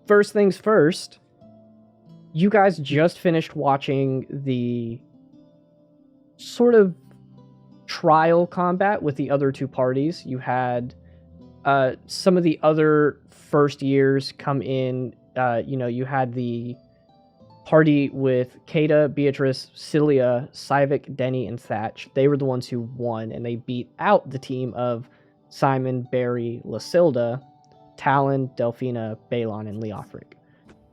first things first, you guys just finished watching the sort of trial combat with the other two parties. You had some of the other first years come in. You had the party with Caeda, Beatrice, Cillia, Saivic, Denny, and Thatch. They were the ones who won, and they beat out the team of Simon, Barry, Lasilda, Talon, Delphina, Balon, and Leothric.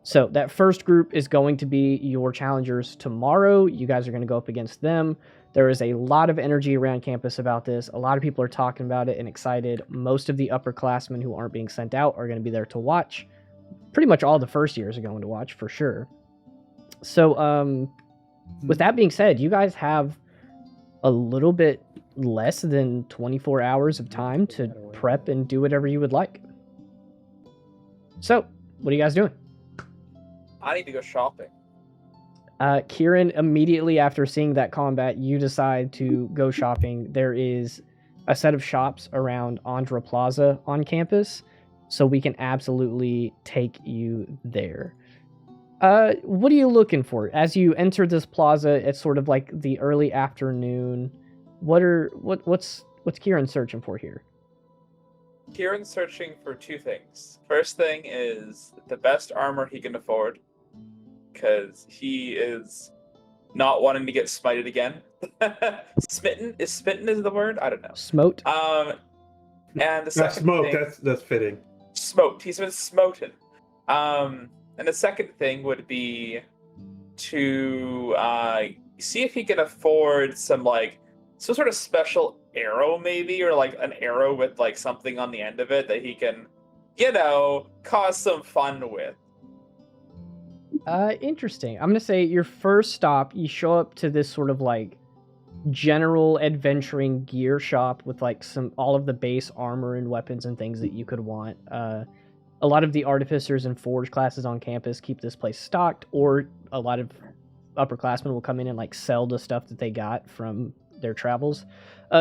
So that first group is going to be your challengers tomorrow. You guys are going to go up against them. There is a lot of energy around campus about this. A lot of people are talking about it and excited. Most of the upperclassmen who aren't being sent out are going to be there to watch. Pretty much all the first years are going to watch, for sure. So, with that being said, you guys have a little bit less than 24 hours of time to prep and do whatever you would like. So, what are you guys doing? I need to go shopping. Kieran, immediately after seeing that combat, you decide to go shopping. There is a set of shops around Andhra Plaza on campus, so we can absolutely take you there. What are you looking for? As you enter this plaza, it's sort of like the early afternoon. What's Kieran searching for here? Kieran's searching for two things. First thing is the best armor he can afford, because he is not wanting to get smited again. Smitten is the word? I don't know. Smote. And the second smoke. thing, That's fitting. Smoked. He's been smoten. And the second thing would be to see if he can afford some sort of special arrow, maybe, or like an arrow with like something on the end of it that he can, cause some fun with. Interesting. I'm gonna say your first stop, you show up to this sort of like general adventuring gear shop with like all of the base armor and weapons and things that you could want. A lot of the artificers and forge classes on campus keep this place stocked, or a lot of upperclassmen will come in and like sell the stuff that they got from their travels.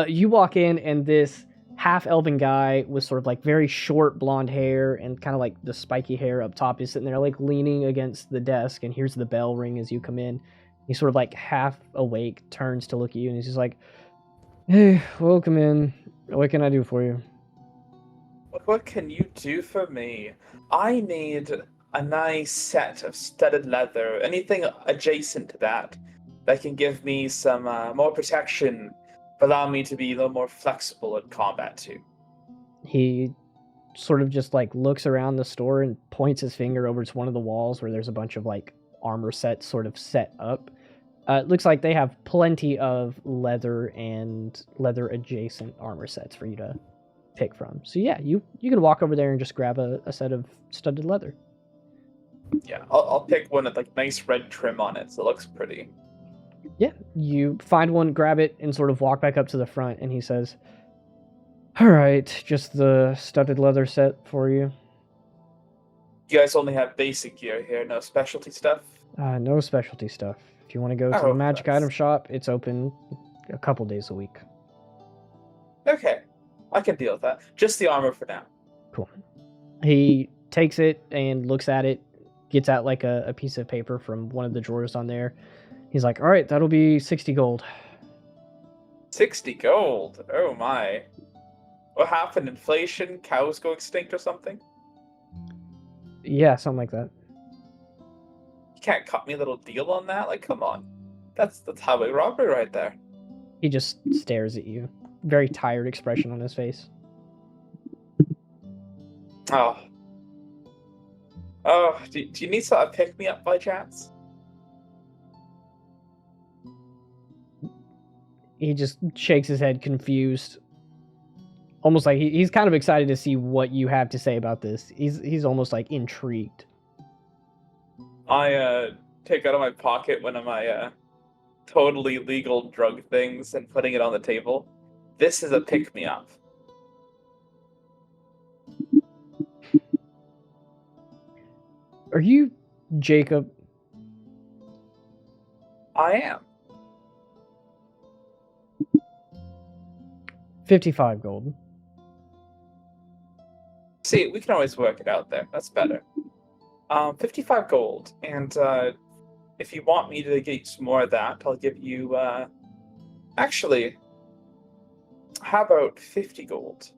You walk in, and this half-elven guy with sort of like very short blonde hair and kind of like the spiky hair up top is sitting there like leaning against the desk, and hears the bell ring as you come in. He's sort of like half awake, turns to look at you, and he's just like, "Hey, welcome in. What can I do for you?" What can you do for me? I need a nice set of studded leather, anything adjacent to that can give me some more protection, allow me to be a little more flexible in combat too. He sort of just like looks around the store and points his finger over to one of the walls where there's a bunch of like armor sets sort of set up. It looks like they have plenty of leather and leather adjacent armor sets for you to pick from. So yeah, you can walk over there and just grab a set of studded leather. Yeah, I'll pick one with like nice red trim on it, so it looks pretty. Yeah, you find one, grab it, and sort of walk back up to the front, and he says, "All right, just the studded leather set for you." You guys only have basic gear here, no specialty stuff? No specialty stuff. If you want to go to the magic item shop, it's open a couple days a week. Okay, I can deal with that. Just the armor for now. Cool. He takes it and looks at it, gets out like a piece of paper from one of the drawers on there. He's like, "All right, that'll be 60 gold. 60 gold? Oh my. What happened? Inflation? Cows go extinct or something? Yeah, something like that. You can't cut me a little deal on that? Like, come on. That's highway robbery right there. He just stares at you. Very tired expression on his face. Oh. Do you need to pick me up by chance? He just shakes his head, confused. Almost like he's kind of excited to see what you have to say about this. He's almost like intrigued. I take out of my pocket one of my totally legal drug things and putting it on the table. This is a pick-me-up. Are you Jacob? I am. 55 gold. See, we can always work it out there. That's better. 55 gold. And if you want me to get you some more of that, I'll give you. Actually, how about 50 gold?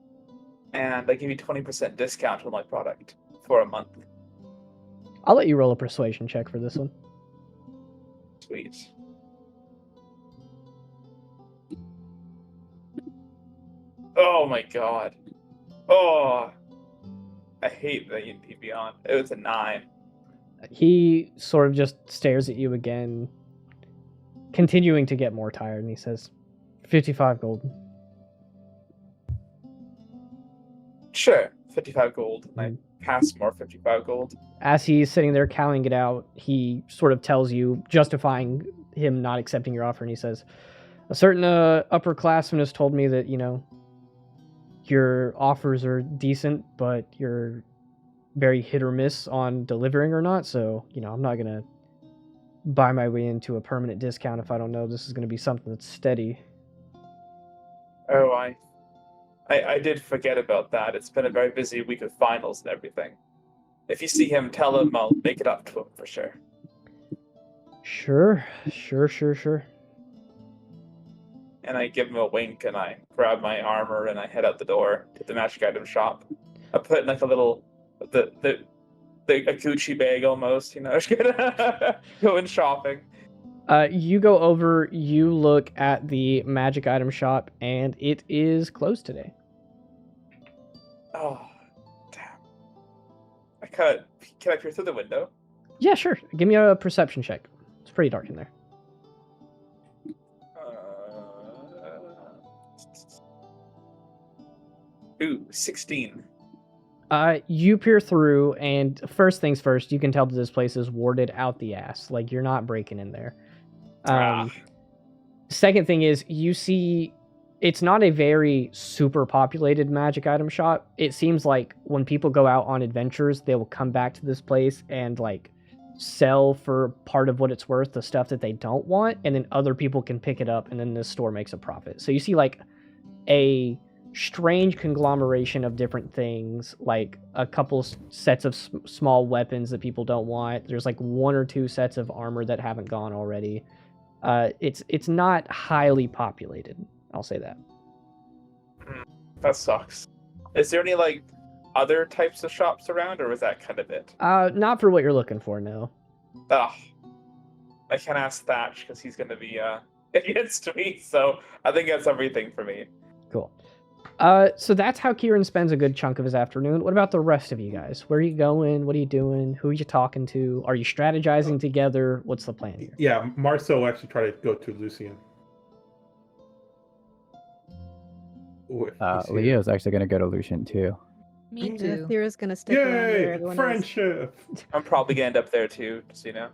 And I give you 20% discount on my product for a month. I'll let you roll a persuasion check for this one. Sweet. Oh my god. Oh. I hate the beyond. It was a 9. He sort of just stares at you again, continuing to get more tired, and he says, 55 gold. Sure, 55 gold. And I pass more 55 gold. As he's sitting there counting it out, he sort of tells you, justifying him not accepting your offer, and he says, a certain upperclassman has told me that, your offers are decent, but you're very hit or miss on delivering or not, so, I'm not going to buy my way into a permanent discount if I don't know this is going to be something that's steady. Oh, I did forget about that. It's been a very busy week of finals and everything. If you see him, tell him I'll make it up to him for sure. Sure. And I give him a wink, and I grab my armor, and I head out the door to the magic item shop. I put in like a little, a Gucci bag almost, just going shopping. You go over, you look at the magic item shop, and it is closed today. Oh, damn. Can I peer through the window? Yeah, sure. Give me a perception check. It's pretty dark in there. Ooh, 16. You peer through, and first things first, you can tell that this place is warded out the ass. Like, you're not breaking in there. Second thing is, you see, it's not a very super populated magic item shop. It seems like when people go out on adventures, they will come back to this place and, sell for part of what it's worth, the stuff that they don't want, and then other people can pick it up, and then this store makes a profit. So you see, a strange conglomeration of different things, like a couple sets of small weapons that people don't want. There's one or two sets of armor that haven't gone already. It's not highly populated, I'll say that. That sucks. Is there any other types of shops around, or is that kind of it? Not for what you're looking for, no. Ugh. I can't ask Thatch because he's gonna be against me, so I think that's everything for me. Cool. So that's how Kieran spends a good chunk of his afternoon. What about the rest of you guys? Where are you going? What are you doing? Who are you talking to? Are you strategizing together? What's the plan here? Yeah, Marcel actually tried to go to Lucian. Leo's actually going to go to Lucian too. Me too. Thera's gonna stick around where Yay! everyone Friendship! I'm probably gonna end up there too, just so you know.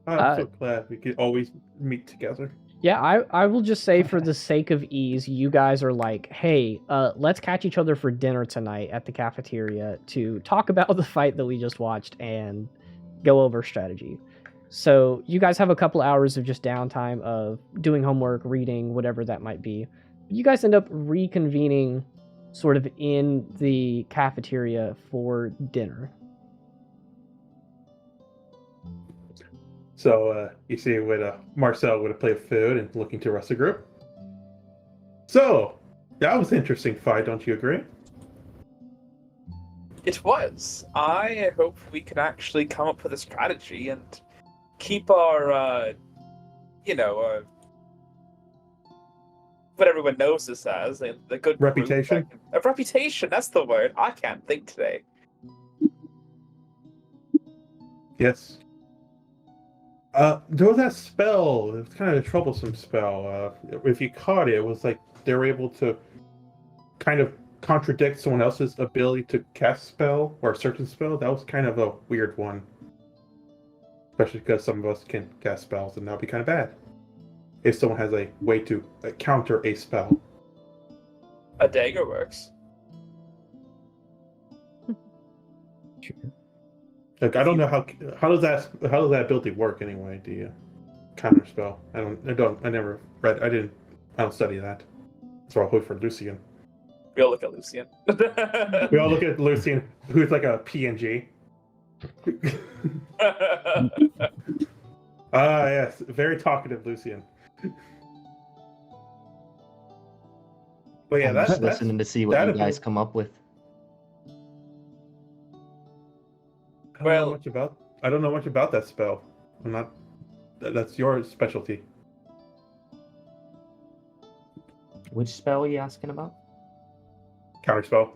I'm so glad we could always meet together. Yeah, I will just say for the sake of ease, you guys are like, hey, let's catch each other for dinner tonight at the cafeteria to talk about the fight that we just watched and go over strategy. So you guys have a couple hours of just downtime of doing homework, reading, whatever that might be. You guys end up reconvening sort of in the cafeteria for dinner. So you see, with Marcel would have played food and looking to rest the group. So that was an interesting fight, don't you agree? It was. I hope we can actually come up with a strategy and keep our, what everyone knows us as, the good Reputation? A reputation, that's the word. I can't think today. Yes. There was that spell. It was kind of a troublesome spell. If you caught it, it was like they were able to kind of contradict someone else's ability to cast spell or a certain spell. That was kind of a weird one. Especially because some of us can cast spells, and that would be kind of bad. If someone has a way to counter a spell. A dagger works. Sure. Like, I don't know how does that ability work anyway? The counter spell. I don't study that. So I'll wait for Lucian. We all look at Lucian. We all look at Lucian, who's like a PNG. Ah, yes, very talkative Lucian. But yeah, I'm that's just listening to see what you that'd guys be- come up with. I don't know Well- much about. I don't know much about that spell. I'm not. That's your specialty. Which spell are you asking about? Counterspell.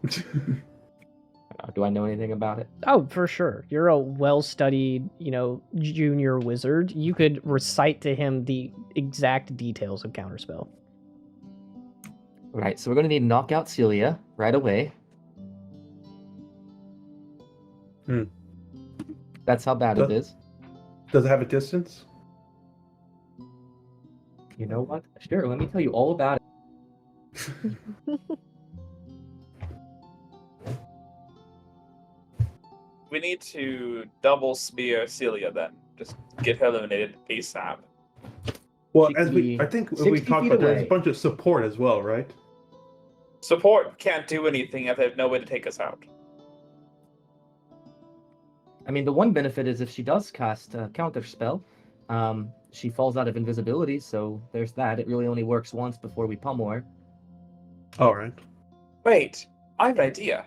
Do I know anything about it? Oh, for sure. You're a well-studied, junior wizard. You could recite to him the exact details of Counterspell. Right, so we're going to need to knock out Cillia right away. Hmm. That's how bad it is. Does it have a distance? You know what? Sure, let me tell you all about it. We need to double spear Cillia then. Just get her eliminated ASAP. Well, She as could we, be I think we 60 talked feet about, there's a away. bunch of support as well, right? Support can't do anything if they have no way to take us out. I mean, the one benefit is if she does cast a counter spell, she falls out of invisibility, so there's that. It really only works once before we pummel her. All right. Wait, I have an idea.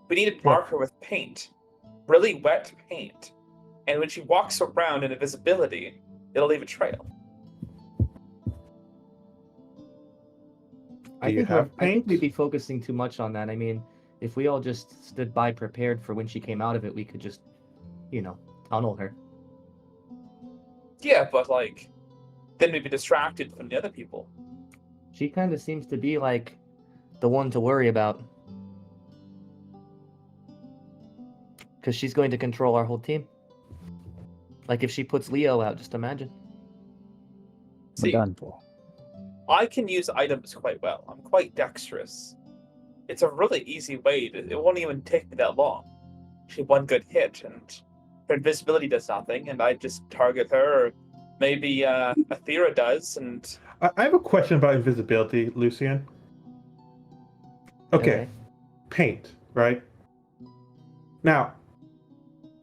We need to mark her with paint. Really wet paint. And when she walks around in invisibility, it'll leave a trail. Do you have I think paint? we'd be focusing too much on that. I mean, if we all just stood by prepared for when she came out of it, we could just, tunnel her. Yeah, but then we'd be distracted from the other people. She kind of seems to be like the one to worry about. Because she's going to control our whole team. Like if she puts Leo out, just imagine. We're See, done for. I can use items quite well. I'm quite dexterous. It's a really easy way it won't even take me that long. She one good hit and her invisibility does nothing, and I just target her, or maybe Athera does, and I have a question about invisibility, Lucian. Okay, paint, right? Now,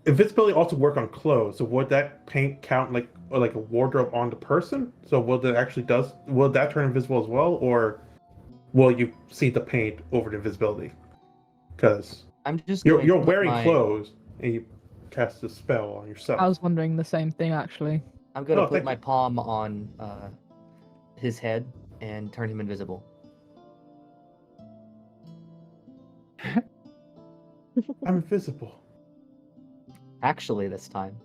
invisibility also work on clothes. So would that paint count like a wardrobe on the person? So will that turn invisible as well, or will you see the paint over the invisibility? Because I'm just you're going to put wearing my- clothes and you cast a spell on yourself. I was wondering the same thing, actually. I'm going to Oh, put thank my you. palm on his head and turn him invisible. I'm invisible. Actually, this time.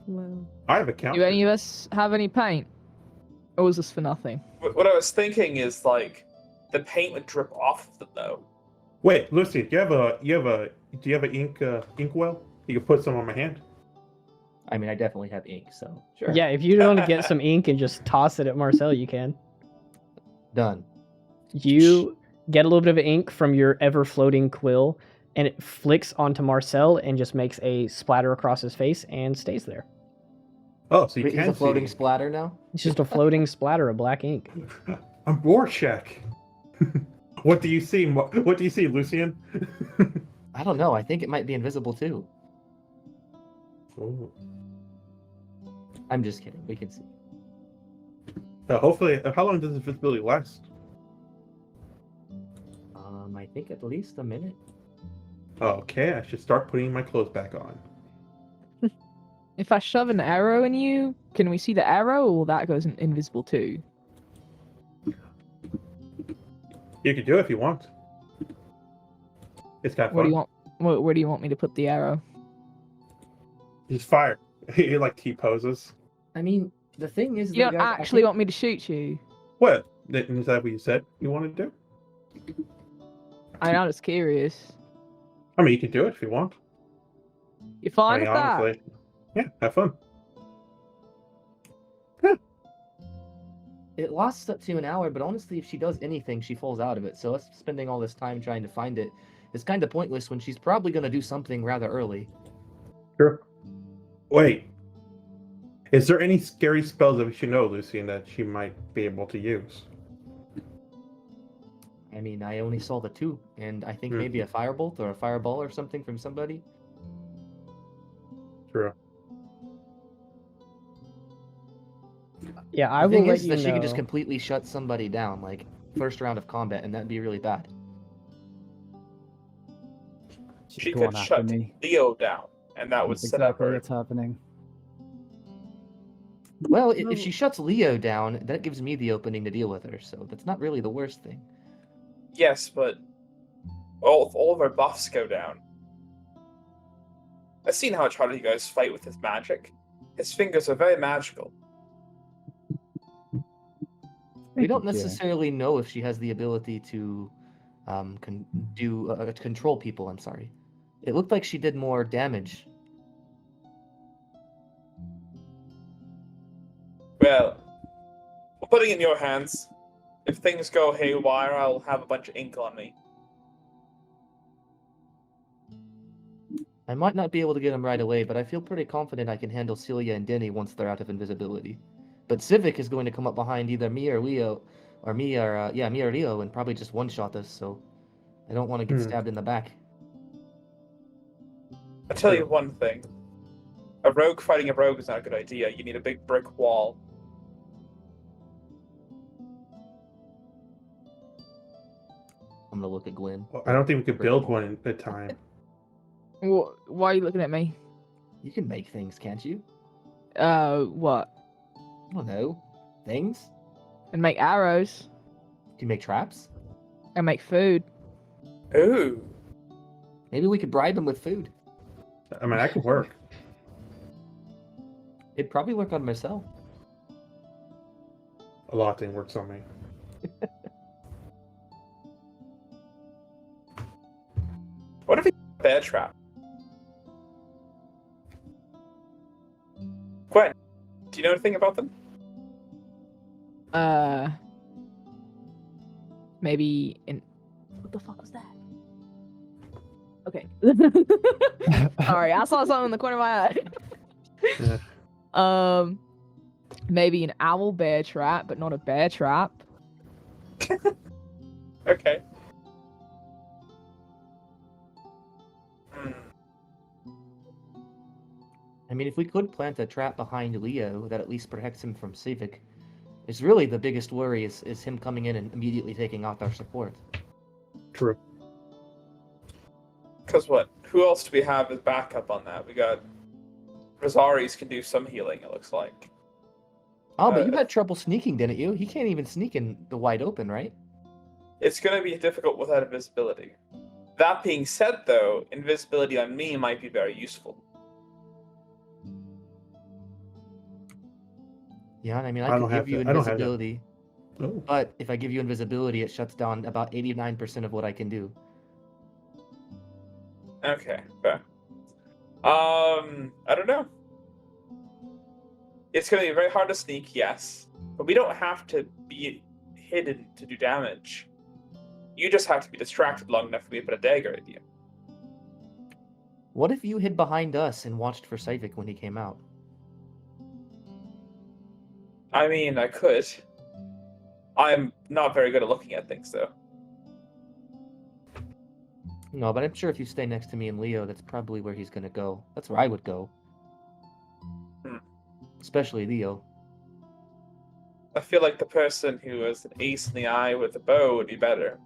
Well, I have a count. do any of us have any paint? Or was this for nothing? what I was thinking is the paint would drip off of them though. Wait, Lucy, do you have an ink well? You can put some on my hand. I mean, I definitely have ink, so sure. Yeah, if you want to get some ink and just toss it at Marcel, you can. Done. You get a little bit of ink from your ever-floating quill, and it flicks onto Marcel and just makes a splatter across his face and stays there. Oh, so you Wait, can he's a floating see. splatter now? It's just a floating splatter of black ink. I'm Rorschach. What do you see? What do you see, Lucian? I don't know. I think it might be invisible too. Ooh. I'm just kidding. We can see. Hopefully, how long does invisibility last? I think at least a minute. Okay, I should start putting my clothes back on. If I shove an arrow in you, can we see the arrow, or that goes invisible too? You can do it if you want. It's kind of What fun. do you want? Where do you want me to put the arrow? Just fire. He like T-poses. I mean, the thing is, You though, don't guys, I actually think- want me to shoot you. What? Is that what you said you want to do? I'm just curious. I mean, you can do it if you want. You fine I mean, with that? honestly. Yeah, have fun. It lasts up to an hour, but honestly, if she does anything, she falls out of it. So us spending all this time trying to find it is kind of pointless when she's probably going to do something rather early. Sure. Wait. Is there any scary spells that we should know, Lucian, that she might be able to use? I mean, I only saw the two, and I think Hmm. maybe a firebolt or a fireball or something from somebody. True. Yeah, I The will thing let is you that know. she could just completely shut somebody down, like first round of combat, and that'd be really bad. She Go on could after shut me. Leo down, and that would That's set up exactly her. what's happening. Well, if she shuts Leo down, that gives me the opening to deal with her, so that's not really the worst thing. Yes, but all of our buffs go down. I've seen how much harder you guys fight with his magic. His fingers are very magical. We don't Yeah. necessarily know if she has the ability to control people. I'm sorry. It looked like she did more damage. Well, we're putting it in your hands. If things go haywire, I'll have a bunch of ink on me. I might not be able to get him right away, but I feel pretty confident I can handle Cillia and Denny once they're out of invisibility. But Saivic is going to come up behind either me or Leo, or me or Leo, and probably just one-shot us. So I don't want to get stabbed in the back. I'll tell you one thing. A rogue fighting a rogue is not a good idea. You need a big brick wall. I'm gonna look at Gwen. I don't think we could Brick build wall. one at a time. Why are you looking at me? You can make things, can't you? What? I don't know. Things? And make arrows Do you make traps? and make food. Ooh. Maybe we could bribe him with food. I mean, that could work. It'd probably work on Marcel. A lot of things works on me. What if he a bear trap? Gwen, do you know anything about them? Maybe in. What the fuck was that? Okay. Sorry, I saw something in the corner of my eye. Maybe an owl bear trap, but not a bear trap. Okay. Hmm. I mean, if we could plant a trap behind Leo that at least protects him from Saivic, it's really the biggest worry is him coming in and immediately taking out our support. True. Because what? Who else do we have as backup on that? We got Resaries can do some healing, it looks like. Oh, but you had trouble sneaking, didn't you? He can't even sneak in the wide open, right? It's going to be difficult without invisibility. That being said, though, invisibility on me might be very useful. Yeah, I mean, I I don't could have give you that. I don't have that. invisibility, Oh. but if I give you invisibility, it shuts down about 89% of what I can do. Okay, fair. I don't know. It's going to be very hard to sneak, yes, but we don't have to be hidden to do damage. You just have to be distracted long enough for me to put a dagger at you. What if you hid behind us and watched for Saivic when he came out? I mean, I could. I'm not very good at looking at things, though. No, but I'm sure if you stay next to me and Leo, that's probably where he's gonna go. That's where I would go. Hmm. Especially Leo. I feel like the person who has an ace in the eye with a bow would be better.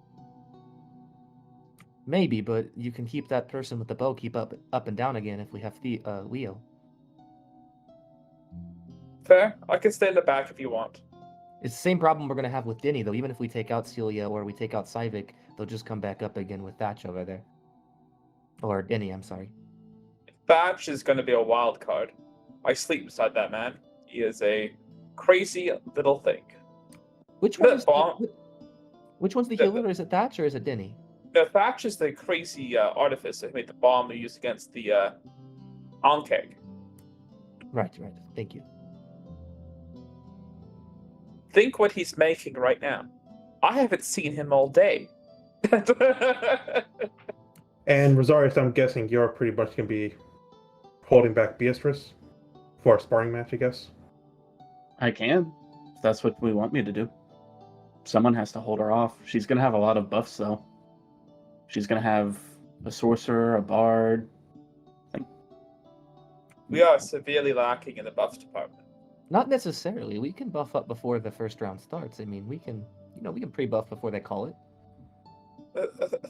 Maybe, but you can keep that person with the bow keep up and down again if we have Leo. Fair. I can stay in the back if you want. It's the same problem we're gonna have with Denny, though. Even if we take out Cillia or we take out Saivic, they'll just come back up again with Thatch over there. Or Denny, I'm sorry. Thatch is going to be a wild card. I sleep beside that man. He is a crazy little thing. Which The one's bomb- which one's the the- healer? Is it Thatch or is it Denny? No, Thatch is the crazy artificer who made the bomb we used against the Ankeg. Right. Thank you. Think what he's making right now. I haven't seen him all day. And Resaries, I'm guessing you're pretty much going to be holding back Beatrice for a sparring match, I guess. I can. If that's what we want me to do. someone has to hold her off. She's gonna have a lot of buffs though. She's gonna have a sorcerer, a bard. We are severely lacking in the buffs department. Not necessarily. We can buff up before the first round starts. I mean, we can pre-buff before they call it.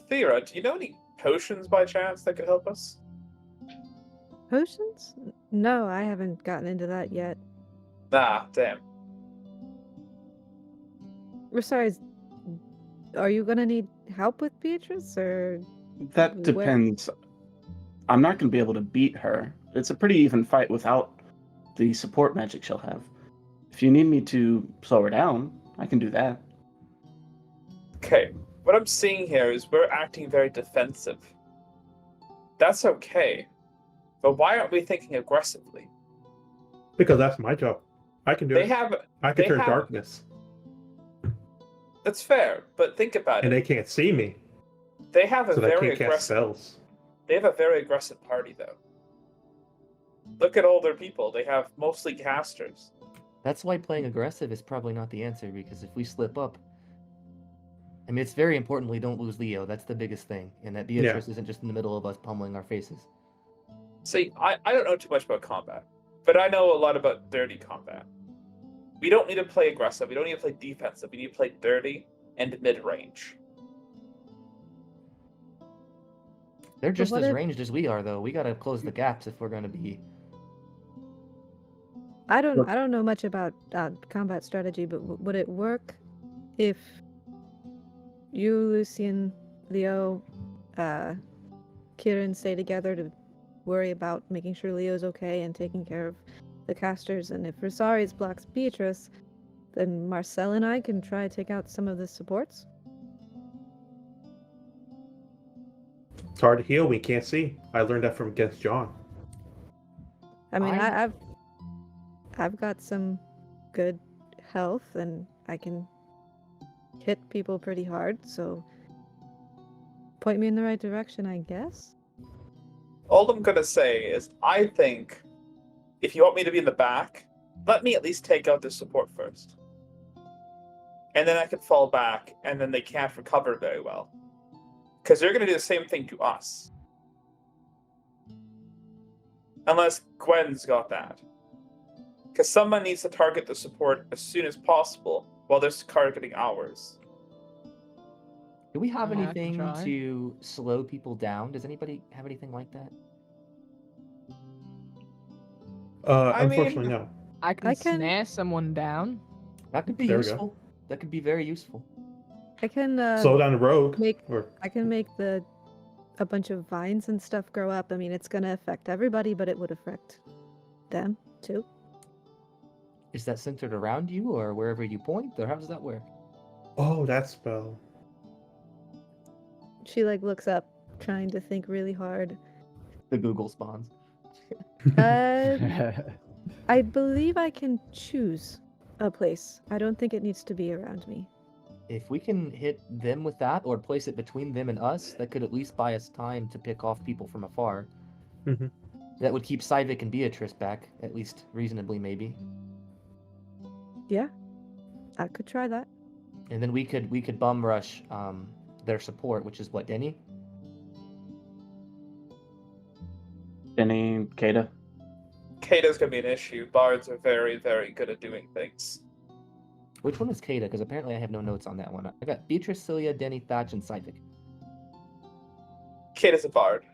Thera, do you know any potions by chance that could help us? Potions? No, I haven't gotten into that yet. Nah, damn. Resaries, are you gonna need help with Beatrice, or That Where- depends. I'm not gonna be able to beat her. It's a pretty even fight without the support magic she'll have. If you need me to slow her down, I can do that. Okay, what I'm seeing here is we're acting very defensive. That's okay. But why aren't we thinking aggressively? Because that's my job. I can do They it. have... I can they turn have- darkness, That's fair, but think about and it. they can't see me, They have a so they very can't cast aggressive... spells. They have a very aggressive party, though. Look at all their people. They have mostly casters. That's why playing aggressive is probably not the answer, because if we slip up, I mean, it's very important we don't lose Leo. That's the biggest thing, and that Beatrice isn't just in the middle of us pummeling our faces. See, I don't know too much about combat, but I know a lot about dirty combat. We don't need to play aggressive. We don't need to play defensive. We need to play dirty and mid-range. They're just what as if- ranged as we are, though. We gotta close the gaps if we're gonna be. I don't Look- I don't know much about combat strategy, but would it work if you, Lucian, Leo, Kieran stay together to worry about making sure Leo's okay and taking care of the casters, and if Resaries blocks Beatrice, then Marcel and I can try to take out some of the supports? It's hard to heal. We can't see. I learned that from against John. I mean, I'm- I've got some good health, and I can hit people pretty hard, so point me in the right direction, I guess. All I'm gonna say is, I think if you want me to be in the back, let me at least take out the support first. And then I can fall back, and then they can't recover very well. Because they're gonna do the same thing to us. Unless Gwen's got that. Because someone needs to target the support as soon as possible, while they're targeting ours. Do we have I can anything try. to slow people down? Does anybody have anything like that? I mean- Unfortunately, no. I can I can- snare someone down. That could be There we go. useful. That could be very useful. I can Slow down the rogue. make Or I can make a bunch of vines and stuff grow up. I mean, it's gonna affect everybody, but it would affect them too. Is that centered around you or wherever you point, or how does that work? oh, that spell. She like looks up, trying to think really hard. The Google spawns. Uh, I believe I can choose a place. I don't think it needs to be around me. If we can hit them with that, or place it between them and us, that could at least buy us time to pick off people from afar. Mhm. That would keep Saivic and Beatrice back, at least reasonably, maybe. Yeah, I could try that. And then we could bum rush their support, which is what, Denny? Denny, Caeda. Caeda's gonna be an issue. Bards are very, very good at doing things. Which one is Caeda? Because apparently I have no notes on that one. I got Beatrice, Cillia, Denny, Thatch, and Saivic. Caeda's a bard.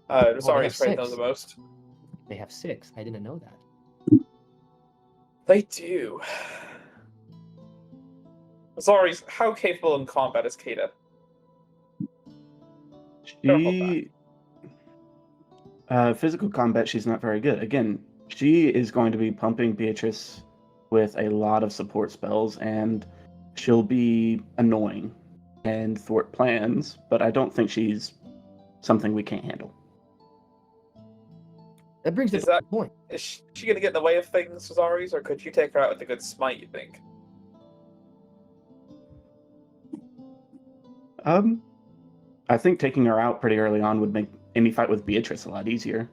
Resaries have probably knows six. the most. They have 6. I didn't know that. They do. Resaries, how capable in combat is Caeda? She physical combat, she's not very good. Again, she is going to be pumping Beatrice with a lot of support spells, and she'll be annoying and thwart plans, but I don't think she's something we can't handle. That brings Is us to that- the point. Is she gonna get in the way of things, Resaries, or could you take her out with a good smite, you think? I think taking her out pretty early on would make any fight with Beatrice a lot easier.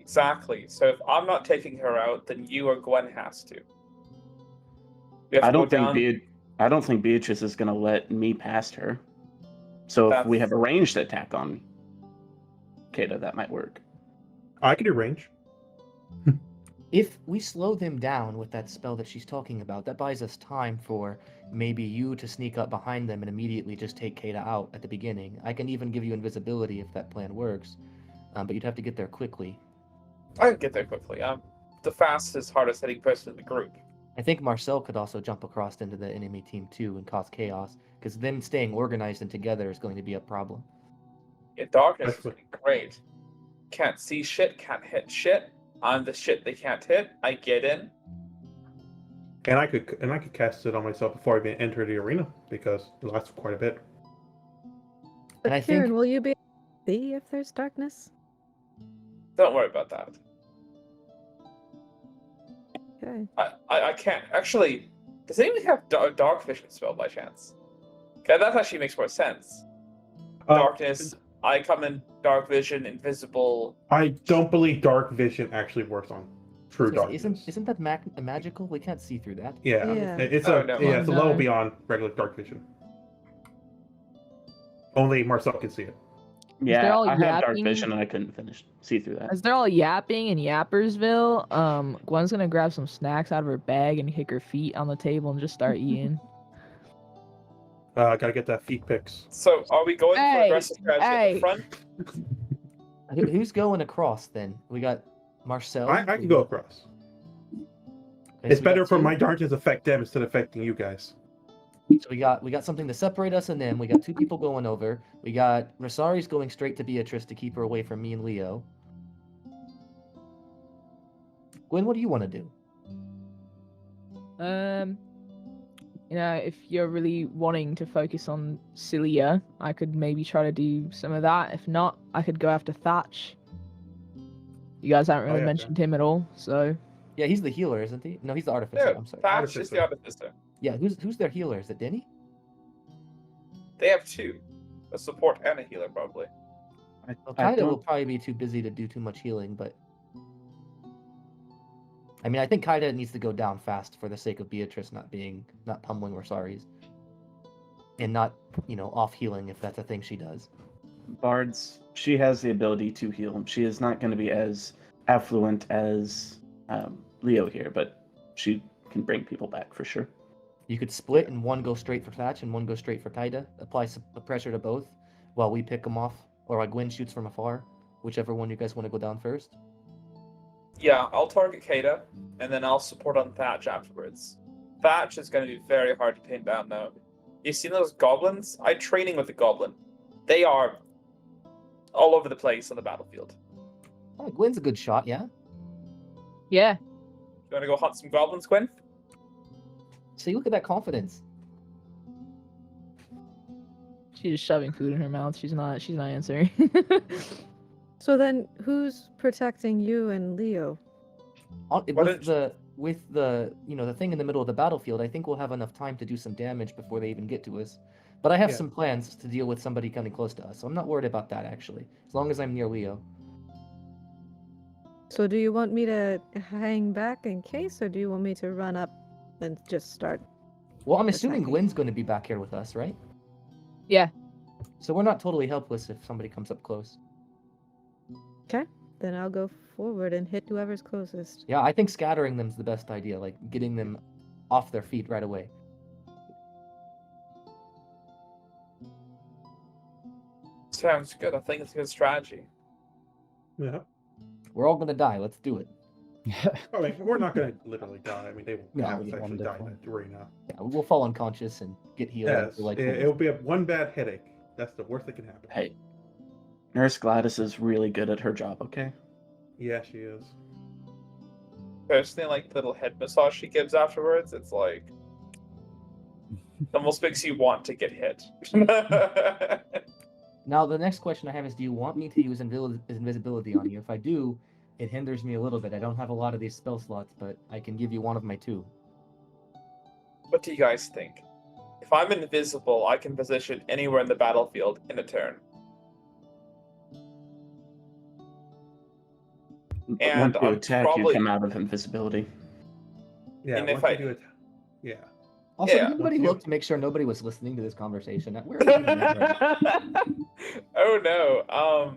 Exactly. So if I'm not taking her out, then you or Gwen has to. We have I to don't go think down... I don't think Beatrice is going to let me past her. So if we have a ranged attack on Caeda, that might work. I can do range. If we slow them down with that spell that she's talking about, that buys us time for maybe you to sneak up behind them and immediately just take Caeda out at the beginning. I can even give you invisibility if that plan works, but you'd have to get there quickly. I can get there quickly. I'm the fastest, hardest hitting person in the group. I think Marcel could also jump across into the enemy team too and cause chaos, because them staying organized and together is going to be a problem. Yeah, darkness is great. Can't see shit, can't hit shit. I'm the shit they can't hit. I get in. And I could cast it on myself before I even enter the arena because it lasts quite a bit. But And I Kieran, think- will you be able to see if there's darkness? Don't worry about that. Okay. I can't. Actually, does anyone have dark vision spell by chance? Okay, that actually makes more sense. Darkness, I come in dark vision, invisible. I don't believe dark vision actually works on true darkness. Isn't that magical? We can't see through that. Yeah, Yeah. it's Oh, a no. yeah, it's a No. level beyond regular dark vision. Only Marcel can see it. they're Yeah, all I have dark yapping. vision and I couldn't see through that. As they're all yapping in Yappersville, Gwen's gonna grab some snacks out of her bag and kick her feet on the table and just start eating. Gotta get that feet picks. So, are we going for Hey, aggressive strategy at hey. the front? Who's going across then? We got Marcel. I can go across. Okay, It's so we better got for two. my darkness affect them instead of affecting you guys. So we got something to separate us and them. We got two people going over. We got Resaries going straight to Beatrice to keep her away from me and Leo. Gwen, what do you want to do? If you're really wanting to focus on Cillia, I could maybe try to do some of that. If not, I could go after Thatch. You guys haven't really yeah, mentioned him at all, so Yeah, he's the healer, isn't he? No, he's the artificer. No, I'm sorry. Thatch is the artificer. Yeah, who's their healer? Is it Denny? They have two. A support and a healer, probably. Well, I Caeda will don't- probably be too busy to do too much healing, but I mean, I think Caeda needs to go down fast for the sake of Beatrice not pummeling Resaries, and not, off healing if that's a thing she does. Bards, she has the ability to heal. She is not going to be as affluent as Leo here, but she can bring people back for sure. You could split and one go straight for Thatch and one go straight for Caeda. Apply some pressure to both while we pick them off, or like Gwen shoots from afar, whichever one you guys want to go down first. Yeah, I'll target Caeda, and then I'll support on Thatch afterwards. Thatch is going to be very hard to pin down, though. You seen those goblins? I'm training with the goblin. They are all over the place on the battlefield. Oh, Gwen's a good shot, yeah. yeah. You want to go hunt some goblins, Gwen? See, look at that confidence. She's just shoving food in her mouth. She's not answering. So then, who's protecting you and Leo? With the the thing in the middle of the battlefield, I think we'll have enough time to do some damage before they even get to us. But I have Yeah. some plans to deal with somebody coming close to us, so I'm not worried about that actually, as long as I'm near Leo. So do you want me to hang back in case, or do you want me to run up and just start? Well, I'm assuming Attacking. Gwen's going to be back here with us, right? Yeah. So we're not totally helpless if somebody comes up close. Then I'll go forward and hit whoever's closest. Yeah, I think scattering them's the best idea, like getting them off their feet right away. Sounds good. I think it's a good strategy. Yeah. We're all going to die. Let's do it. I mean, we're not going to literally die. I mean, they will No, have yeah, actually die in wonderful. that arena. Yeah, we'll fall unconscious and get healed. Yes, after, like, it'll be one bad headache. That's the worst that can happen. Hey, Nurse Gladys is really good at her job, okay? Yeah, she is. Personally, like the little head massage she gives afterwards, it's like it almost makes you want to get hit. Now, the next question I have is, do you want me to use invisibility on you? If I do, it hinders me a little bit. I don't have a lot of these spell slots, but I can give you one of my two. What do you guys think? If I'm invisible, I can position anywhere in the battlefield in a turn. But And once you I'm attack, probably- you come out of invisibility. Yeah, And if once you I- do it, yeah. Also, Yeah. did anybody Okay. look to make sure nobody was listening to this conversation? Where are we doing that right now? Oh no. Oh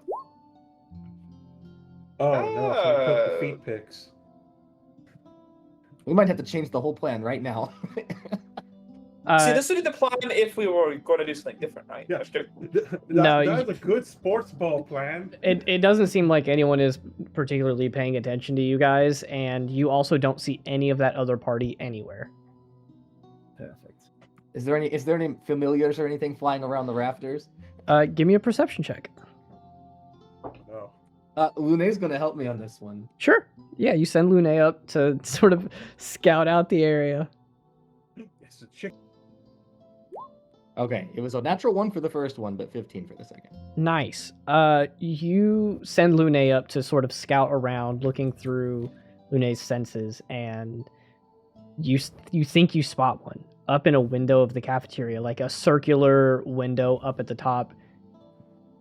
no, someone took the feed pics. We might have to change the whole plan right now. See, this would be the plan if we were going to do something different, right? Yeah. Just kidding. No, That's a good sports ball plan. it doesn't seem like anyone is particularly paying attention to you guys, and you also don't see any of that other party anywhere. Perfect. Is there any familiars or anything flying around the rafters? Give me a perception check. Oh. Lune's gonna help me on this one. Sure. Yeah, you send Lune up to sort of scout out the area. It's a chick. Okay, it was a natural 1 for the first one, but 15 for the second. Nice. You send Lune up to sort of scout around, looking through Lune's senses, and you think you spot one up in a window of the cafeteria, like a circular window up at the top.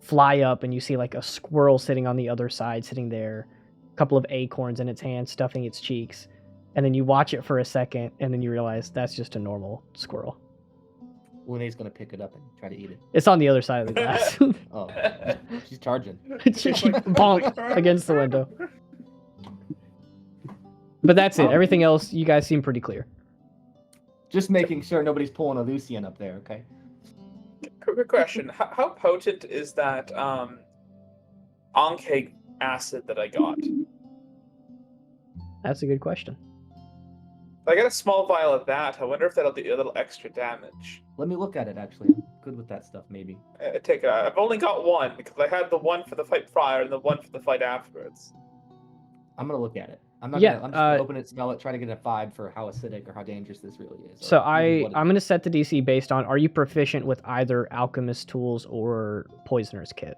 Fly up, and you see like a squirrel sitting on the other side, sitting there, a couple of acorns in its hand, stuffing its cheeks, and then you watch it for a second, and then you realize that's just a normal squirrel. Lune's gonna pick it up and try to eat it. It's on the other side of the glass. Oh, she's charging. She bonk against the window. But that's it. Everything else, you guys seem pretty clear. Just making sure nobody's pulling a Lucian up there, okay? Quick question: How potent is that Ankeg acid that I got? That's a good question. I got a small vial of that. I wonder if that'll do a little extra damage. Let me look at it, actually. I'm good with that stuff, maybe. Take it. I've only got one because I had the one for the fight prior and the one for the fight afterwards. I'm gonna look at it. I'm just gonna open it, smell it, try to get a vibe for how acidic or how dangerous this really is. So or I'm what it- going to set the DC based on, are you proficient with either alchemist tools or poisoner's kit?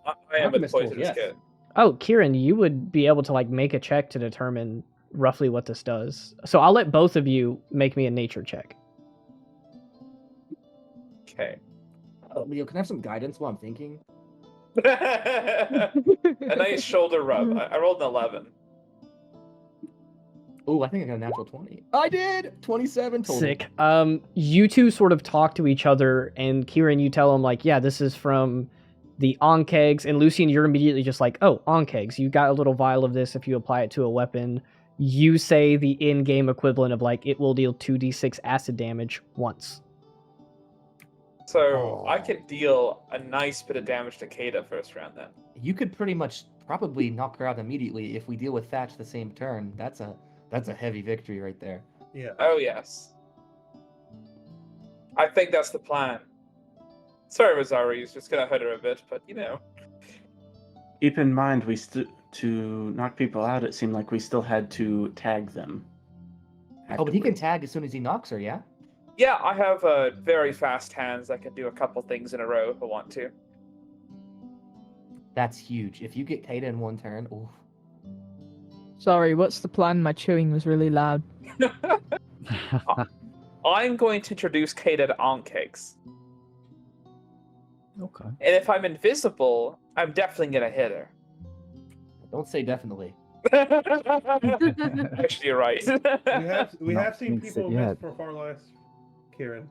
I am with Alchemist tools, poisonous yes. kid. Oh, Kieran, you would be able to like make a check to determine roughly what this does. So I'll let both of you make me a nature check. Okay. Leo, can I have some guidance while I'm thinking? A nice shoulder rub. I rolled an 11. Oh, I think I got a natural 20. I did! 27 total. Sick. You two sort of talk to each other, and Kieran, you tell him like, yeah, this is from the Onkegs, and Lucian, you're immediately just like, oh, Onkegs. You got a little vial of this if you apply it to a weapon. You say the in-game equivalent of like, it will deal 2d6 acid damage once. So I could deal a nice bit of damage to Caeda first round then. You could pretty much probably knock her out immediately if we deal with Thatch the same turn. That's a heavy victory right there. Yeah. Oh yes. I think that's the plan. Sorry, Resaries, just gonna hurt her a bit, but you know. Keep in mind, to knock people out, it seemed like we still had to tag them. Oh, but he can afterwards. tag as soon as he knocks her, yeah? Yeah, I have very fast hands. I can do a couple things in a row if I want to. That's huge. If you get Caeda in one turn, ooh. Sorry, what's the plan? My chewing was really loud. I'm going to introduce Caeda to Onkegs. Okay. And if I'm invisible, I'm definitely gonna hit her. Don't say definitely. Actually, you're right. We Not have seen jinx people it miss yet. for far less. Kieran.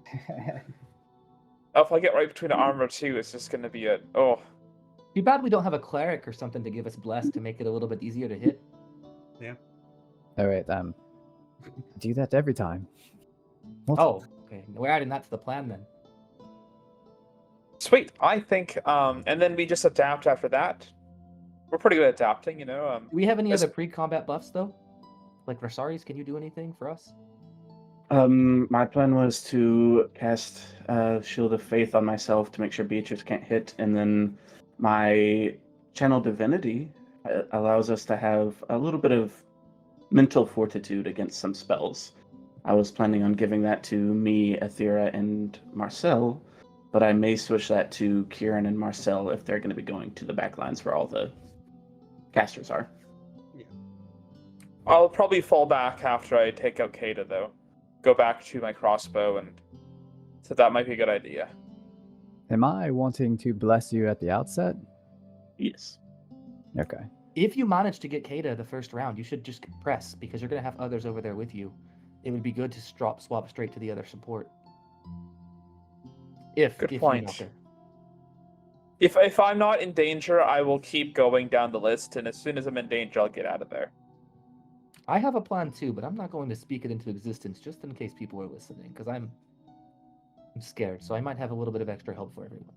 If I get right between the armor too, it's just gonna be a Too bad we don't have a cleric or something to give us bless to make it a little bit easier to hit. All right. Do that every time. What? Oh, okay. We're adding that to the plan then. Sweet. I think, and then we just adapt after that. We're pretty good at adapting, you know. Do we have any Yes. other pre-combat buffs though? Like Resaries, can you do anything for us? My plan was to cast Shield of Faith on myself to make sure Beatrice can't hit, and then my Channel Divinity allows us to have a little bit of mental fortitude against some spells. I was planning on giving that to me, Aethera, and Marcel, but I may switch that to Kieran and Marcel if they're going to be going to the back lines where all the casters are. I'll probably fall back after I take out Caeda, though. Go back to my crossbow, and so that might be a good idea. Am I wanting to bless you at the outset? Yes. Okay. If you manage to get Caeda the first round, you should just press because you're gonna have others over there with you. it would be good to swap straight to the other support. If Good you're point. not there. If I'm not in danger, I will keep going down the list, and as soon as I'm in danger, I'll get out of there. I have a plan too, but I'm not going to speak it into existence just in case people are listening, because I'm scared, so I might have a little bit of extra help for everyone.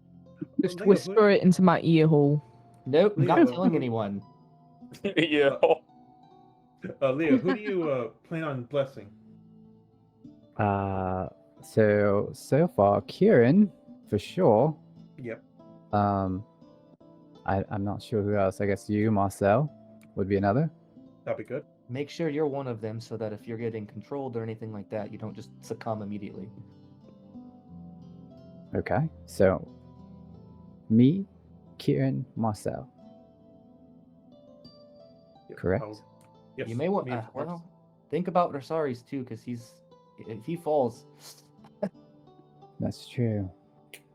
Just Leo, whisper it into my ear hole. Nope, Leo. not telling anyone. Yeah. Leo, who do you plan on blessing? So far, Kieran, for sure. Yep. I'm not sure who else. I guess you, Marcel, would be another. That'd be good. Make sure you're one of them so that if you're getting controlled or anything like that, you don't just succumb immediately. Okay, so me, Kieran, Marcel. Yep, Correct. Yes. You may want me, of course. well, think about Resaries too, because if he falls, That's true.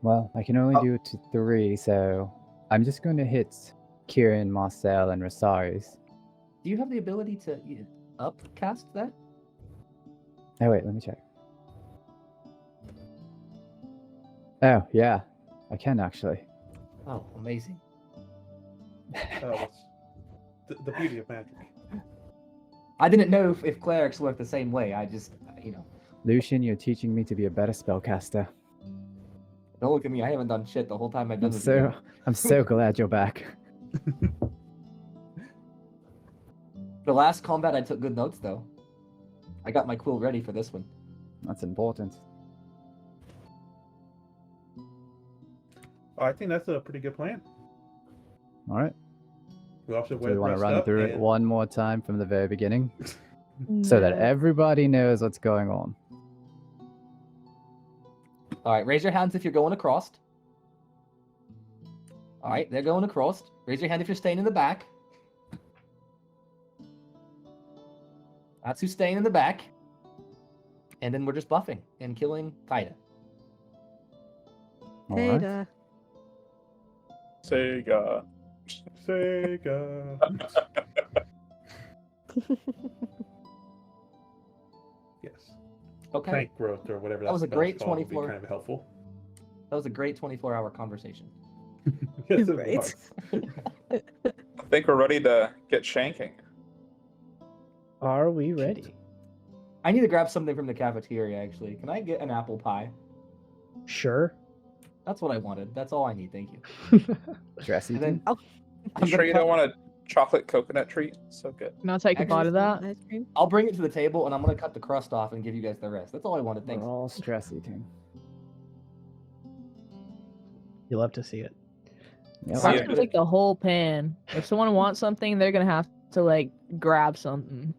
Well, I can only do it to 3, so I'm just going to hit Kieran, Marcel, and Resaries. do you have the ability to upcast that? Oh wait, let me check. Oh yeah, I can actually. Oh, amazing. That's the beauty of magic. I didn't know if clerics work the same way. I just, Lucian, you're teaching me to be a better spellcaster. don't look at me. I haven't done shit the whole time I've done this. game. I'm so glad you're back. The last combat, I took good notes though. I got my quill ready for this one. That's important. I think that's a pretty good plan. All right. We also So we want to run through it and... one more time from the very beginning, so that everybody knows what's going on. All right, raise your hands if you're going across. All right, they're going across. Raise your hand if you're staying in the back. That's who's staying in the back. And then we're just buffing and killing Caeda. All right. Caeda. Sega. Sega. Yes. Okay. Tank growth or whatever That was a spell's great called would be 24. kind of helpful. That was a great 24-hour conversation. Yes, it Right. was. I think we're ready to get shanking. Are we ready? I need to grab something from the cafeteria, actually. Can I get an apple pie? Sure. That's what I wanted. That's all I need. Thank you. Dressy. And then Oh. I'm Sure gonna you don't cut- want a chocolate coconut treat? So good. Can I take a bite of that? Ice cream. I'll bring it to the table and I'm gonna cut the crust off and give you guys the rest. That's all I wanted. Thanks. We're all stress eating. You'll have to see it. Yep. See I'm ya. gonna take the whole pan. If someone wants something, they're gonna have to like grab something.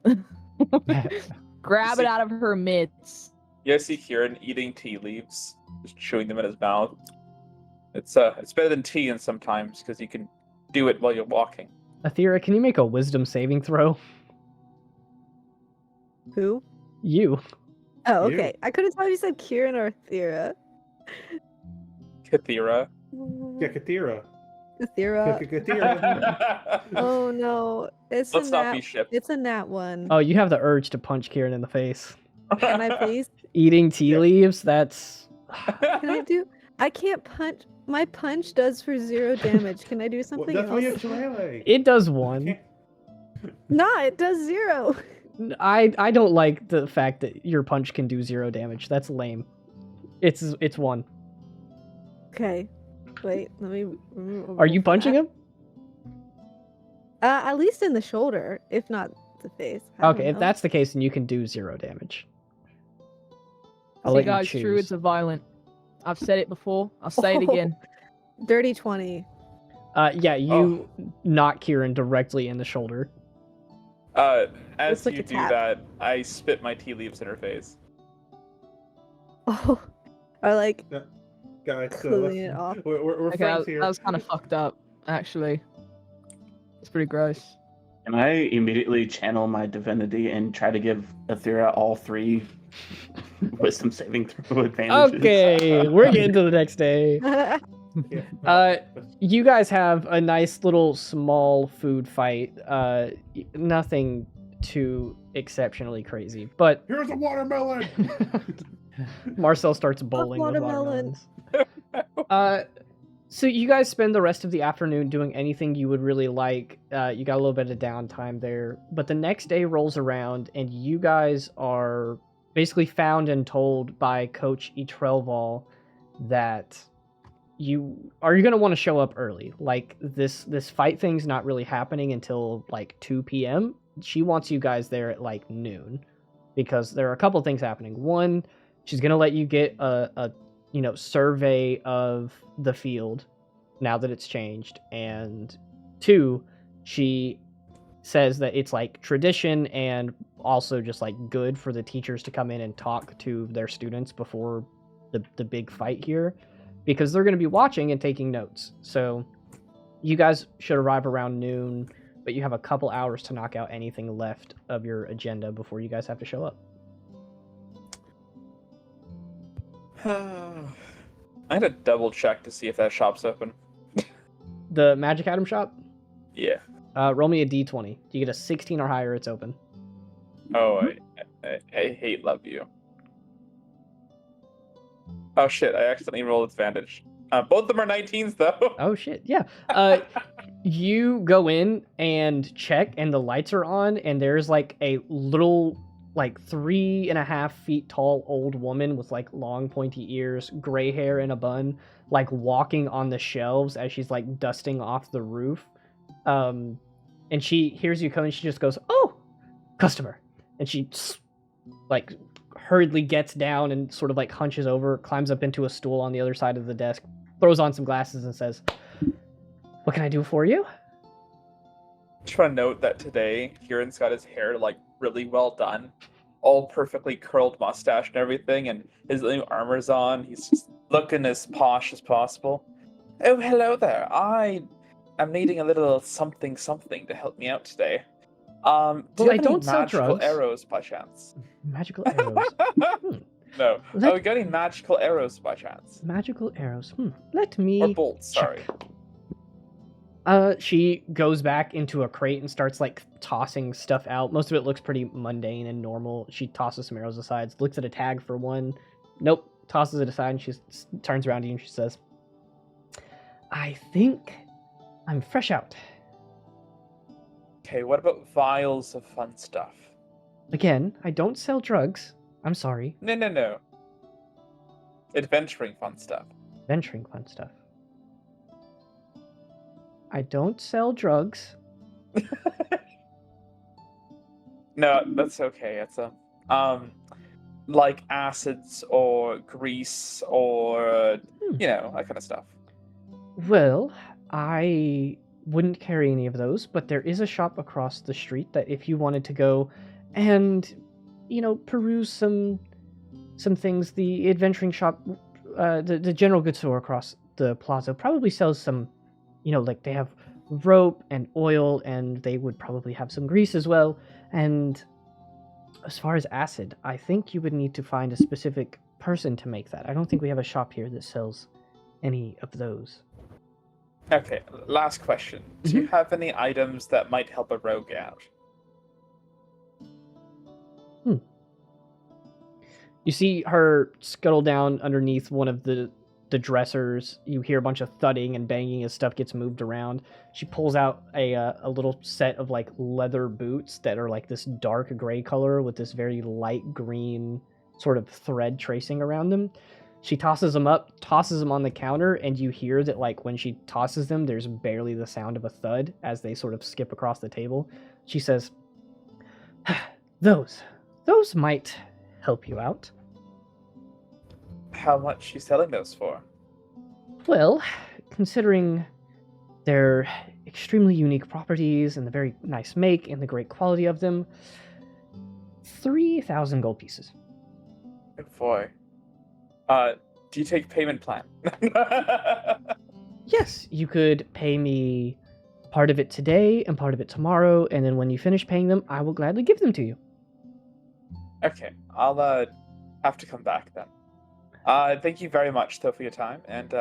Grab See- it out of her mitts. You guys see Kieran eating tea leaves, just chewing them in his mouth. It's better than tea in sometimes because you can do it while you're walking. Athera, can you make a wisdom saving throw? Who? You. Oh, You. okay. I couldn't tell if you said Kieran or Thera. Kathira. Yeah, Kathira. Thera. Kathira. Oh no, it's Let's a not nat. be shipped. It's a nat one. Oh, you have the urge to punch Kieran in the face. Can I please? Eating tea leaves, that's... Can I do? I can't punch. My punch does for 0 damage. Can I do Well, something that's why you have else? shillelagh. It does 1. Nah, it does 0. I don't like the fact that your punch can do 0 damage. That's lame. It's 1. Okay. Wait, let me. Are you punching him? At least in the shoulder, if not the face. I don't Okay, if know. that's the case, then you can do 0 damage. I'll See, let guys, you true, choose. it's a violent. I've said it before. I'll say it again. Dirty 20. Yeah, you knock Kieran directly in the shoulder. As It's like you a do tap. that, I spit my tea leaves in her face. Oh, or like Guys, cleaning it off. we're Okay, friends that here. was kind of fucked up, actually. It's pretty gross. Can I immediately channel my divinity and try to give Athera all 3 wisdom saving throw advantages? Okay, we're getting to the next day. Yeah. You guys have a nice little small food fight. Nothing too exceptionally crazy, but Here's a watermelon. Marcel starts bowling with watermelon. watermelons. So you guys spend the rest of the afternoon doing anything you would really like. You got a little bit of downtime there, but the next day rolls around, and you guys are basically found and told by Coach Etrelval that you're going to want to show up early. Like this fight thing's not really happening until like 2 p.m. She wants you guys there at like noon because there are a couple things happening. One, she's going to let you get a survey of the field now that it's changed. And two, she says that it's like tradition and also just like good for the teachers to come in and talk to their students before the big fight here, because they're going to be watching and taking notes. So you guys should arrive around noon, but you have a couple hours to knock out anything left of your agenda before you guys have to show up. I had to double check to see if that shop's open. The Magic Item Shop? Yeah. Roll me a d20. You get a 16 or higher, it's open. Oh, I hate love you. Oh shit, I accidentally rolled advantage. Both of them are 19s though. Oh shit, yeah. You go in and check, and the lights are on, and there's like a little, like 3.5 feet tall old woman with like long pointy ears, gray hair, and a bun, like walking on the shelves as she's like dusting off the roof. And she hears you coming, she just goes, "Oh, customer," and she like hurriedly gets down and sort of like hunches over, climbs up into a stool on the other side of the desk, throws on some glasses, and says, "What can I do for you?" Just want to note that today, Kieran's got his hair like really well done, all perfectly curled mustache and everything, and his new armor's on. He's just looking as posh as possible. Oh, hello there. I am needing a little something to help me out today. Do Well, you have I any don't sell magical drugs. arrows by chance? Magical arrows. No. Let- Oh, we got any magical arrows by chance? Magical arrows. Let me Or bolts, sorry. check. She goes back into a crate and starts like tossing stuff out. Most of it looks pretty mundane and normal. She tosses some arrows aside, looks at a tag for one. Nope, tosses it aside, and she turns around to you and she says, "I think I'm fresh out." Okay, what about vials of fun stuff? Again, I don't sell drugs. I'm sorry. No. Adventuring fun stuff. Venturing fun stuff. I don't sell drugs. No, that's okay. It's like acids or grease or that kind of stuff. Well, I wouldn't carry any of those, but there is a shop across the street that if you wanted to go and, peruse some things, the adventuring shop, the general goods store across the plaza probably sells some, like they have rope and oil, and they would probably have some grease as well. And as far as acid, I think you would need to find a specific person to make that. I don't think we have a shop here that sells any of those. Okay, last question. Do you have any items that might help a rogue out? You see her scuttle down underneath one of the dressers. You hear a bunch of thudding and banging as stuff gets moved around. She pulls out a little set of like leather boots that are like this dark gray color with this very light green sort of thread tracing around them. She tosses them up, tosses them on the counter, and you hear that like when she tosses them, there's barely the sound of a thud as they sort of skip across the table. She says, those might help you out. How much she's selling those for? Well, considering their extremely unique properties and the very nice make and the great quality of them, 3,000 gold pieces. Good boy. Do you take payment plan? Yes, you could pay me part of it today and part of it tomorrow, and then when you finish paying them, I will gladly give them to you. Okay, I'll have to come back then. Thank you very much, though, for your time, and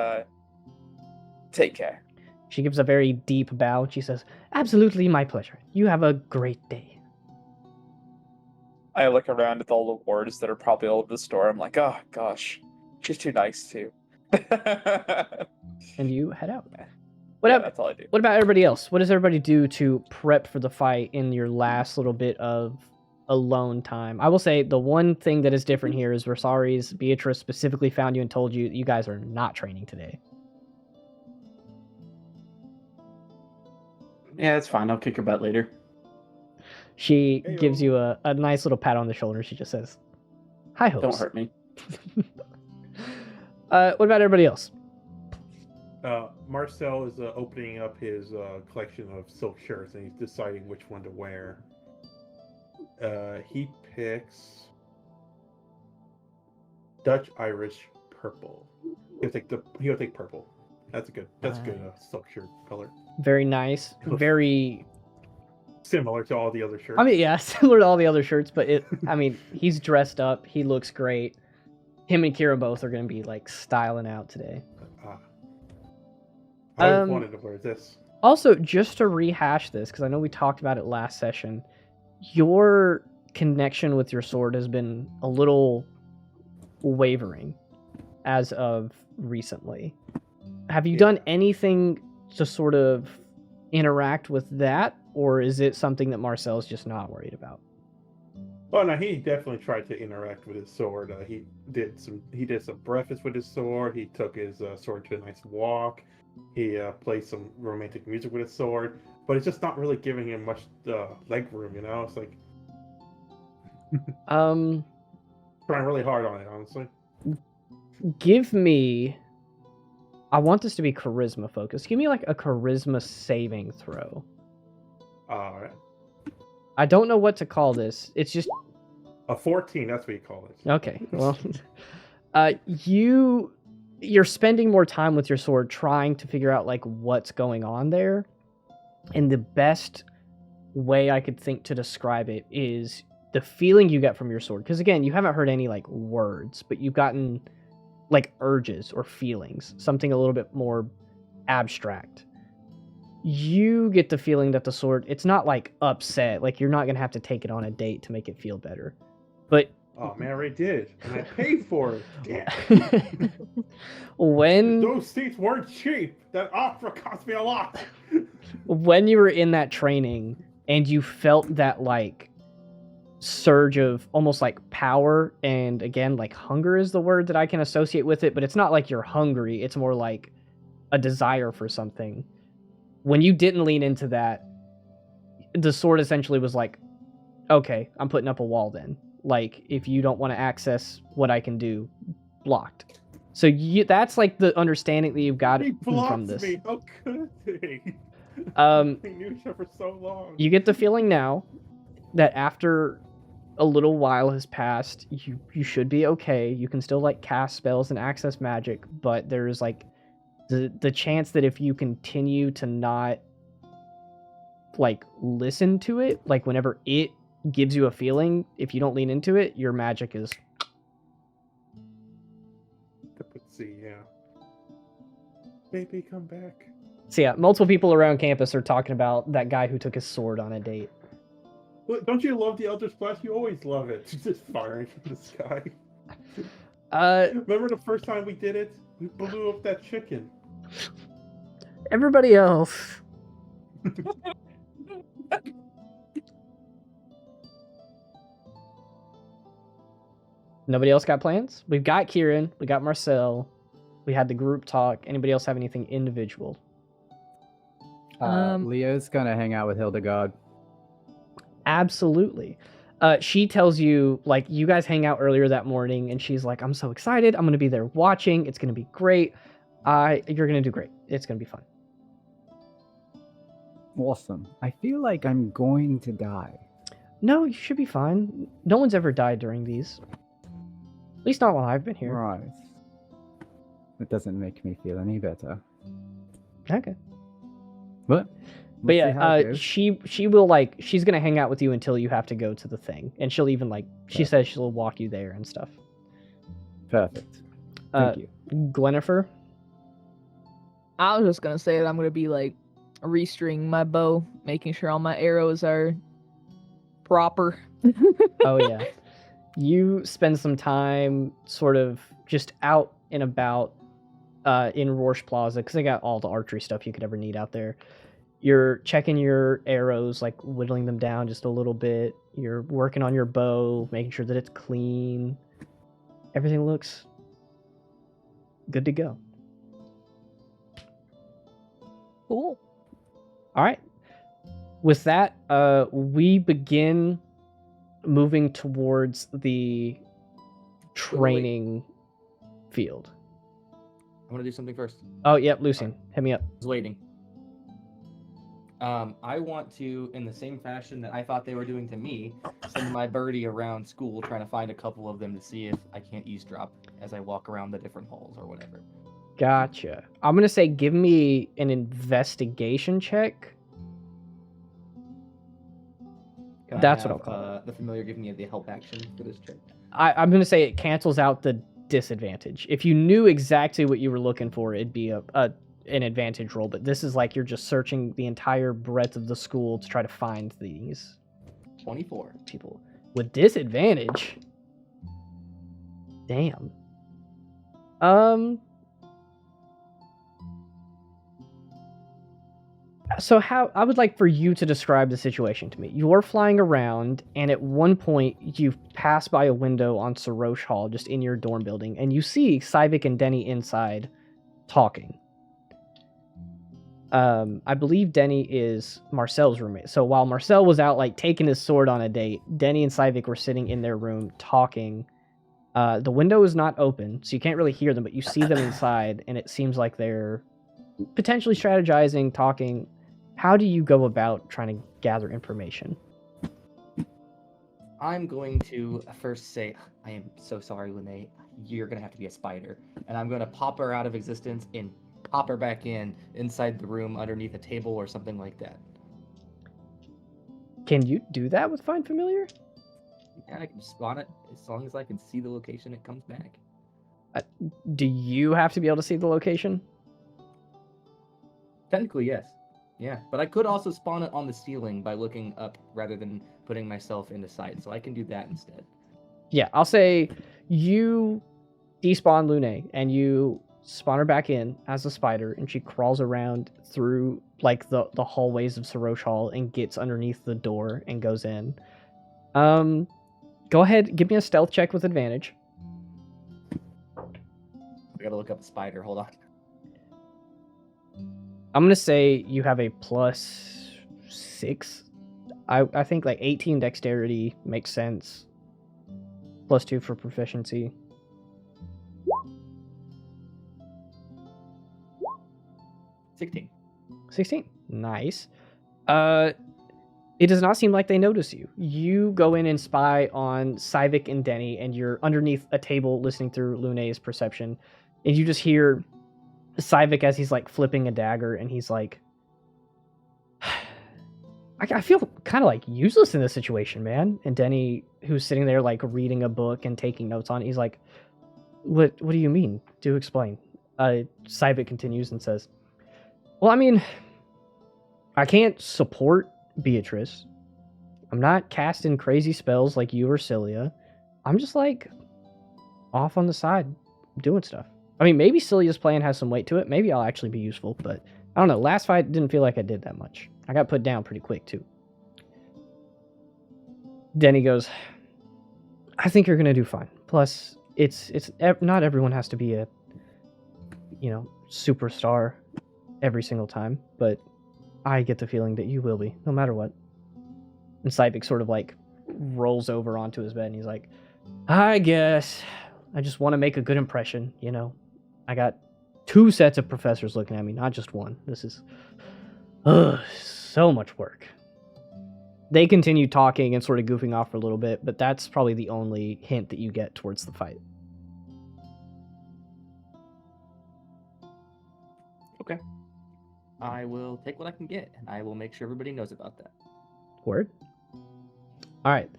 take care. She gives a very deep bow, and she says, "Absolutely my pleasure. You have a great day." I look around at all the wards that are probably all over the store. I'm like, oh gosh, she's too nice too. And you head out. That's all I do. What about everybody else? What does everybody do to prep for the fight in your last little bit of alone time? I will say the one thing that is different here is Resaries, Beatrice specifically found you and told you you guys are not training today. Yeah, it's fine. I'll kick her butt later. She gives you a nice little pat on the shoulder. She just says, "Hi, hopes." Don't hurt me. What about everybody else? Marcel is opening up his collection of silk shirts and he's deciding which one to wear. He picks Dutch Irish purple. He'll take purple. That's a good silk shirt color. Very nice. Very similar to all the other shirts. I mean, yeah, similar to all the other shirts, but he's dressed up. He looks great. Him and Kira both are going to be like styling out today. I always wanted to wear this. Also, just to rehash this, because I know we talked about it last session, your connection with your sword has been a little wavering as of recently. Have you done anything to sort of interact with that, or is it something that Marcel's just not worried about? Oh no, he definitely tried to interact with his sword. He did some breakfast with his sword. He took his sword to a nice walk. He played some romantic music with his sword, but it's just not really giving him much leg room. You know, it's like trying really hard on it, honestly. Give me. I want this to be charisma focused. Give me like a charisma saving throw. All right. I don't know what to call this. It's just a 14. That's what you call it. Okay. Well, you're spending more time with your sword trying to figure out like what's going on there, and the best way I could think to describe it is the feeling you get from your sword. Because again, you haven't heard any like words, but you've gotten like urges or feelings, something a little bit more abstract. You get the feeling that the sword, it's not like upset, like you're not gonna have to take it on a date to make it feel better, but oh man, I already did, and I paid for it. Damn. When those seats weren't cheap, that opera cost me a lot. When you were in that training and you felt that like surge of almost like power, and again, like hunger is the word that I can associate with it, but it's not like you're hungry, it's more like a desire for something. When you didn't lean into that, the sword essentially was like, okay, I'm putting up a wall then. Like, if you don't want to access what I can do, blocked. So that's like the understanding that you've got from this. Me. How could they? We knew each other for so long. You get the feeling now that after a little while has passed, you should be okay. You can still like cast spells and access magic, but there's like the chance that if you continue to not like listen to it, like whenever it gives you a feeling, if you don't lean into it, your magic is. Let's see, yeah. Baby, come back. So yeah, multiple people around campus are talking about that guy who took his sword on a date. Well, don't you love the Elder Splash? You always love it. It's just firing from the sky. Remember the first time we did it? We blew up that chicken. Everybody else. Nobody else got plans? We've got Kieran, we got Marcel, we had the group talk. Anybody else have anything individual? Leo's gonna hang out with Hildegard. Absolutely. She tells you, like, you guys hang out earlier that morning, and she's like, I'm so excited. I'm going to be there watching. It's going to be great. You're going to do great. It's going to be fun. Awesome. I feel like I'm going to die. No, you should be fine. No one's ever died during these. At least not while I've been here. Right. It doesn't make me feel any better. Okay. But yeah, she will like, she's gonna hang out with you until you have to go to the thing, and she'll even like, she says she'll walk you there and stuff. Perfect. Thank you. Glennifer? I was just gonna say that I'm gonna be like restringing my bow, making sure all my arrows are proper. Oh yeah. You spend some time sort of just out and about in Rorsch Plaza because they got all the archery stuff you could ever need out there. You're checking your arrows, like whittling them down just a little bit. You're working on your bow, making sure that it's clean. Everything looks good to go. Cool. All right. With that, we begin moving towards the training field. I want to do something first. Oh, yep, Lucian, hit me up. I was waiting. I want to, in the same fashion that I thought they were doing to me, send my birdie around school trying to find a couple of them to see if I can't eavesdrop as I walk around the different halls or whatever. Gotcha. I'm going to say give me an investigation check. Can That's I what I'll call it. The familiar give me the help action for this check. I'm going to say it cancels out the disadvantage. If you knew exactly what you were looking for, it'd be an advantage roll, but this is like you're just searching the entire breadth of the school to try to find these 24 people with disadvantage. Damn. So how I would like for you to describe the situation to me. You're flying around, and at one point you pass by a window on Sarosh Hall, just in your dorm building, and you see Saivic and Denny inside talking. I believe Denny is Marcel's roommate. So while Marcel was out like taking his sword on a date, Denny and Saivic were sitting in their room talking. The window is not open, so you can't really hear them, but you see them inside, and it seems like they're potentially strategizing, talking. How do you go about trying to gather information? I'm going to first say, I am so sorry, Lene. You're going to have to be a spider. And I'm going to pop her out of existence and pop her back inside the room underneath a table or something like that. Can you do that with Find Familiar? Yeah, I can spawn it as long as I can see the location it comes back. Do you have to be able to see the location? Technically, yes. Yeah, but I could also spawn it on the ceiling by looking up rather than putting myself into sight, so I can do that instead. Yeah, I'll say you despawn Lune and you spawn her back in as a spider, and she crawls around through like the hallways of Sarosh Hall and gets underneath the door and goes in. Go ahead, give me a stealth check with advantage. I gotta look up a spider, hold on. I'm going to say you have a +6. I think like 18 dexterity makes sense. +2 for proficiency. 16. Nice. It does not seem like they notice you. You go in and spy on Saivic and Denny, and you're underneath a table listening through Lune's perception, and you just hear Saivic as he's like flipping a dagger, and he's like, I feel kind of like useless in this situation, man. And Denny, who's sitting there like reading a book and taking notes on it, he's like, what do you mean? Do explain. Saivic continues and says, well, I mean, I can't support Beatrice. I'm not casting crazy spells like you or Cillia. I'm just like off on the side doing stuff. I mean, maybe Cillia's plan has some weight to it. Maybe I'll actually be useful, but I don't know. Last fight didn't feel like I did that much. I got put down pretty quick, too. Denny goes, I think you're going to do fine. Plus, it's not everyone has to be a, superstar every single time, but I get the feeling that you will be, no matter what. And Saivic sort of like rolls over onto his bed and he's like, I guess I just want to make a good impression, I got 2 sets of professors looking at me, not just one. This is so much work. They continue talking and sort of goofing off for a little bit, but that's probably the only hint that you get towards the fight. Okay. I will take what I can get, and I will make sure everybody knows about that. Word. All right.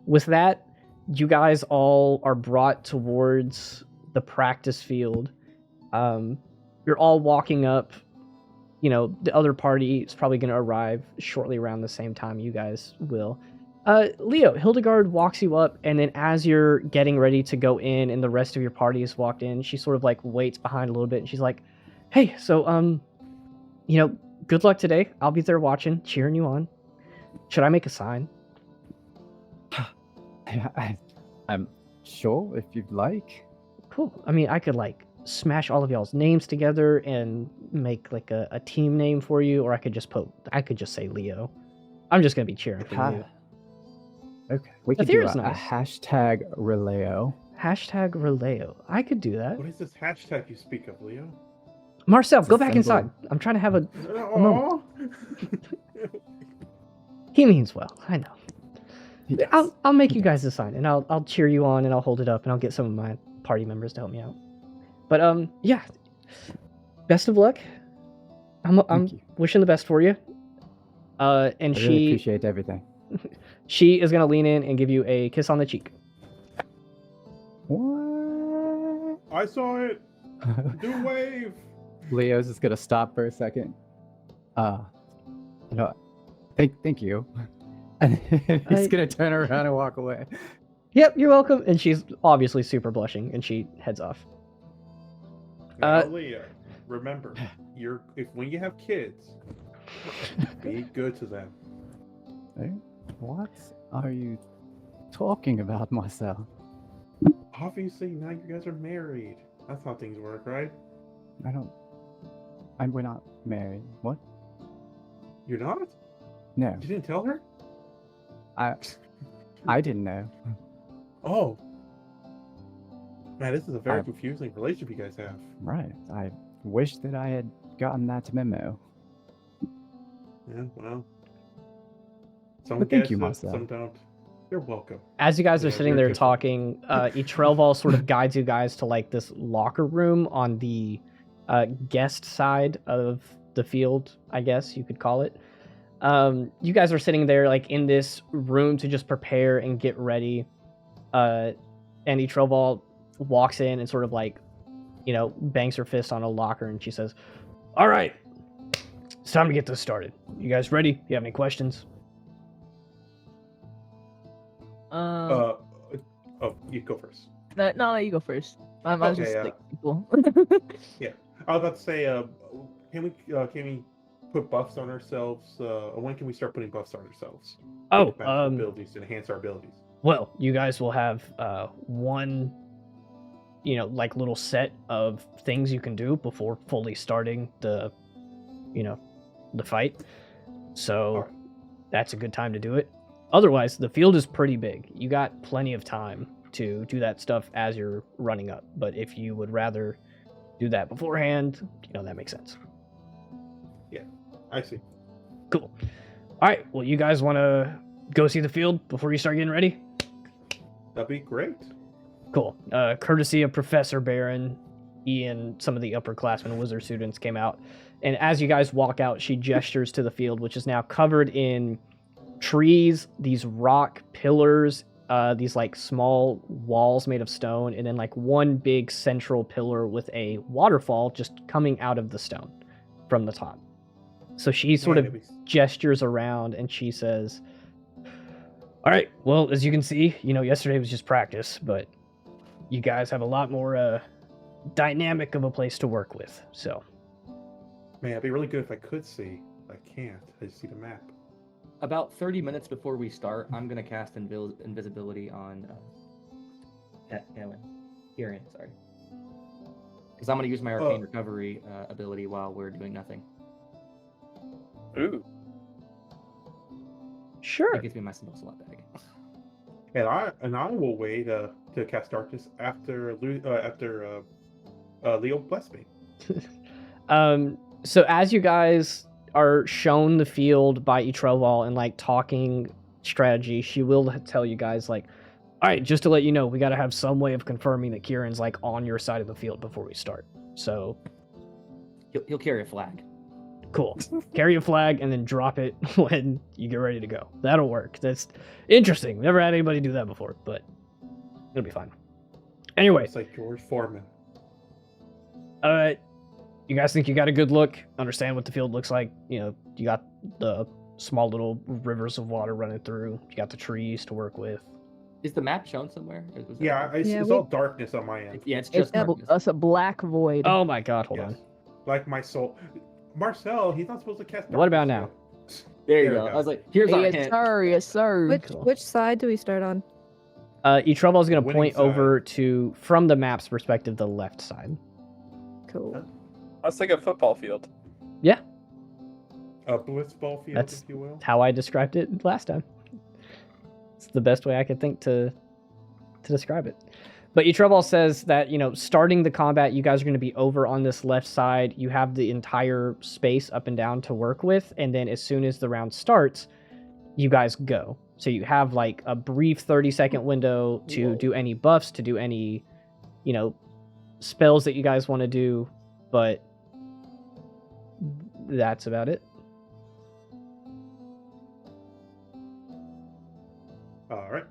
With that, you guys all are brought towards the practice field. You're all walking up. The other party is probably going to arrive shortly around the same time you guys will. Leo, Hildegard walks you up, and then as you're getting ready to go in and the rest of your party has walked in, she sort of like waits behind a little bit and she's like, hey, so, good luck today. I'll be there watching, cheering you on. Should I make a sign? I'm sure if you'd like. Cool. I mean, I could like smash all of y'all's names together and make like a team name for you, or I could just say Leo. I'm just gonna be cheering for you. Okay. We could do a hashtag Releo. Hashtag Releo. I could do that. What is this hashtag you speak of, Leo? Marcel, It's go a back symbol. inside. I'm trying to have a moment. Aw. He means well. I know. He does. I'll make you guys a sign, and I'll cheer you on, and I'll hold it up, and I'll get some of my party members to help me out. But yeah, best of luck. I'm Thank you. wishing the best for you. And I really she appreciate everything. she is gonna lean in and give you a kiss on the cheek. What? I saw it. Do a wave. Leo's just gonna stop for a second. Thank you. And he's gonna turn around and walk away. Yep, you're welcome. And she's obviously super blushing, and she heads off. Now, Leo, remember, when you have kids, be good to them. Hey, what are you talking about, Marcel? Obviously, now you guys are married. That's how things work, right? We're not married. What? You're not? No, You didn't tell her? I didn't know. Oh. Man, this is a very I- confusing relationship you guys have. Right. I wish that I had gotten that memo. Yeah, well. Some But thank get you, it, Marcel. some don't. You're welcome. As you guys are Yeah, sitting you're there different. talking, Etrelval sort of guides you guys to like this locker room on the guest side of the field, I guess you could call it. You guys are sitting there like in this room to just prepare and get ready. And Etrelval walks in and sort of like, bangs her fist on a locker, and she says, all right, it's time to get this started. You guys ready? You have any questions? Oh, you go first. No, you go first. I was Okay, just yeah. like, cool. I was about to say, can we put buffs on ourselves? When can we start putting buffs on ourselves? Oh, Magical abilities to enhance our abilities. well, you guys will have one, like little set of things you can do before fully starting the fight. So Alright. that's a good time to do it. Otherwise, the field is pretty big. You got plenty of time to do that stuff as you're running up. But if you would rather do that beforehand, that makes sense. I see. Cool. All right. Well, you guys want to go see the field before you start getting ready? That'd be great. Cool. Courtesy of Professor Barron, Ian, some of the upperclassmen wizard students came out. And as you guys walk out, she gestures to the field, which is now covered in trees, these rock pillars, these like small walls made of stone, and then like one big central pillar with a waterfall just coming out of the stone from the top. So she sort Man, of it'd be- gestures around and she says, all right, well, as you can see, yesterday was just practice, but you guys have a lot more dynamic of a place to work with. So Man, it'd be really good if I could see. I can't. I just see the map. About 30 minutes before we start, I'm gonna cast invisibility on Kieran, sorry. Because I'm gonna use my arcane recovery ability while we're doing nothing. Ooh. sure. It gives me my spell slot back. And I will wait to cast darkness after Leo bless me. So as you guys are shown the field by Etrelval and like talking strategy, she will tell you guys like, all right, just to let you know, we got to have some way of confirming that Kieran's like on your side of the field before we start. So He'll carry a flag. cool. Carry a flag and then drop it when you get ready to go. That'll work. That's interesting. Never had anybody do that before, but it'll be fine. Anyway, It's like George Foreman. you guys think you got a good look? Understand what the field looks like? You got the small little rivers of water running through. You got the trees to work with. Is the map shown somewhere? Or was that- Yeah, Yeah, it's we- all darkness on my end. Yeah, it's It's just darkness. a black void. Oh my god, hold Yes. on. Like my soul. Marcel, he's not supposed to cast What about darkness yet. There you There we go. go. I was like, here's our Yes, hint. sir. Yes, sir. Cool. Which side do we start on? Etrubal is going to Winning point side. over to, from the map's perspective, the left side. Cool. Let's take a football field. Yeah, A blitzball field, That's- if you will. how I described it last time. It's the best way I could think to describe it. But Etrubal says that, starting the combat, you guys are going to be over on this left side. You have the entire space up and down to work with. And then as soon as the round starts, you guys go. So you have like a brief 30-second window to Whoa. do any buffs, to do any, spells that you guys want to do. But that's about it. All right.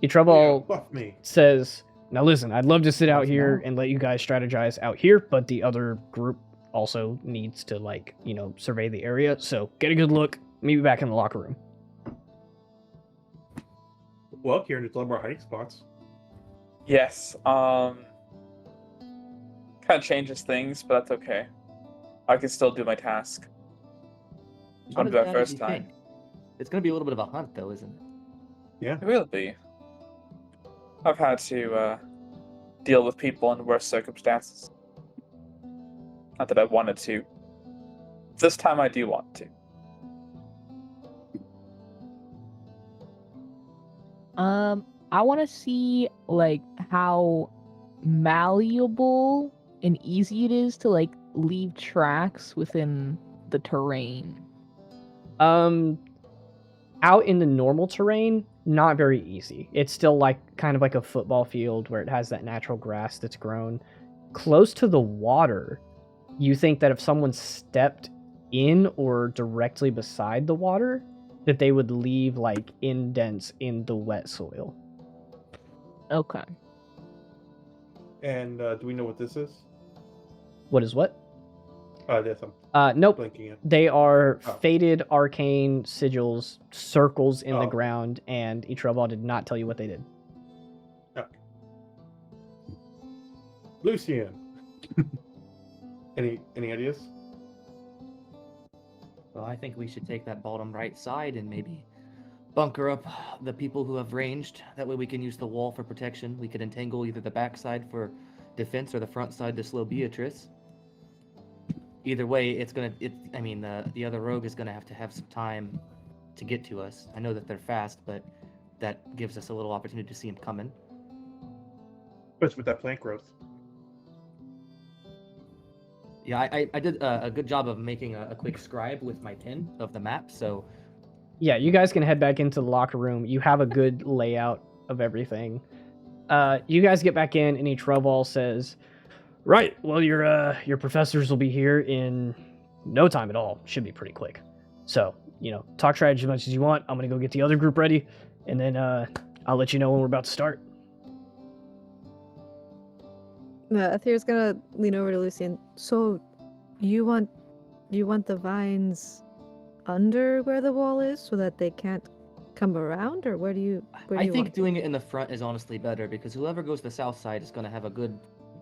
Etrubal Buff me. says, now listen, I'd love to sit out Buff here now. and let you guys strategize out here, but the other group also needs to survey the area. So get a good look. Meet me back in the locker room. Well, Kieran, there's a lot more hiding spots. Yes. Kind of changes things, but that's okay. I can still do my task. Just Not want as to do it bad as first you time. think. It's going to be a little bit of a hunt, though, isn't it? It will be. I've had to deal with people in worse circumstances. Not that I wanted to. This time I do want to. I want to see how malleable and easy it is to leave tracks within the terrain. Out in the normal terrain, not very easy. It's still kind of like a football field where it has that natural grass that's grown. Close to the water, you think that if someone stepped in or directly beside the water, that they would leave indents in the wet soil. Okay. And do we know what this is? What is what? Yes, I'm Nope. blinking it. They are Oh. faded arcane sigils, circles in the Oh. ground, and Etrubal did not tell you what they did. Lucian. Any ideas? Well, I think we should take that bottom right side and maybe bunker up the people who have ranged. That way we can use the wall for protection. We could entangle either the back side for defense or the front side to slow Beatrice. Either way, the other rogue is gonna have some time to get to us. I know that they're fast, but that gives us a little opportunity to see him coming. Especially with that plant growth. Yeah, I did a good job of making a quick scribe with my pen of the map, so Yeah, you guys can head back into the locker room. You have a good layout of everything. You guys get back in, and Etrubal says, "Right, well, your professors will be here in no time at all. Should be pretty quick. So, talk strategy as much as you want. I'm gonna go get the other group ready, and then I'll let you know when we're about to start." Athir's gonna lean over to Lucian. So, you want the vines under where the wall is so that they can't come around, or where do you? I think doing it in the front is honestly better because whoever goes to the south side is going to have a good,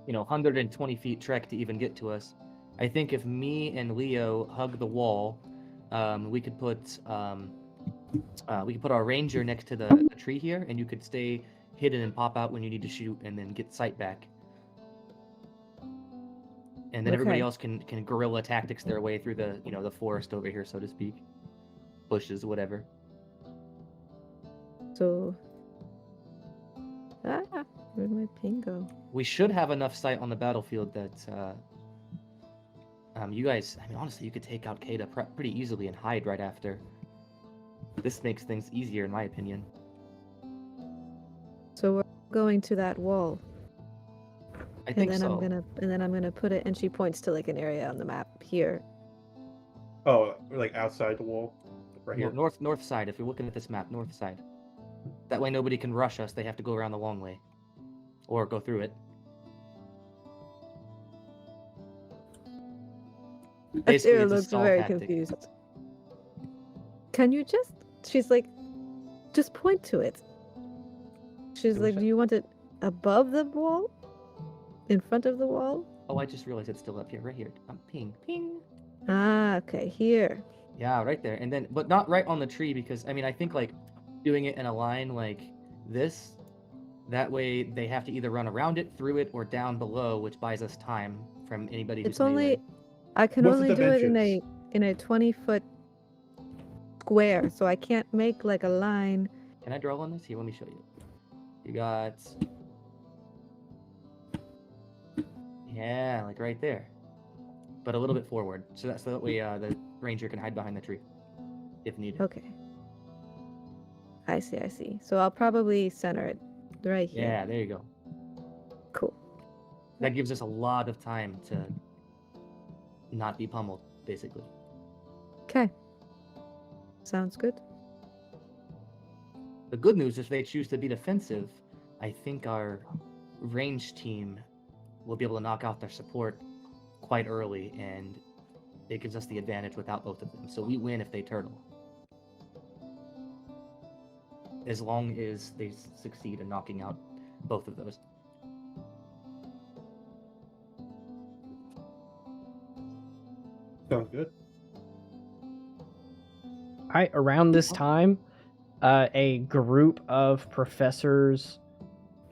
120 feet trek to even get to us. I think if me and Leo hug the wall, we could put our ranger next to the tree here, and you could stay hidden and pop out when you need to shoot, and then get sight back. And then everybody Okay. else can guerrilla tactics their way through the the forest over here, so to speak, bushes, whatever. So, where'd my ping go? We should have enough sight on the battlefield that you guys, honestly, you could take out Caeda pretty easily and hide right after. This makes things easier, in my opinion. So we're going to that wall, I think and then so. I'm gonna put it. And she points to an area on the map here. Oh, outside the wall, right here. North side. If you're looking at this map, north side. That way, nobody can rush us. They have to go around the long way, or go through it. Basically, Athir it's a looks stall very tactic. confused. can you just? She's like, just point to it. She's like, do you want it above the wall? In front of the wall? Oh, I just realized it's still up here, right here. Ping, ping. Ah, okay, here. Yeah, right there. And then, but not right on the tree because, I mean, I think like doing it in a line like this, that way they have to either run around it, through it, or down below, which buys us time from anybody who's It's only, melee. I can What's the only do it dimensions? in a 20-foot square, so I can't make like a line. Can I draw on this? Here, let me show you. You got... Yeah, like right there. But a little bit forward. So that's that way the ranger can hide behind the tree. If needed. Okay. I see. So I'll probably center it right here. Yeah, there you go. Cool. That gives us a lot of time to not be pummeled, basically. Okay. Sounds good. The good news, if they choose to be defensive, I think our range team will be able to knock out their support quite early, and it gives us the advantage without both of them. So we win if they turtle. As long as they succeed in knocking out both of those. Sounds good. All right, around this time, a group of professors,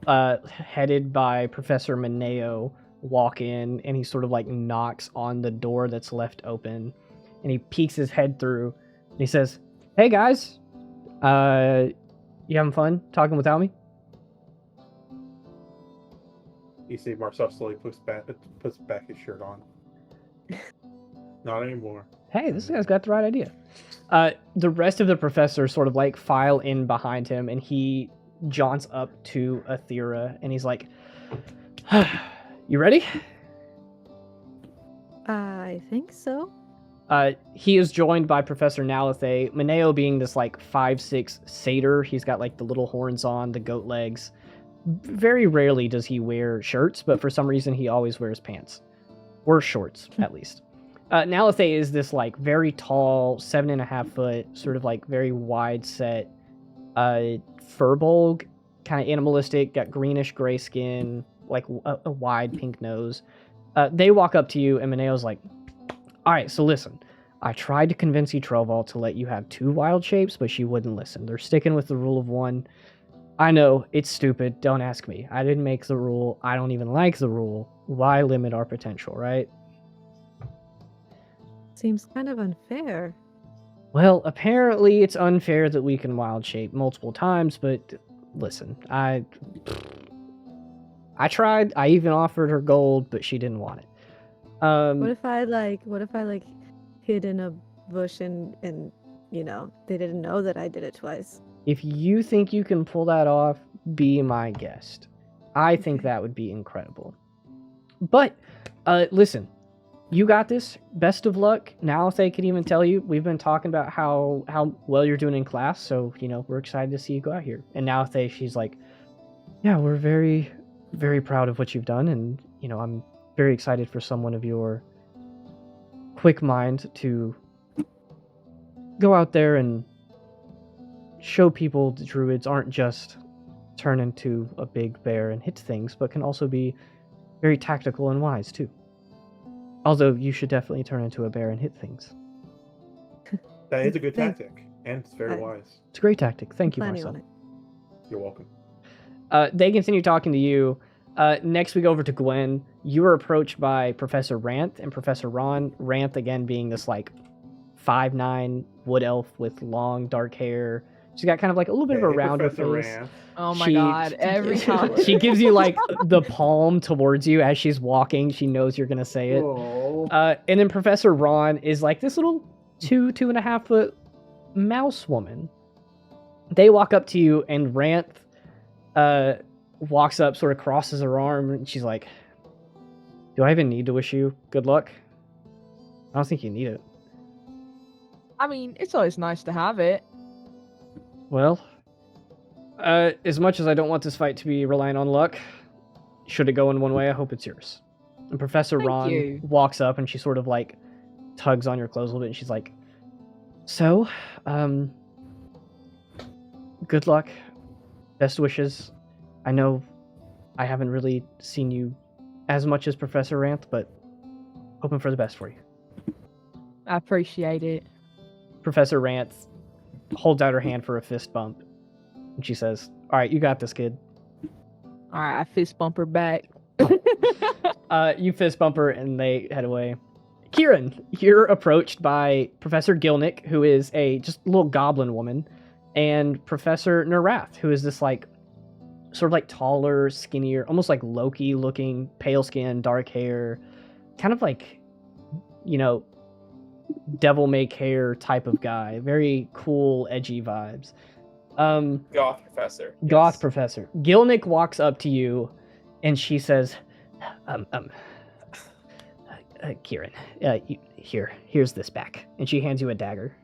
headed by Professor Mineo, walk in, and he sort of like knocks on the door that's left open, and he peeks his head through, and he says, "Hey guys, you having fun talking without me?" You see Marcel slowly puts back his shirt on. Not anymore. Hey, this guy's got the right idea. The rest of the professors sort of like file in behind him, and he jaunts up to Athera, and he's like, "You ready?" I think so. He is joined by Professor Nalathe, Mineo being this like 5'6" satyr. He's got like the little horns on, the goat legs. Very rarely does he wear shirts, but for some reason he always wears pants. Or shorts, at least. Nalathe is this like very tall, 7.5 foot, sort of like very wide set furbolg, kind of animalistic, got greenish gray skin, like a wide pink nose. They walk up to you, and Mineo's like, "All right, so listen. I tried to convince Etroval to let you have 2 wild shapes, but she wouldn't listen. They're sticking with the rule of 1. I know, it's stupid. Don't ask me. I didn't make the rule. I don't even like the rule. Why limit our potential, right?" Seems kind of unfair. Well, apparently it's unfair that we can wild shape multiple times, but listen, I tried. I even offered her gold, but she didn't want it. What if I hid in a bush and you know, they didn't know that I did it twice? If you think you can pull that off, be my guest. I think that would be incredible. But listen, you got this. Best of luck. Now, if they can even tell you, we've been talking about how well you're doing in class, so you know we're excited to see you go out here. And now, she's like, "Yeah, we're very, very proud of what you've done, and you know, I'm very excited for someone of your quick mind to go out there and show people the druids aren't just turn into a big bear and hit things, but can also be very tactical and wise too. Although you should definitely turn into a bear and hit things." That is a good Thank- tactic, and it's very wise. It's a great tactic. Thank you, Planning Marcel. on it. You're welcome. They continue talking to you. Next we go over to Gwen. You are approached by Professor Ranth and Professor Ron. Ranth, again, being this like 5'9" wood elf with long dark hair. She's got kind of like a little bit of a Hey, rounder Professor face. Ram. Oh my She- god, every time. She gives you like the palm towards you as she's walking. She knows you're gonna say it. Oh. And then Professor Ron is like this little 2.5 foot mouse woman. They walk up to you, and Ranth walks up, sort of crosses her arm, and she's like, "Do I even need to wish you good luck? I don't think you need it." I mean, it's always nice to have it. Well, as much as I don't want this fight to be relying on luck, should it go in one way, I hope it's yours. And Professor Thank Ron you. walks up, and she sort of like tugs on your clothes a little bit, and she's like, So, good luck. Best wishes. I know I haven't really seen you as much as Professor Ranth, but hoping for the best for you. I appreciate it. Professor Ranth holds out her hand for a fist bump, and she says, "All right, you got this, kid." All right, I fist bump her back. You fist bump her, and they head away. Kieran, you're approached by Professor Gilnick, who is a just little goblin woman, and Professor Narath, who is this like sort of like taller, skinnier, almost like Loki looking, pale skin, dark hair, kind of like, you know, devil may care type of guy. Very cool, edgy vibes. Goth professor. Goth yes. professor. Gilnick walks up to you and she says, Kieran, here's this back. And she hands you a dagger.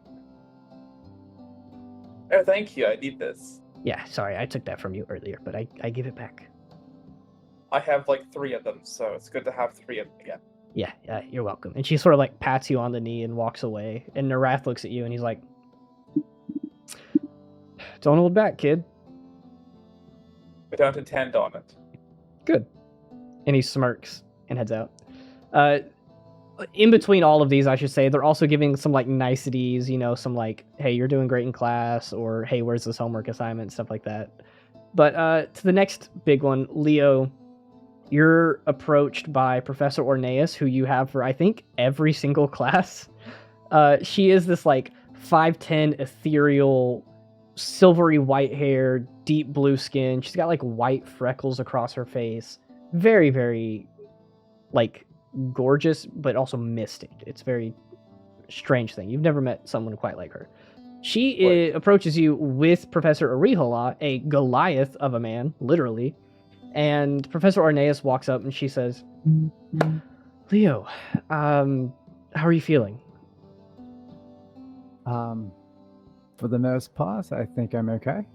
Oh, thank you. I need this. Yeah, sorry, I took that from you earlier, but I give it back. I have like 3 of them, so it's good to have 3 of them again. Yeah, you're welcome. And she sort of like pats you on the knee and walks away. And Narath looks at you and he's like, don't hold back, kid. We don't intend on it. Good. And he smirks and heads out. In between all of these, I should say, they're also giving some like niceties, you know, some like, hey, you're doing great in class, or hey, where's this homework assignment, stuff like that. But to the next big one, Leo, you're approached by Professor Orneus, who you have for, I think, every single class. She is this like 5'10" ethereal, silvery white hair, deep blue skin. She's got like white freckles across her face. Very, very like gorgeous, but also mystic. It's a very strange thing. You've never met someone quite like her. She approaches you with Professor Arihola, a Goliath of a man, literally. And Professor Orneus walks up and she says, Leo, how are you feeling? For the most part, I think I'm okay.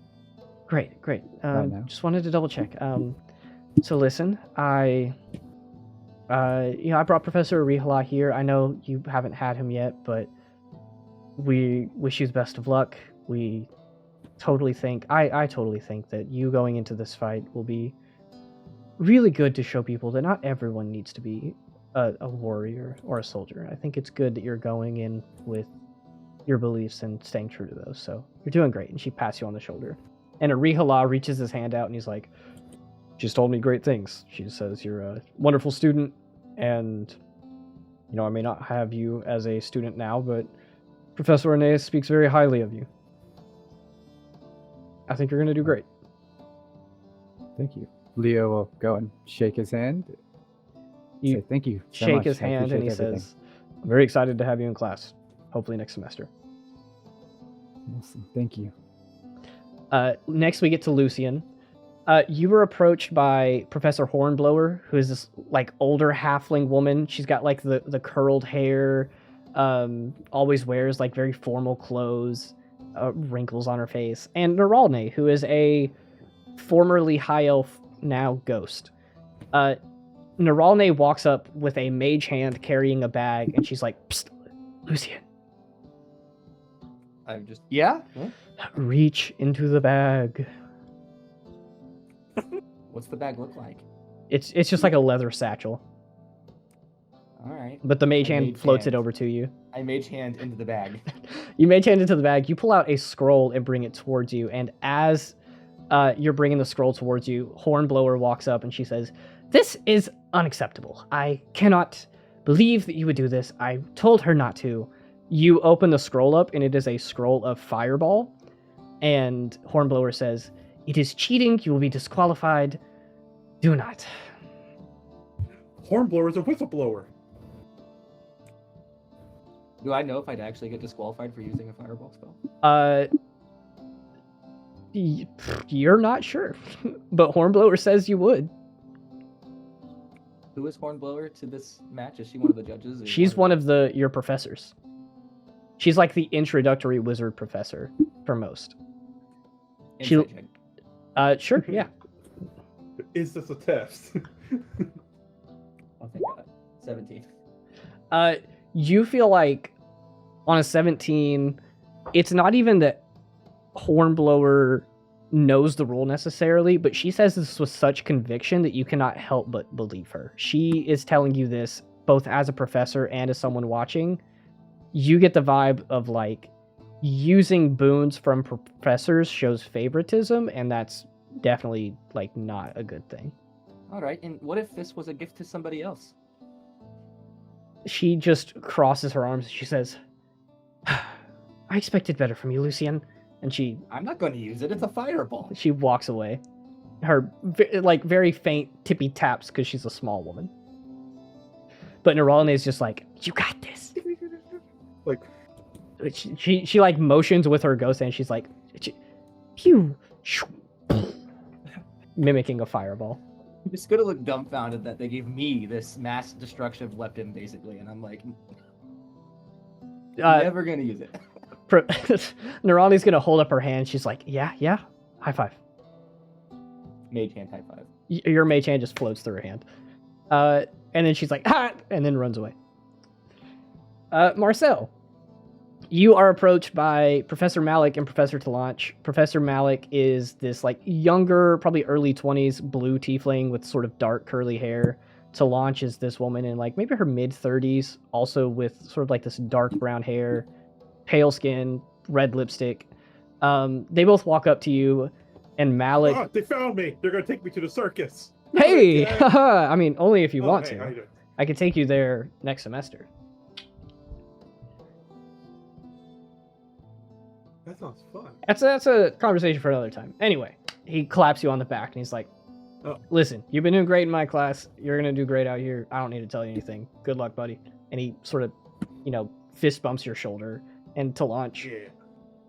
Great. Right now. Just wanted to double check. So listen, I brought Professor Arihola here. I know you haven't had him yet, but we wish you the best of luck. We totally think, I totally think that you going into this fight will be really good to show people that not everyone needs to be a warrior or a soldier. I think it's good that you're going in with your beliefs and staying true to those. So you're doing great. And she pats you on the shoulder. And Arihola reaches his hand out and he's like, she's told me great things. She says you're a wonderful student, and I may not have you as a student now, but Professor Orneus speaks very highly of you. I think you're going to do great. Thank you. Leo will go and shake his hand. You say thank you so shake much. his I hand and he appreciate everything. says, I'm very excited to have you in class. Hopefully next semester. Awesome. Thank you. Next we get to Lucian. You were approached by Professor Hornblower, who is this like older halfling woman. She's got like the curled hair, always wears like very formal clothes, wrinkles on her face. And Naralne, who is a formerly high elf, now ghost. Naralne walks up with a mage hand carrying a bag, and she's like, Psst, Lucian, I'm just yeah. What? reach into the bag. What's the bag look like? It's just like a leather satchel. All right. But the mage I hand mage floats hand. it over to you. I mage hand into the bag. You mage hand into the bag. You pull out a scroll and bring it towards you. And as you're bringing the scroll towards you, Hornblower walks up and she says, "This is unacceptable. I cannot believe that you would do this. I told her not to." You open the scroll up and it is a scroll of fireball. And Hornblower says, "It is cheating. You will be disqualified. Do not." Hornblower is a whistleblower. Do I know if I'd actually get disqualified for using a fireball spell? You're not sure, but Hornblower says you would. Who is Hornblower to this match? Is she one of the judges? Or She's one of your professors. She's like the introductory wizard professor for most. Insight check. Sure, yeah. Is this a test? Oh, thank God. 17. You feel like on a 17, it's not even that Hornblower knows the rule necessarily, but she says this with such conviction that you cannot help but believe her. She is telling you this both as a professor and as someone watching. You get the vibe of like using boons from professors shows favoritism, and that's definitely like not a good thing. All right, and what if this was a gift to somebody else? She just crosses her arms and she says, I expected better from you, Lucien. And I'm not going to use it. It's a fireball. she walks away. Her like very faint tippy taps because she's a small woman. But Neralne is just like, you got this. Like, she like motions with her ghost and she's like, pew, mimicking a fireball. I'm just going to look dumbfounded that they gave me this mass destructive weapon, basically, and I'm like, never going to use it. Neralne's gonna hold up her hand. She's like, yeah, high five. Mage hand high five. Your mage hand just floats through her hand. And then she's like, ha! And then runs away. Marcel, you are approached by Professor Malik and Professor Talanch. Professor Malik is this like younger, probably early 20s, blue tiefling with sort of dark curly hair. Talanch is this woman in like maybe her mid 30s, also with sort of like this dark brown hair, pale skin, red lipstick. They both walk up to you, and Malik... Oh, they found me! They're gonna take me to the circus! Hey! Yeah. I mean, only if you want hey, how you to. doing? I could take you there next semester. That sounds fun. That's a conversation for another time. Anyway, he claps you on the back, and he's like, Oh. Listen, you've been doing great in my class. You're gonna do great out here. I don't need to tell you anything. Good luck, buddy. And he sort of, fist bumps your shoulder. And Talanch Yeah.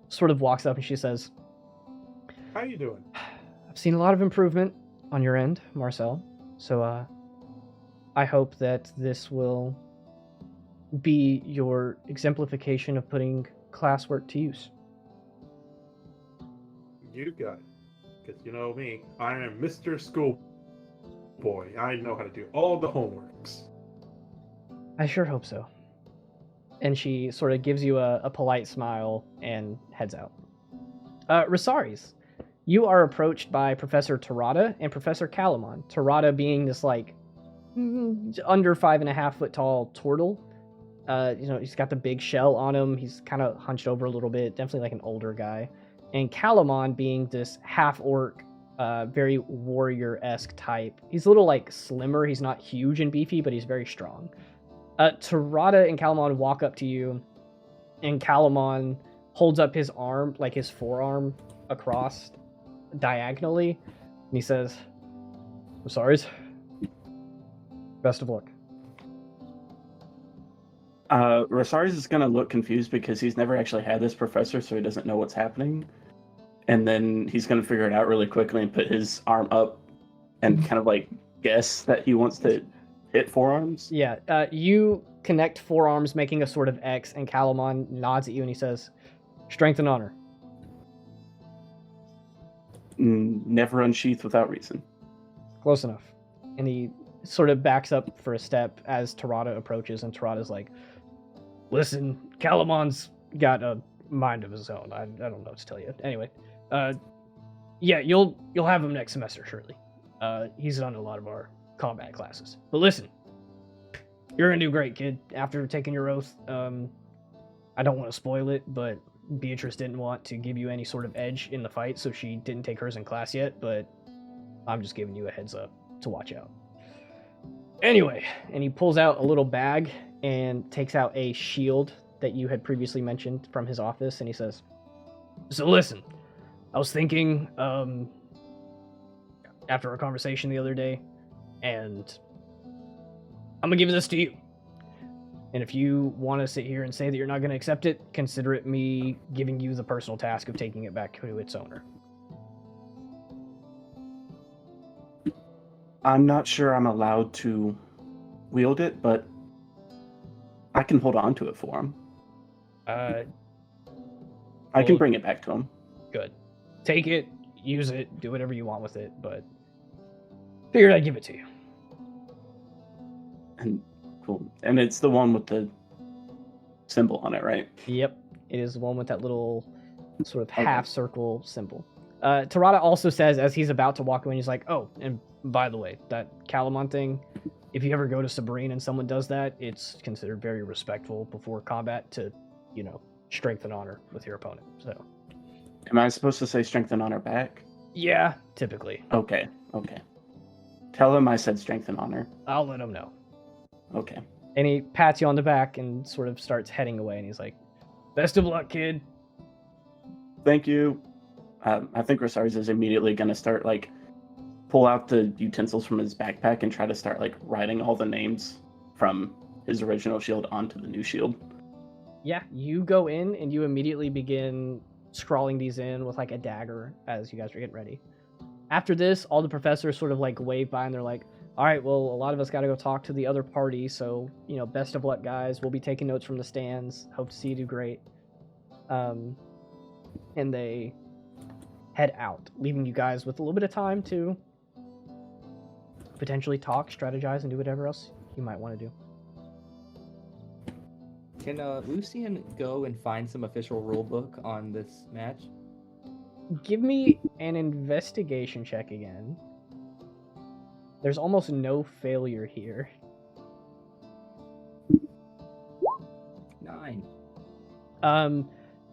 sort of walks up and she says, How you doing? I've seen a lot of improvement on your end, Marcel. So I hope that this will be your exemplification of putting classwork to use. You got it. Because you know me, I am Mr. Schoolboy. I know how to do all the homeworks. I sure hope so. And she sort of gives you a polite smile and heads out. Resaries, you are approached by Professor Tarada and Professor Calamon. Tarada being this like under 5.5 foot tall turtle. He's got the big shell on him. He's kind of hunched over a little bit, definitely like an older guy. And Calamon being this half orc, very warrior-esque type. He's a little like slimmer. He's not huge and beefy, but he's very strong. Tarada and Calamon walk up to you, and Calamon holds up his arm, like his forearm, across diagonally, and he says, I'm sorry. Best of luck. Resaries is going to look confused because he's never actually had this professor, so he doesn't know what's happening. And then he's going to figure it out really quickly and put his arm up and kind of like guess that he wants to hit forearms. Yeah, you connect forearms, making a sort of X, and Calamon nods at you and he says, strength and honor. Never unsheath without reason. Close enough. And he sort of backs up for a step as Tarada approaches, and Tarada's like, listen, Calamon's got a mind of his own. I don't know what to tell you. Anyway, yeah, you'll have him next semester, surely. He's done a lot of our combat classes. But listen, you're gonna do great, kid. After taking your oath, I don't want to spoil it, but Beatrice didn't want to give you any sort of edge in the fight, so she didn't take hers in class yet, but I'm just giving you a heads up to watch out. Anyway, and he pulls out a little bag and takes out a shield that you had previously mentioned from his office, and he says, so listen, I was thinking, after our conversation the other day, and I'm gonna give this to you. And if you want to sit here and say that you're not going to accept it, consider it me giving you the personal task of taking it back to its owner. I'm not sure I'm allowed to wield it, but I can hold on to it for him. I can bring it back to him. Good. Take it, use it, do whatever you want with it, but figured I'd give it to you. And cool. And it's the one with the symbol on it, right? Yep. It is the one with that little sort of Okay. half circle symbol. Tarada also says as he's about to walk away, he's like, "Oh, and by the way, that Calamon thing, if you ever go to Sabrine and someone does that, it's considered very respectful before combat to, strength and honor with your opponent." So, Am I supposed to say strength and honor back? yeah, typically. Okay. Tell him I said strength and honor. I'll let him know. Okay. And he pats you on the back and sort of starts heading away, and he's like, "Best of luck, kid." Thank you. I think Resaries is immediately going to start, pull out the utensils from his backpack and try to start, writing all the names from his original shield onto the new shield. Yeah, you go in and you immediately begin scrawling these in with a dagger as you guys are getting ready. After this, all the professors sort of wave by and they're like, "All right, well, a lot of us got to go talk to the other party, so, best of luck, guys. We'll be taking notes from the stands. Hope to see you do great." And they head out, leaving you guys with a little bit of time to potentially talk, strategize, and do whatever else you might want to do. Can Lucian go and find some official rulebook on this match? Give me an investigation check again. There's almost no failure here. 9.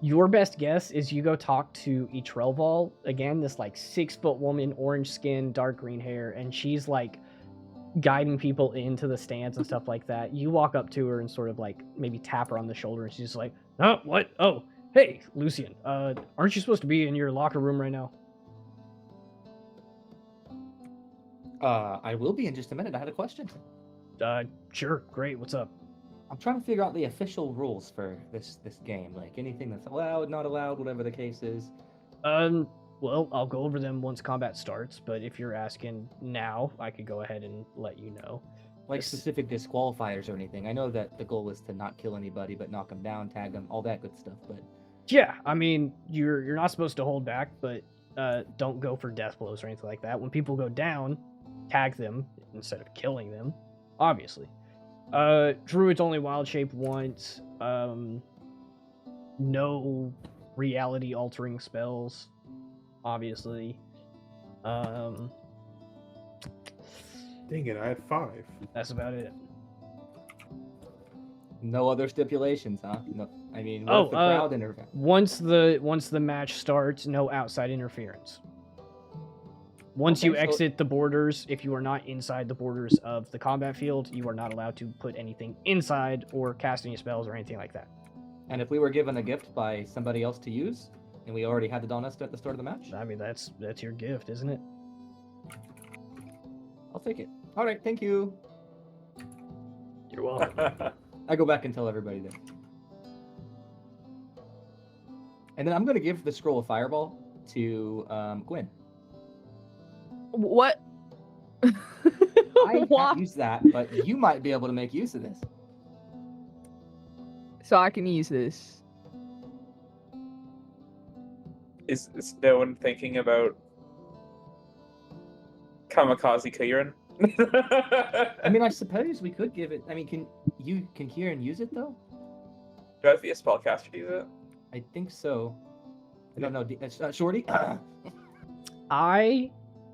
Your best guess is you go talk to Etrelval, again, this 6-foot woman, orange skin, dark green hair, and she's guiding people into the stands and stuff like that. You walk up to her and sort of maybe tap her on the shoulder, and she's just like, "Oh, what? Oh, hey, Lucian, aren't you supposed to be in your locker room right now?" I will be in just a minute. I had a question. Sure, great, what's up? I'm trying to figure out the official rules for this game. Anything that's allowed, not allowed, whatever the case is. Well, I'll go over them once combat starts, but if you're asking now, I could go ahead and let you know. Specific disqualifiers or anything. I know that the goal is to not kill anybody, but knock them down, tag them, all that good stuff. But yeah, I mean, you're not supposed to hold back, but don't go for death blows or anything like that. When people go down, tag them instead of killing them, obviously. Druid's only wild shape once. No reality altering spells, obviously. Dang it, I had 5. That's about it. no other stipulations, huh? No, I mean, what if the crowd interferes? Once the match starts, no outside interference. Once Okay, you so- exit the borders, if you are not inside the borders of the combat field, you are not allowed to put anything inside or cast any spells or anything like that. And if we were given a gift by somebody else to use, and we already had it on us at the start of the match, I mean, that's your gift, isn't it? I'll take it. All right, thank you. You're welcome. I go back and tell everybody that. And then I'm going to give the scroll of fireball to Gwen. What? I Why? can't use that, but you might be able to make use of this. So I can use this. Is no one thinking about Kamikaze Kieran? I mean, I suppose we could give it. I mean, can Kieran use it though? Do I have to be a spellcaster to use it? I think so. I don't know. Shorty? I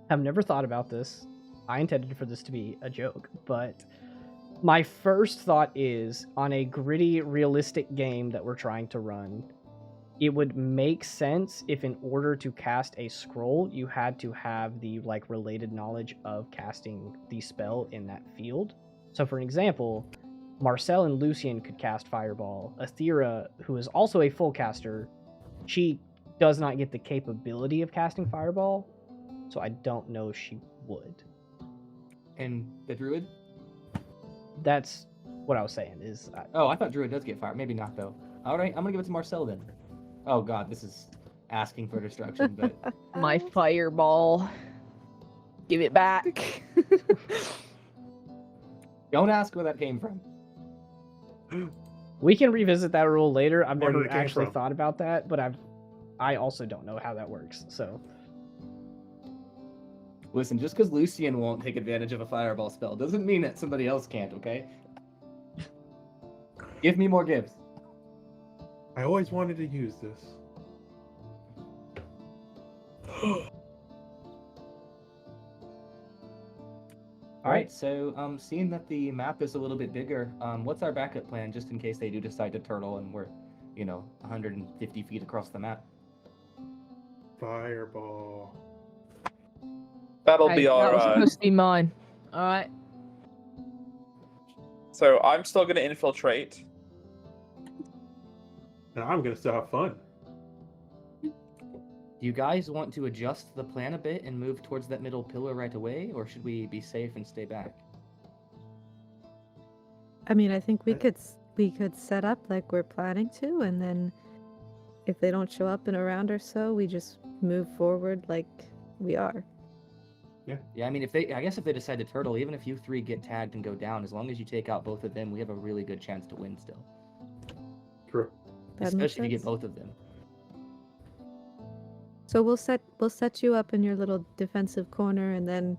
have never thought about this. I intended for this to be a joke, but my first thought is on a gritty, realistic game that we're trying to run, it would make sense if in order to cast a scroll, you had to have the related knowledge of casting the spell in that field. So for an example, Marcel and Lucian could cast Fireball. Athera, who is also a full caster, she does not get the capability of casting Fireball, so I don't know if she would. And the druid? That's what I was saying. Is Oh, I thought druid does get fire. Maybe not though. All right, I'm gonna give it to Marcel then. Oh god, this is asking for destruction, but My fireball. Give it back. don't ask where that came from. we can revisit that rule later. I've Where did never it came actually from? thought about that, but I also don't know how that works. So Listen, just because Lucian won't take advantage of a fireball spell doesn't mean that somebody else can't, okay? Give me more gifts. I always wanted to use this. All right, so seeing that the map is a little bit bigger, what's our backup plan just in case they do decide to turtle and we're, 150 feet across the map? Fireball. That'll Hey, be that was our. supposed to be mine. All right. So I'm still gonna infiltrate. And I'm gonna still have fun. Do you guys want to adjust the plan a bit and move towards that middle pillar right away, or should we be safe and stay back? I mean, I think we could set up like we're planning to, and then if they don't show up in a round or so, we just move forward like we are. Yeah, I mean, I guess if they decide to turtle, even if you three get tagged and go down, as long as you take out both of them, we have a really good chance to win still. True. That makes Especially if you get sense. both of them. So we'll set you up in your little defensive corner, and then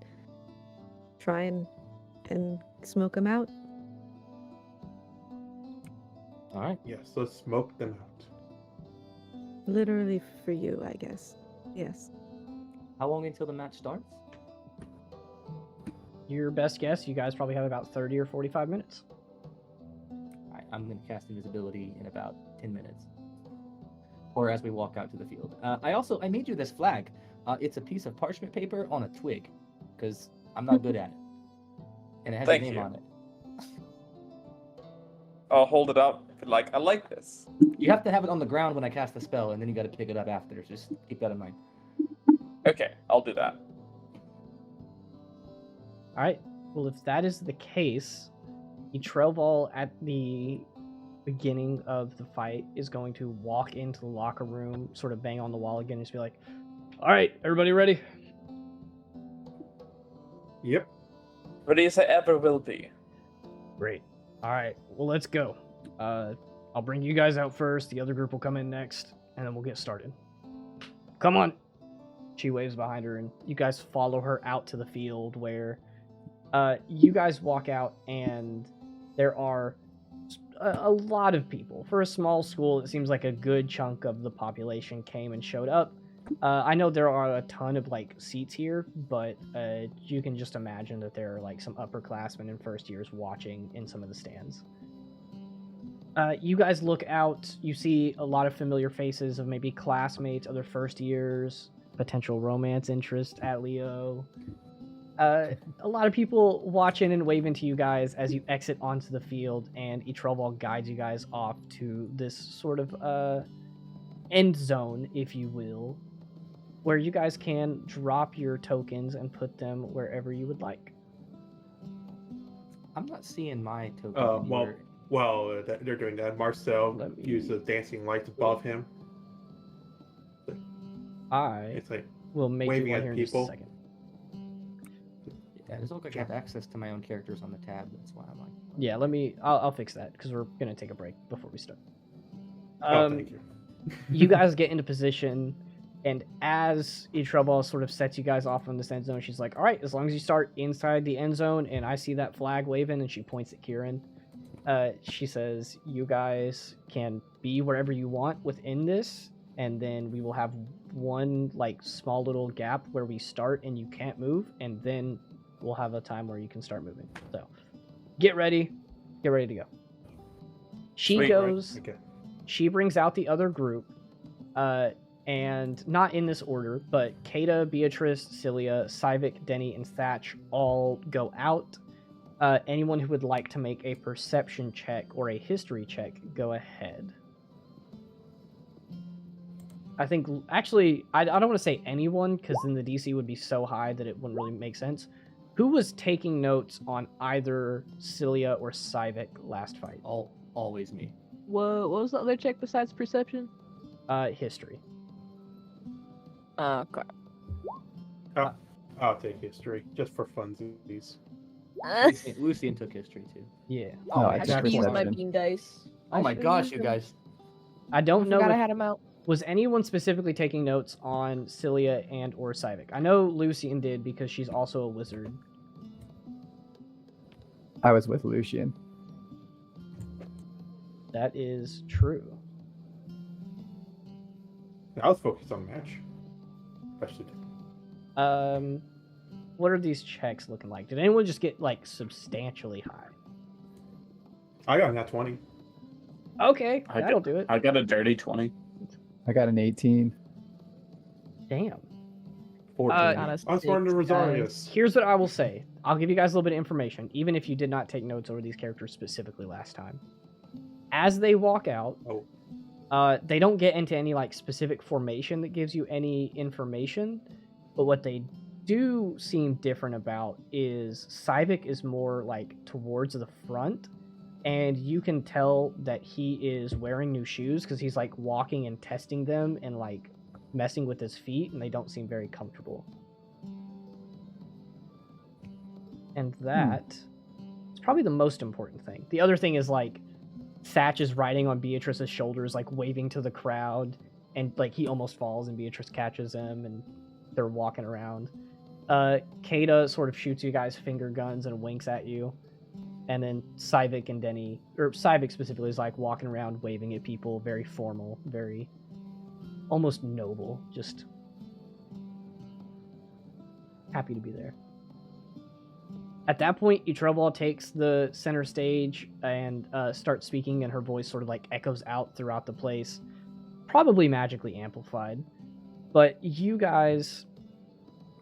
try and smoke them out. All right. Yes, let's smoke them out. Literally for you, I guess. Yes. How long until the match starts? Your best guess, you guys probably have about 30 or 45 minutes. All right, I'm going to cast invisibility in about 10 minutes. Or as we walk out to the field. I made you this flag. It's a piece of parchment paper on a twig, because I'm not good at it. And it has Thank a name you. on it. I'll hold it up. I like this. You have to have it on the ground when I cast the spell, and then you got to pick it up after. Just keep that in mind. Okay, I'll do that. All right. Well, if that is the case, the Trelval at the beginning of the fight is going to walk into the locker room, sort of bang on the wall again, and just be like, "All right, everybody ready?" Yep. Ready as I ever will be. Great. All right. Well, let's go. I'll bring you guys out first. The other group will come in next, and then we'll get started. Come on. She waves behind her, and you guys follow her out to the field where you guys walk out, and there are a lot of people. For a small school, it seems like a good chunk of the population came and showed up. I know there are a ton of seats here, but you can just imagine that there are some upperclassmen and first years watching in some of the stands. You guys look out, you see a lot of familiar faces of maybe classmates, other first years, potential romance interest at Leo. A lot of people watching and waving to you guys as you exit onto the field, and Etrelval guides you guys off to this sort of end zone, if you will, where you guys can drop your tokens and put them wherever you would like. I'm not seeing my token. They're doing that. Marcel Let me- uses dancing lights above him. It's like Will make you waving one at here in just a people. second. Yeah, it doesn't look like I have access to my own characters on the tab. That's why I'm like. Yeah, I'll fix that because we're gonna take a break before we start. Thank you. You guys get into position, and as Etrelval sort of sets you guys off on this end zone, she's like, "All right, as long as you start inside the end zone, and I see that flag waving," and she points at Kieran. She says, "You guys can be wherever you want within this, and then we will have one small little gap where we start and you can't move, and then we'll have a time where you can start moving. So, get ready to go." She Sweet, goes. Okay. She brings out the other group, and not in this order, but Caeda, Beatrice, Cillia, Saivic, Denny, and Thatch all go out. Anyone who would like to make a perception check or a history check, go ahead. I think, actually, I don't want to say anyone, because then the DC would be so high that it wouldn't really make sense. Who was taking notes on either Cillia or Saivic last fight? Always me. What was the other check besides perception? History. Okay. I'll take history just for funsies. Lucian took history too. Yeah. No, I I just took used my perception. bean dice. Oh my gosh, you guys. I don't know Forgot I if, had them out. was anyone specifically taking notes on Cillia and or Saivic. I know Lucian did because she's also a wizard. I was with Lucian. That is true. I was focused on match. Especially. What are these checks looking like? Did anyone just get like substantially high? I got that 20. Okay, that'll do it. I got a dirty 20. I got an 18. Damn. 14. I was born to Resaries. Here's what I will say. I'll give you guys a little bit of information, even if you did not take notes over these characters specifically last time. As they walk out, they don't get into any like specific formation that gives you any information, but what they do seem different about is Saivic is more like towards the front, and you can tell that he is wearing new shoes because he's like walking and testing them and like messing with his feet, and they don't seem very comfortable. And that is probably the most important thing. The other thing is like Thatch is riding on Beatrice's shoulders, like waving to the crowd, and like he almost falls and Beatrice catches him and they're walking around. Caeda sort of shoots you guys finger guns and winks at you. And then Saivic and Denny, or Saivic specifically, is like walking around waving at people, very formal, very almost noble, just happy to be there. At that point, Etrelval takes the center stage and starts speaking, and her voice sort of like echoes out throughout the place, probably magically amplified. But you guys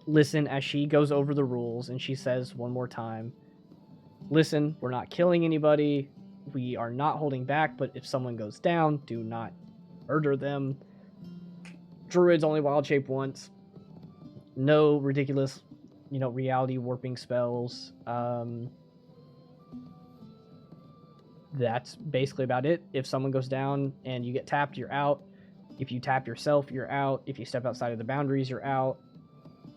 listen as she goes over the rules, and she says one more time, listen, we're not killing anybody, we are not holding back, but if someone goes down, do not murder them. Druids only wild shape once. No ridiculous, reality warping spells. That's basically about it. If someone goes down and you get tapped, you're out. If you tap yourself, you're out. If you step outside of the boundaries, you're out.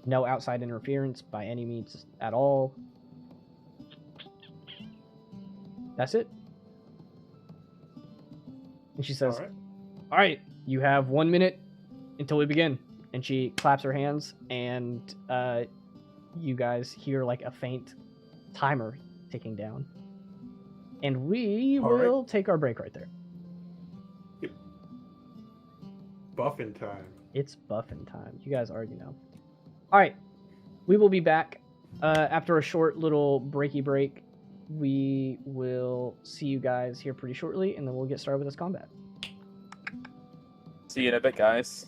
No outside interference by any means at all. That's it. And she says, all right, you have 1 minute until we begin. And she claps her hands, and you guys hear like a faint timer ticking down. And we will take our break right there. Yep. Buffin time. It's buffin time. You guys already know. All right. We will be back after a short little breaky break. We will see you guys here pretty shortly, and then we'll get started with this combat. See you in a bit, guys.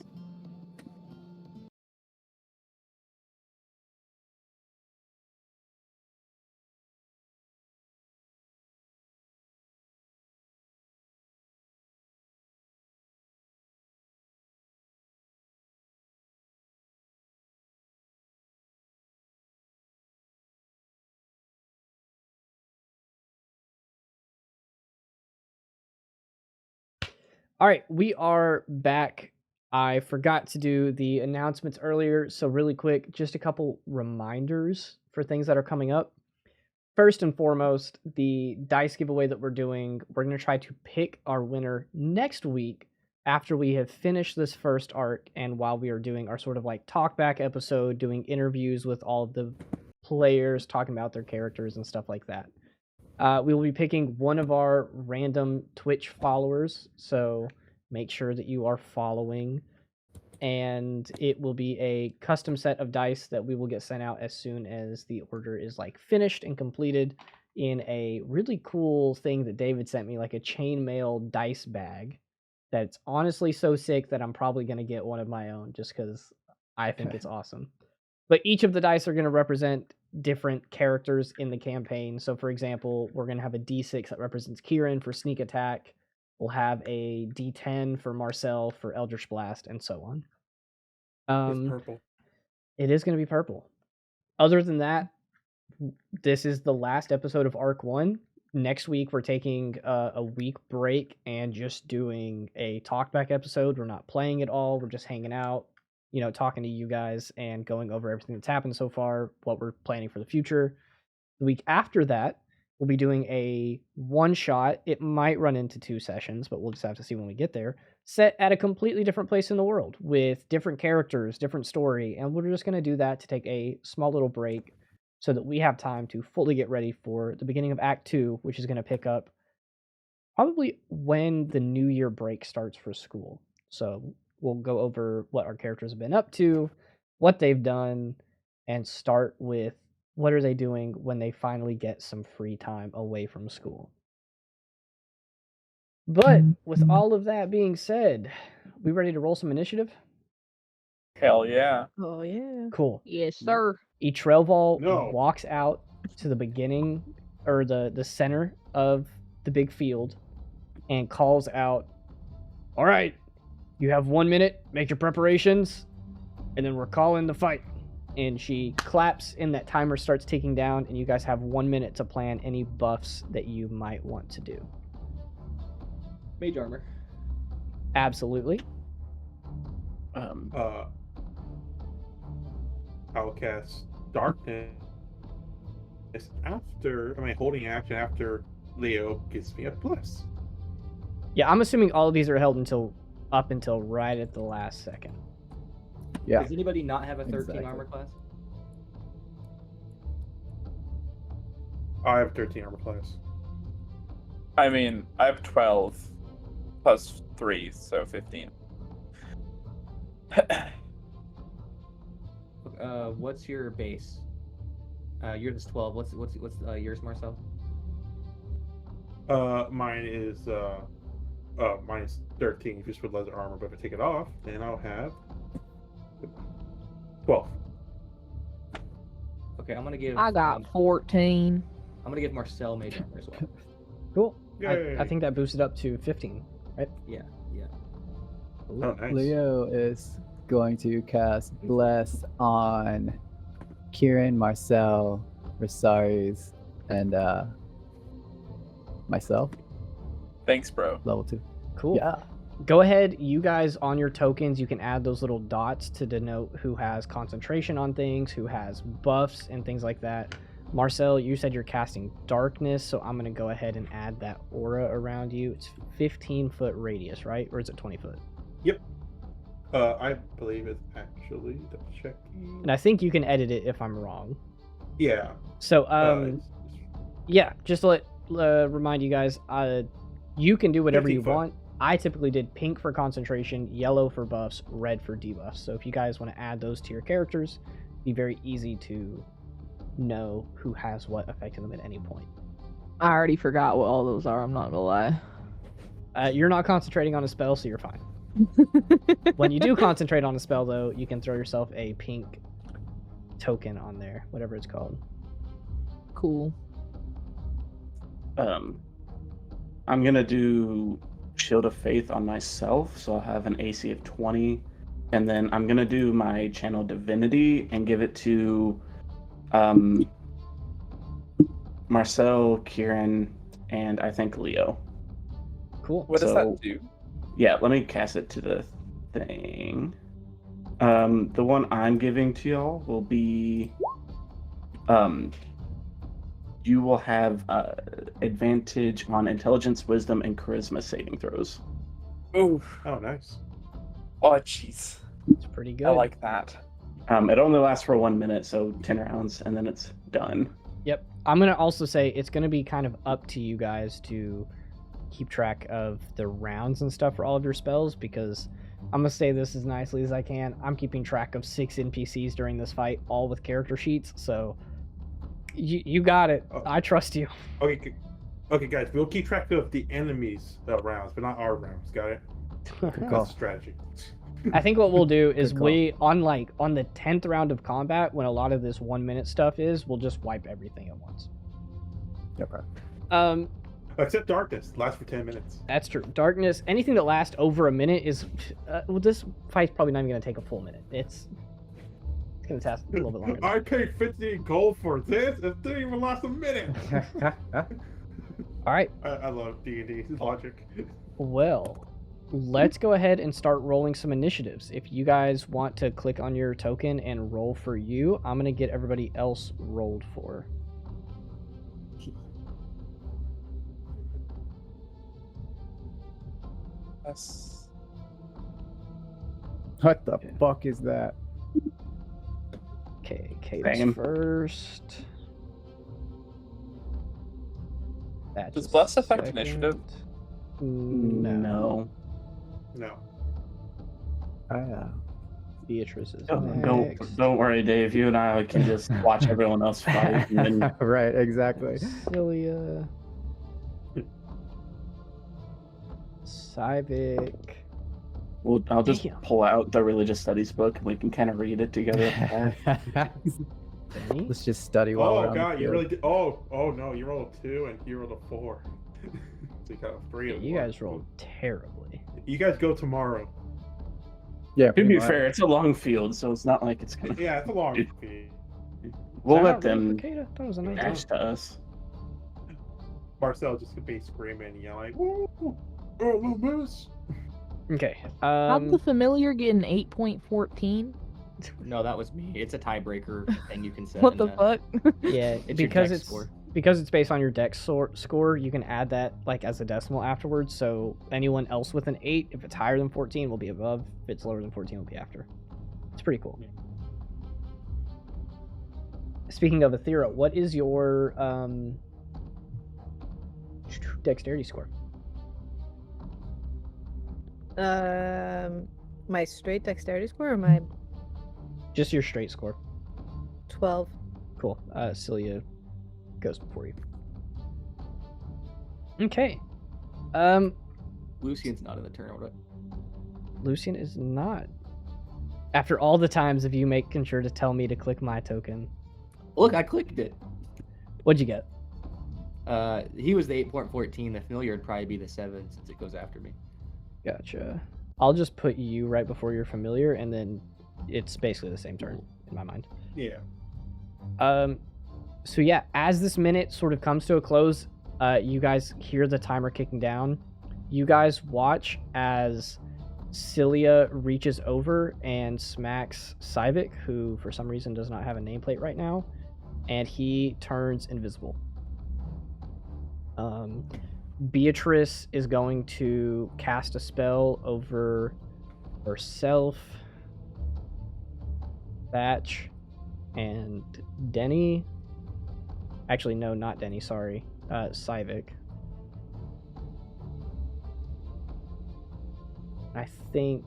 All right, we are back. I forgot to do the announcements earlier, so really quick, just a couple reminders for things that are coming up. First and foremost, the dice giveaway that we're doing, we're going to try to pick our winner next week after we have finished this first arc, and while we are doing our sort of like talkback episode, doing interviews with all of the players, talking about their characters and stuff like that. We will be picking one of our random Twitch followers, so make sure that you are following. And it will be a custom set of dice that we will get sent out as soon as the order is like finished and completed in a really cool thing that David sent me, like a chainmail dice bag. That's honestly so sick that I'm probably going to get one of my own just because I think it's awesome. But each of the dice are going to represent different characters in the campaign. So, for example, we're going to have a D6 that represents Kieran for sneak attack. We'll have a D10 for Marcel for Eldritch Blast, and so on. It's purple. It is going to be purple. Other than that, this is the last episode of Arc 1. Next week, we're taking a week break and just doing a talkback episode. We're not playing at all. We're just hanging out, talking to you guys and going over everything that's happened so far, what we're planning for the future. The week after that, we'll be doing a one-shot. It might run into 2 sessions, but we'll just have to see when we get there. Set at a completely different place in the world with different characters, different story, and we're just going to do that to take a small little break so that we have time to fully get ready for the beginning of Act 2, which is going to pick up probably when the New Year break starts for school. So we'll go over what our characters have been up to, what they've done, and start with what are they doing when they finally get some free time away from school. But with all of that being said, we ready to roll some initiative? Hell yeah. Oh yeah. Cool. Yes, sir. Etrelval No. walks out to the beginning or the center of the big field and calls out, "All right, you have 1 minute, make your preparations, and then we're calling the fight." And she claps and that timer starts ticking down, and you guys have 1 minute to plan any buffs that you might want to do. Mage armor. Absolutely. I'll cast darkness after, holding action after Leo gives me a bless. Yeah, I'm assuming all of these are held up until right at the last second. Yeah. Does anybody not have a 13 exactly. armor class? I have 13 armor class. I mean, I have 12 plus 3, so 15. What's your base? Yours is 12. What's yours, Marcel? Mine is 13 just with leather armor, but if I take it off, then I'll have 12. Okay, I'm gonna give. I got 14. I'm gonna give Marcel mage armor as well. Cool. Yay. I think that boosted up to 15, right? Yeah. Oh, nice. Leo is going to cast Bless on Kieran, Marcel, Resaries, and myself. Thanks, bro. Level 2. Cool. Yeah. Go ahead, you guys, on your tokens, you can add those little dots to denote who has concentration on things, who has buffs, and things like that. Marcel, you said you're casting darkness, so I'm going to go ahead and add that aura around you. It's 15-foot radius, right? Or is it 20 foot? Yep. I believe it's actually double checking. And I think you can edit it if I'm wrong. Yeah. So, yeah, just to remind you guys, you can do whatever 15 you foot. want. I typically did pink for concentration, yellow for buffs, red for debuffs. So if you guys want to add those to your characters, it'd be very easy to know who has what affecting them at any point. I already forgot what all those are. I'm not gonna lie. You're not concentrating on a spell, so you're fine. When you do concentrate on a spell, though, you can throw yourself a pink token on there, whatever it's called. Cool. I'm gonna do Shield of Faith on myself, so I'll have an AC of 20, and then I'm gonna do my Channel Divinity and give it to Marcel, Kieran, and I think Leo. Cool. What does So- that do? Yeah, let me cast it to the thing. The one I'm giving to y'all will be, you will have advantage on Intelligence, Wisdom, and Charisma saving throws. Ooh. Oh, nice. Oh, jeez. It's pretty good. I like that. It only lasts for 1 minute, so 10 rounds, and then it's done. Yep. I'm going to also say it's going to be kind of up to you guys to keep track of the rounds and stuff for all of your spells, because I'm going to say this as nicely as I can. I'm keeping track of 6 NPCs during this fight, all with character sheets, so you got it. I trust you. Okay, guys, we'll keep track of the enemies' rounds, but not our rounds. Got it? That's strategy. I think what we'll do is Good call. on the 10th round of combat, when a lot of this 1 minute stuff is, we'll just wipe everything at once. Okay. Except darkness lasts for 10 minutes. That's true. Darkness, anything that lasts over a minute is well, this fight's probably not even going to take a full minute. It's going to last a little bit longer. I paid 15 gold for this. It didn't even last a minute. All right. I love D&D logic. Well, let's go ahead and start rolling some initiatives. If you guys want to click on your token and roll for you, I'm going to get everybody else rolled for. That's... What the fuck is that? Okay, Caeda's Same. first. Thatch Does is Bless affect second. initiative? No. No. Beatrice is Don't next. don't worry, Dave. You and I can just watch everyone else fight. And then Right, exactly. Cillia. Saivic. I'll just Damn. pull out the religious studies book and we can kind of read it together. Denny? Let's just study while we're Oh on god, the you field. really did. Oh no, you rolled a 2 and you rolled a 4. So you got a 3 Yeah, and you 1. guys rolled terribly. You guys go tomorrow. Yeah, To pretty be much. fair, it's a long field, so it's not like it's gonna. Yeah, it's a long Dude. feed. We'll Is that let not really them for Caeda? That was a nice dash to us. Marcel just could be screaming and yelling, "Woo! Oh, little moose!" Okay. How'd the familiar get an 8.14? No, that was me. It's a tiebreaker thing you can set. What in the that. fuck? yeah, It's your because dex it's score. because it's based on your dex score, you can add that like as a decimal afterwards. So anyone else with an 8, if it's higher than 14, will be above. If it's lower than 14, will be after. It's pretty cool. Speaking of Aethera, what is your dexterity score? My straight dexterity score or my Just your straight score. 12? Cool. Cillia goes before you. Okay. Lucian's not in the turn order. Lucian is not. After all the times of you making sure to tell me to click my token, Look, I clicked it. what'd you get? He was the 8.14. The familiar would probably be the 7 since it goes after me. Gotcha. I'll just put you right before your familiar, and then it's basically the same turn in my mind. Yeah. So yeah, as this minute sort of comes to a close, you guys hear the timer kicking down. You guys watch as Cillia reaches over and smacks Saivic, who for some reason does not have a nameplate right now, and he turns invisible. Beatrice is going to cast a spell over herself, Thatch, and Denny. Actually, no, not Denny, sorry. Saivic. I think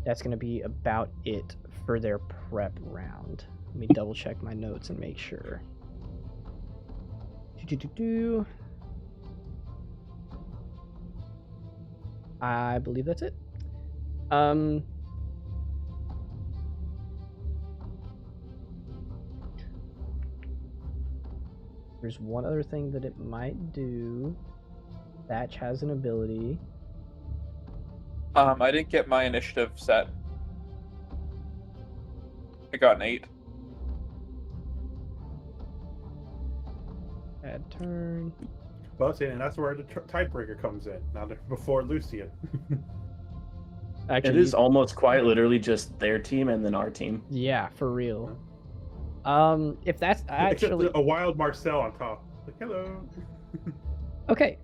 that's going to be about it for their prep round. Let me double check my notes and make sure. I believe that's it. There's one other thing that it might do. Thatch has an ability. I didn't get my initiative set. I got an 8. Add turn. Well, see, and that's where the tiebreaker comes in. Now, before Lucian. Actually, It is almost quite literally just their team and then our team. Yeah, for real. If that's Except actually a wild Marcel on top. Like, hello. okay,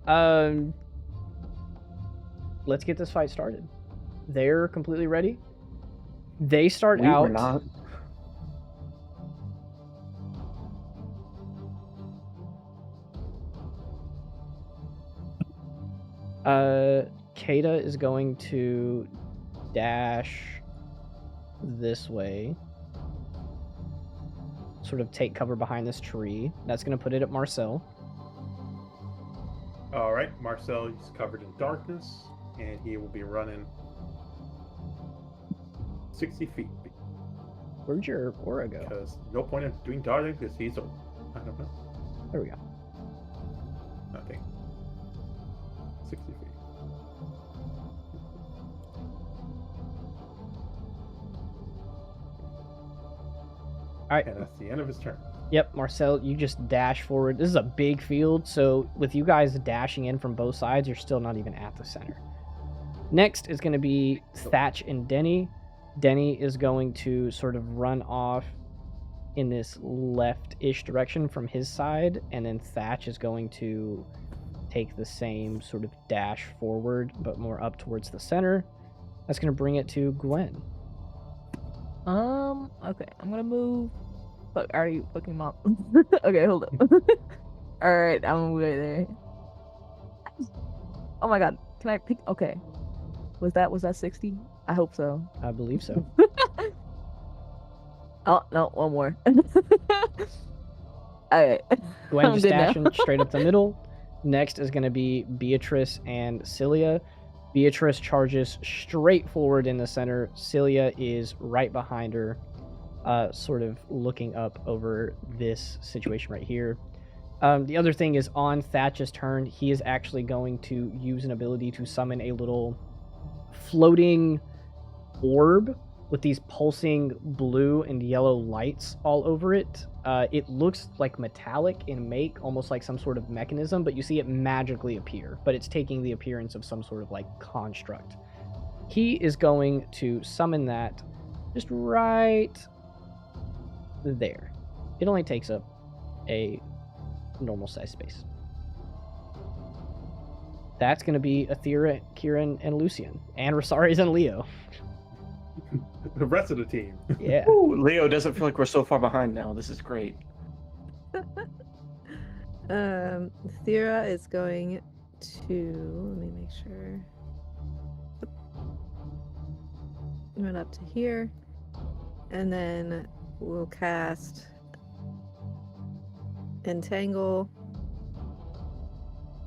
let's get this fight started. They're completely ready. They start We out. were not. Caeda is going to dash this way. Sort of take cover behind this tree. That's going to put it at Marcel. All right, Marcel is covered in darkness, and he will be running 60 feet. Where'd your aura go? Because no point in doing dodging because he's a... I don't know. There we go. Nothing. 60 feet. Alright. And that's the end of his turn. Yep, Marcel, you just dash forward. This is a big field, so with you guys dashing in from both sides, you're still not even at the center. Next is going to be Thatch and Denny. Denny is going to sort of run off in this left-ish direction from his side, and then Thatch is going to take the same sort of dash forward, but more up towards the center. That's going to bring it to Gwen. Okay, I'm gonna move. Fuck, I already fucking him up. Okay, hold up. Alright, I'm right there. Oh my god, can I pick? Okay. Was that 60? I hope so. I believe so. Oh no, one more. Alright. Go ahead and I'm just good now. dash in straight up the middle. Next is going to be Beatrice and Cillia. Beatrice charges straight forward in the center. Cillia is right behind her, sort of looking up over this situation right here. The other thing is on Thatch's turn, he is actually going to use an ability to summon a little floating orb with these pulsing blue and yellow lights all over it. It looks like metallic in make, almost like some sort of mechanism, but you see it magically appear, but it's taking the appearance of some sort of like construct. He is going to summon that just right there. It only takes up a normal size space. That's going to be Athera, Kieran, and Lucian, and Resaries and Leo. The rest of the team. Yeah. Ooh, Leo doesn't feel like we're so far behind now. This is great. Thera is going to, let me make sure, run up to here, and then we'll cast Entangle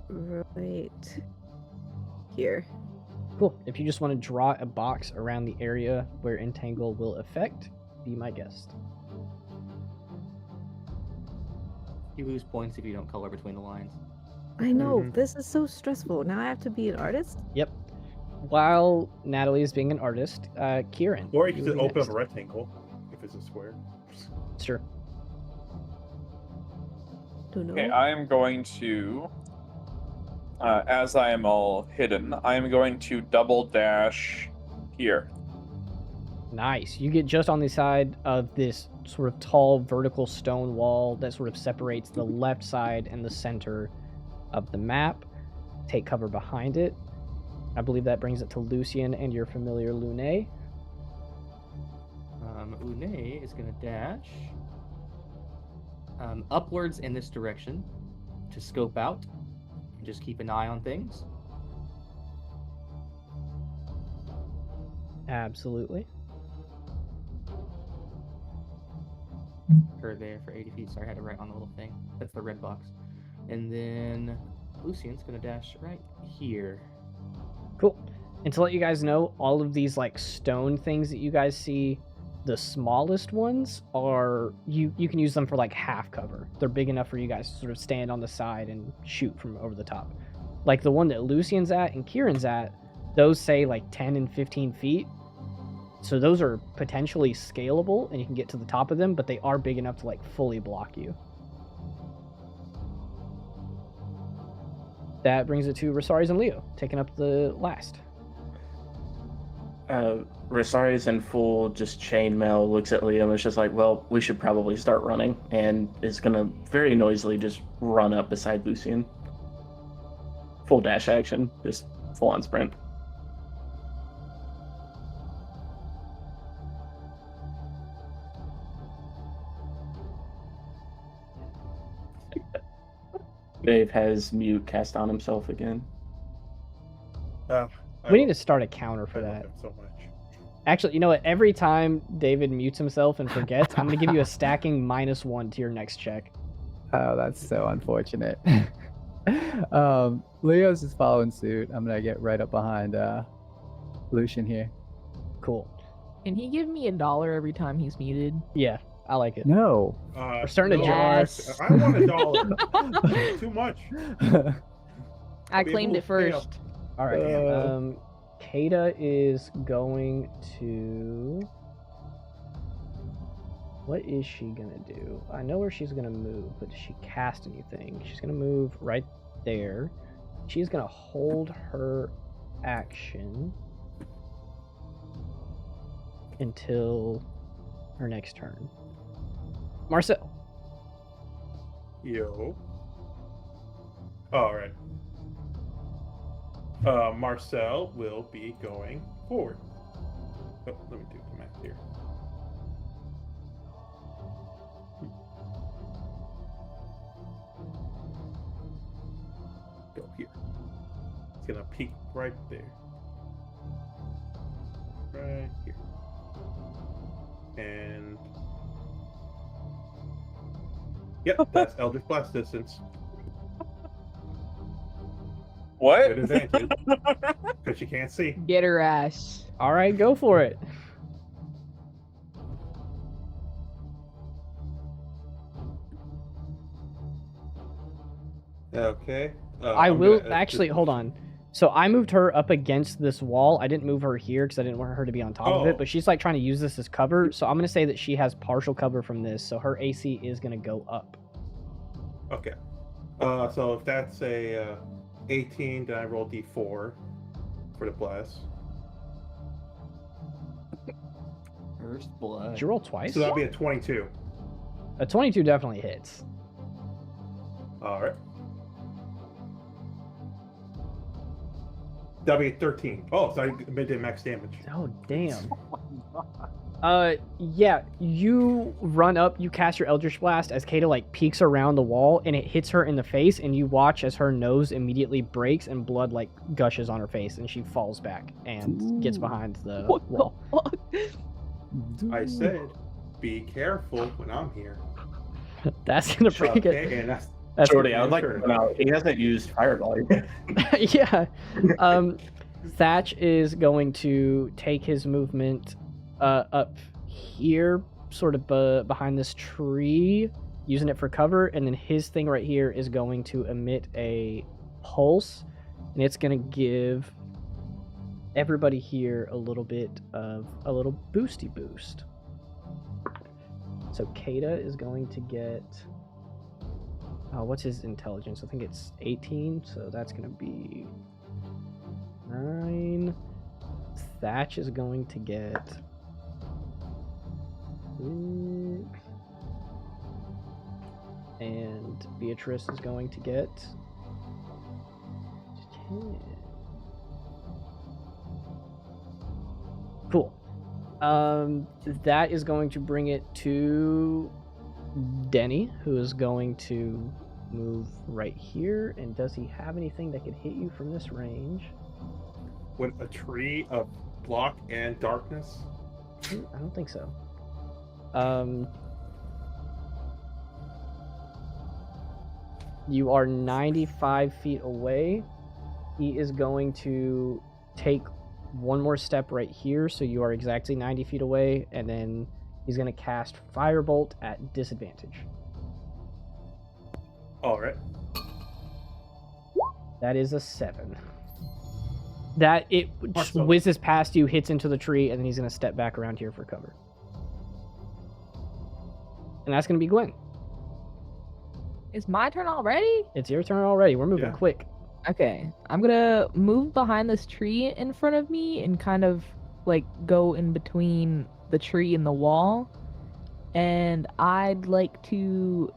right here. Cool. If you just want to draw a box around the area where Entangle will affect, be my guest. You lose points if you don't color between the lines. I know, Mhm. this is so stressful. Now I have to be an artist? Yep. While Natalie is being an artist, Kieran. Or you can just will be open up next. a rectangle if it's a square. Sure. Don't know. Okay, I am going to, as I am all hidden, I am going to double dash here. Nice. You get just on the side of this sort of tall vertical stone wall that sort of separates the left side and the center of the map. Take cover behind it. I believe that brings it to Lucian and your familiar Lune. Une is going to dash upwards in this direction to scope out and just keep an eye on things. Absolutely. Her there for 80 feet. Sorry, I had to write on the little thing. That's the red box. And then Lucian's going to dash right here. Cool. And to let you guys know, all of these like stone things that you guys see, the smallest ones are you can use them for like half cover. They're big enough for you guys to sort of stand on the side and shoot from over the top. Like the one that Lucian's at and Kieran's at, those say like 10 and 15 feet. So those are potentially scalable and you can get to the top of them, but they are big enough to like fully block you. That brings it to Resaries and Leo, taking up the last. Resaries in full just chainmail looks at Leo and is just like, well, we should probably start running, and is gonna very noisily just run up beside Lucian. Full dash action, just full on sprint. Dave has mute cast on himself again. We need to start a counter for I love that. him so much. Actually, you know what? Every time David mutes himself and forgets, I'm going to give you a stacking -1 to your next check. Oh, that's so unfortunate. Leo's just following suit. I'm gonna get right up behind Lucian here. Cool. Can he give me $1 every time he's muted? Yeah, I like it. No. We're starting to no, jar. Yes. I want $1. Too much. I Be a claimed it little fail. first. All right. Caeda is going to. What is she gonna do? I know where she's gonna move, but does she cast anything? She's gonna move right there. She's gonna hold her action until her next turn. Marcel. Yo. All right. Marcel will be going forward. Oh, let me do the math here. Go here. It's gonna peek right there. right here. And yep, that's Eldritch Blast distance. What? Good advantage. Because you can't see. Get her ass. All right, go for it. Okay. I I'm will gonna, actually hold on. So I moved her up against this wall. I didn't move her here because I didn't want her to be on top of it. Oh. But she's like trying to use this as cover. So I'm gonna say that she has partial cover from this. So her AC is gonna go up. Okay. So if that's a 18, then I roll D4 for the blast. First blood. Did you roll twice? So that'll be a 22. A 22 definitely hits. All right. That'll be a 13. Oh, so I did max damage. Oh damn. Yeah, you run up, you cast your Eldritch Blast as Caeda like peeks around the wall and it hits her in the face, and you watch as her nose immediately breaks and blood like gushes on her face, and she falls back and gets behind the wall. I said, be careful when I'm here. That's gonna bring it. Okay, and that's Jordy, I would like to point out he hasn't used Fireball yet. Yeah. Thatch is going to take his movement up here, sort of behind this tree, using it for cover, and then his thing right here is going to emit a pulse, and it's going to give everybody here a little bit of a little boosty boost. So Caeda is going to get... what's his intelligence? I think it's 18, so that's going to be 9. Thatch is going to get 6. And Beatrice is going to get 10. Cool. That is going to bring it to Denny, who is going to move right here. And does he have anything that could hit you from this range? with a tree of block and darkness. I don't think so. You are 95 feet away. He is going to take one more step right here, so you are exactly 90 feet away, and then he's going to cast Firebolt at disadvantage. All right. That is a 7. That it just Awesome. whizzes past you, hits into the tree, and then he's going to step back around here for cover. And that's going to be Gwen. It's my turn already? It's your turn already. We're moving Yeah. quick. Okay, I'm gonna move behind this tree in front of me and kind of like go in between the tree and the wall. And I'd like to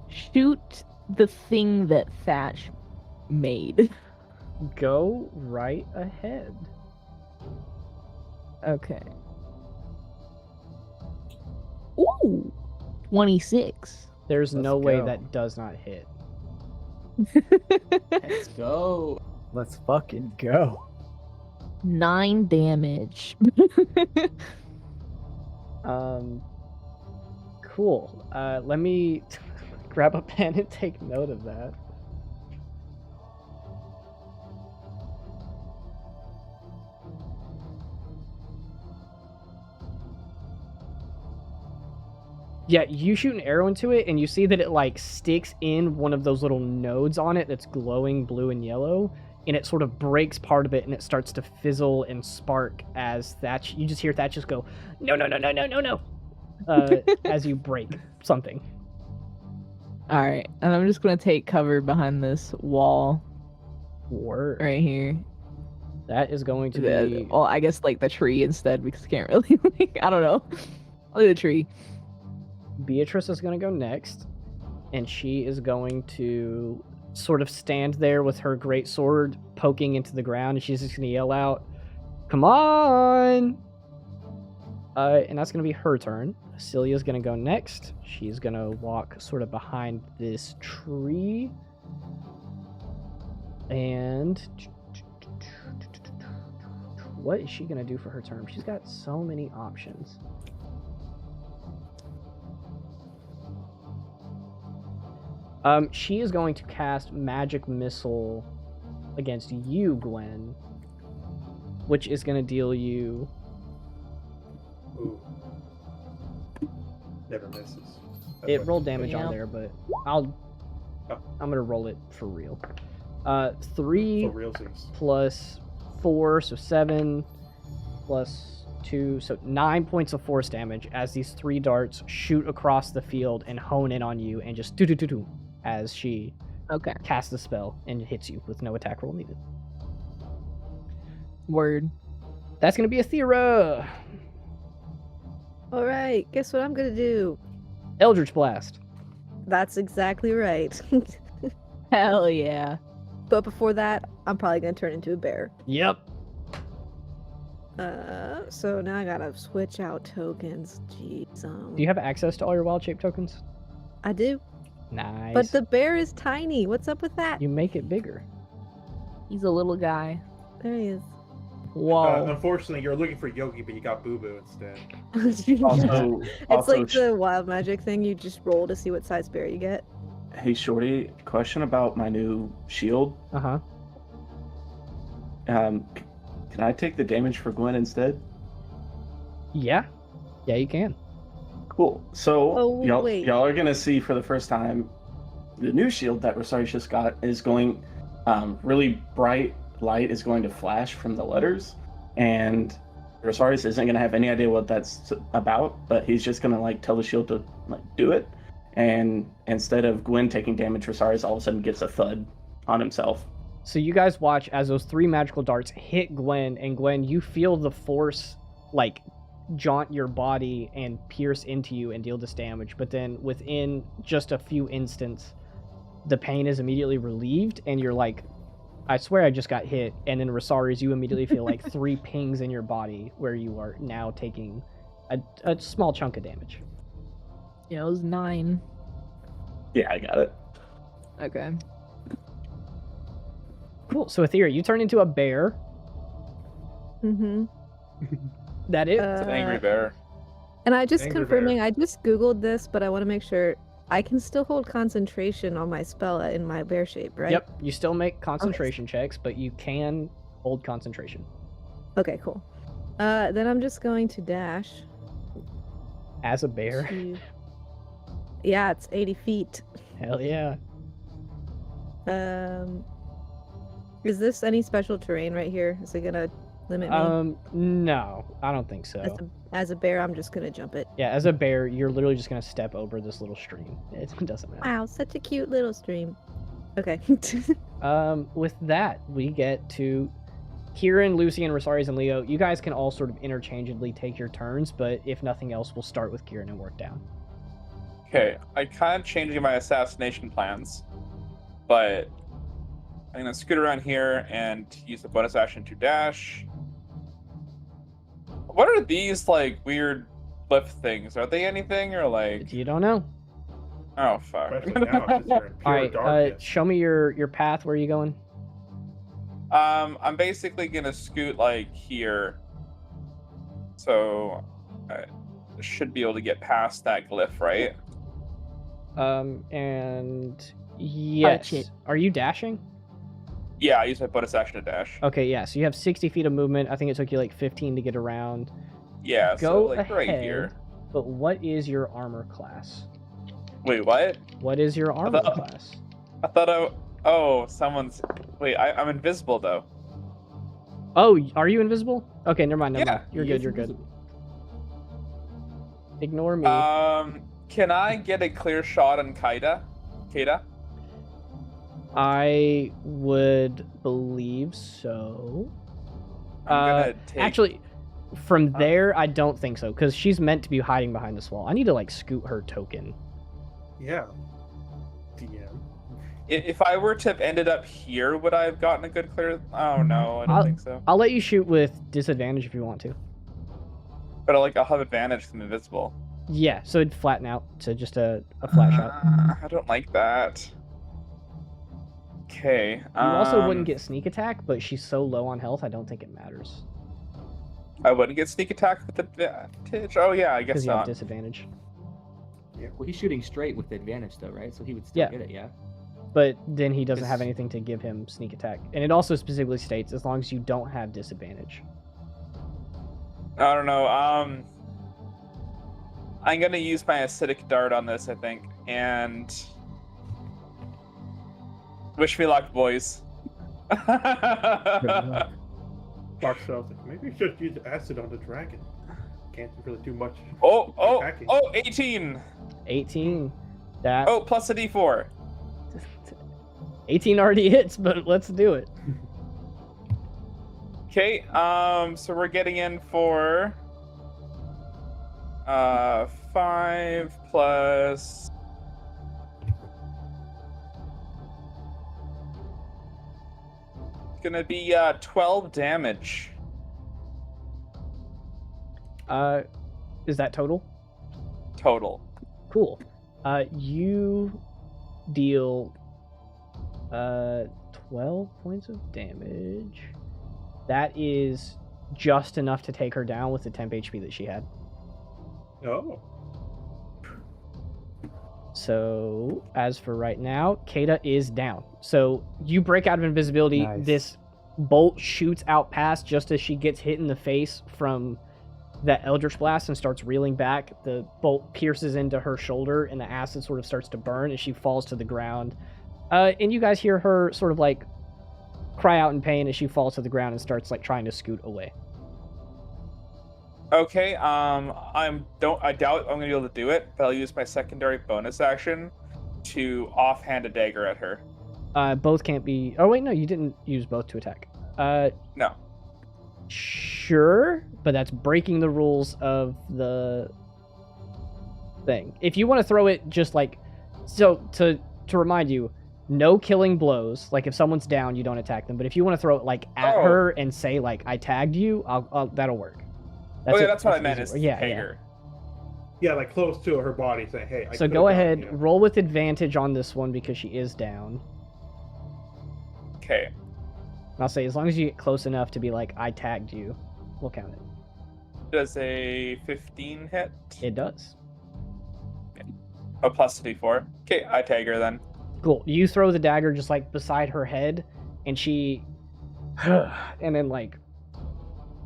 shoot the thing that Thatch made. Go right ahead. Okay. Ooh, 26. There's Let's no way go. that does not hit. Let's go. Let's fucking go. 9 damage. Cool. Let me grab a pen and take note of that. Yeah, you shoot an arrow into it, and you see that it like sticks in one of those little nodes on it that's glowing blue and yellow, and it sort of breaks part of it, and it starts to fizzle and spark as Thatch. You just hear Thatch just go, no, no, no, no, no, no, no, as you break something. All right, and I'm just gonna take cover behind this wall Word. right here. That is going to be. Well, I guess like the tree instead because I can't really. I don't know. I'll do the tree. Beatrice is going to go next, and she is going to sort of stand there with her great sword poking into the ground, and she's just going to yell out, "Come on!" And that's going to be her turn. Cillia is going to go next. She's going to walk sort of behind this tree, and What is she gonna do for her turn? She's got so many options. She is going to cast Magic Missile against you, Gwen, which is going to deal you... Ooh. Never misses. It rolled damage Yeah. on there, but I'm going to roll it for real. 3 For realsies. plus 4, so 7, plus 2, so 9 points of force damage as these 3 darts shoot across the field and hone in on you and just do as she Okay. casts the spell and hits you with no attack roll needed. Word. That's going to be a Thera. All right, guess what I'm gonna do? Eldritch Blast. That's exactly right. Hell yeah. But before that, I'm probably gonna turn into a bear. Yep. So now I gotta switch out tokens. Jeez. Do you have access to all your wild shape tokens? I do. Nice. But the bear is tiny. What's up with that? You make it bigger. He's a little guy. There he is. Whoa. Unfortunately, you're looking for Yogi, but you got Boo Boo instead. Also, It's like the wild magic thing. You just roll to see what size bear you get. hey Shorty, question about my new shield. Uh-huh. Can I take the damage for Gwen instead? Yeah. Yeah, you can. Cool. So Oh, y'all wait. are gonna see for the first time the new shield that Resaries just got is going really bright light is going to flash from the letters, and Resaries isn't gonna have any idea what that's about, but he's just gonna like tell the shield to like do it, and instead of Gwen taking damage, Resaries all of a sudden gets a thud on himself. So you guys watch as those 3 magical darts hit Gwen, and Gwen, you feel the force like jaunt your body and pierce into you and deal this damage, but then within just a few instants, the pain is immediately relieved, and you're like, I swear I just got hit, and then Resaries, you immediately feel like 3 pings in your body where you are now taking a small chunk of damage. Yeah, it was 9. Yeah, I got it. Okay. Cool. So Aethera, you turn into a bear. Mm-hmm. That it? It's an angry bear. And I just Angry confirming, bear. I just googled this, but I want to make sure I can still hold concentration on my spell in my bear shape, right? Yep. You still make concentration checks, but you can hold concentration. Okay, cool. Then I'm just going to dash. As a bear. Yeah, it's 80 feet. Hell yeah. Is this any special terrain right here? Is it gonna limit me? No, I don't think so. As a bear, I'm just gonna jump it. Yeah, as a bear, you're literally just gonna step over this little stream. It doesn't matter. Wow, such a cute little stream. Okay. With that, we get to Kieran, Lucy, and Resaries and Leo. You guys can all sort of interchangeably take your turns, but if nothing else, we'll start with Kieran and work down. Okay, I kind of changing my assassination plans, but I'm gonna scoot around here and use the bonus action to dash. What are these like weird glyph things? Are they anything or like? You don't know. Oh fuck! Especially now, since you're in All pure right, darkness. show me your path. Where are you going? I'm basically gonna scoot like here, so I should be able to get past that glyph, right? And yes. it. Are you dashing? Yeah, I use my bonus action to dash. Okay, yeah. So you have 60 feet of movement. I think it took you like 15 to get around. Yeah, Go so like right ahead. here. But what is your armor class? Wait, what? What is your armor thought- class? I thought oh, someone's. Wait, I'm invisible though. Oh, are you invisible? Okay, never mind. Never Yeah, mind. You're he good. is You're good. invisible. Ignore me. Can I get a clear shot on Caeda? Caeda? I would believe so. I'm gonna take. Actually, from there, I don't think so, because she's meant to be hiding behind this wall. I need to like scoot her token. Yeah. DM. If I were to have ended up here, would I have gotten a good clear? Oh no, I don't think so. I'll let you shoot with disadvantage if you want to. But I'll have advantage from invisible. Yeah, so it'd flatten out to just a flat shot. I don't like that. Okay. You also wouldn't get sneak attack, but she's so low on health, I don't think it matters. I wouldn't get sneak attack with advantage. Oh yeah, I guess Because you have not. disadvantage. Well, he's shooting straight with advantage, though, right? So he would still Yeah. get it, yeah? But then he doesn't have It's- anything to give him sneak attack. And it also specifically states as long as you don't have disadvantage. I don't know. I'm gonna use my acidic dart on this, I think, and wish me luck, boys. Dark Souls, maybe you should use acid on the dragon. Can't really do much. Oh, attacking. 18. 18. That Oh, plus a d4. 18 already hits, but let's do it. Okay, so we're getting in for 5 plus it's gonna be 12 damage. Is that total? Total. Cool. You deal 12 points of damage. That is just enough to take her down with the temp HP that she had. Oh. So, as for right now, Caeda is down. So, you break out of invisibility. Nice. This bolt shoots out past just as she gets hit in the face from that Eldritch Blast and starts reeling back. The bolt pierces into her shoulder, and the acid sort of starts to burn as she falls to the ground. And you guys hear her sort of like cry out in pain as she falls to the ground and starts like trying to scoot away. Okay, I doubt I'm gonna be able to do it, but I'll use my secondary bonus action to offhand a dagger at her. Both can't be. Oh wait, no, you didn't use both to attack. No. Sure, but that's breaking the rules of the thing. If you want to throw it, just like so to remind you, no killing blows. Like if someone's down, you don't attack them. But if you want to throw it like at her and say like I tagged you, I'll that'll work. That's what I meant. Is yeah. dagger. Yeah, like close to her body, saying, "Hey." So go ahead, roll with advantage on this one because she is down. Okay. And I'll say as long as you get close enough to be like I tagged you, we'll count it. Does a 15 hit? It does. Oh, plus a d4. Okay, I tag her then. Cool. You throw the dagger just like beside her head, and she, and then like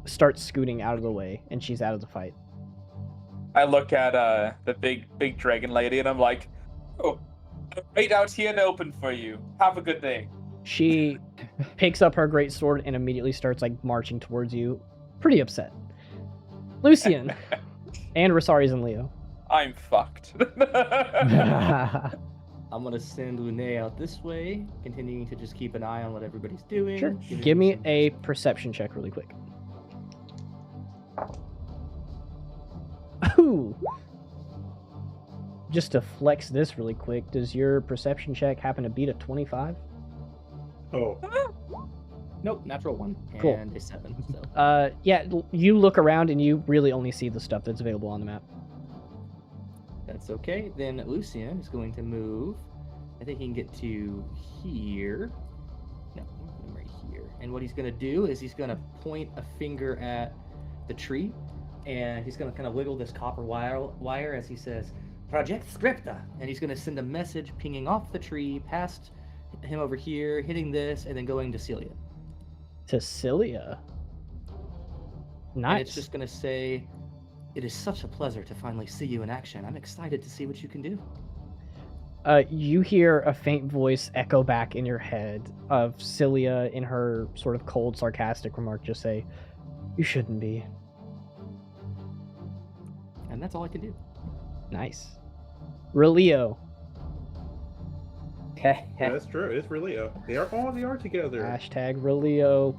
starts scooting out of the way, and she's out of the fight. I look at the big dragon lady, and I'm like, "Oh, I'm right out here and open for you. Have a good day." She picks up her great sword and immediately starts like marching towards you, pretty upset. Lucian and Resaries and Leo. I'm fucked. I'm gonna send Lune out this way, continuing to just keep an eye on what everybody's doing. Sure. giving Give me some- a perception check really quick. Ooh. Just to flex this really quick, does your perception check happen to beat a 25? Oh. Nope, natural 1 Cool. and a 7. So Yeah, you look around and you really only see the stuff that's available on the map. that's okay. Then Lucian is going to move. I think he can get to here. No, I'm right here. And what he's going to do is he's going to point a finger at the tree, and he's going to kind of wiggle this copper wire as he says, "Project Scripta," and he's going to send a message pinging off the tree past him over here, hitting this, and then going to Cillia. To Cillia. Nice. And it's just going to say, "It is such a pleasure to finally see you in action. I'm excited to see what you can do." You hear a faint voice echo back in your head of Cillia in her sort of cold, sarcastic remark just say, "You shouldn't be." And that's all I can do. Nice. Relio. That's true. It's really they are together. Hashtag Relio.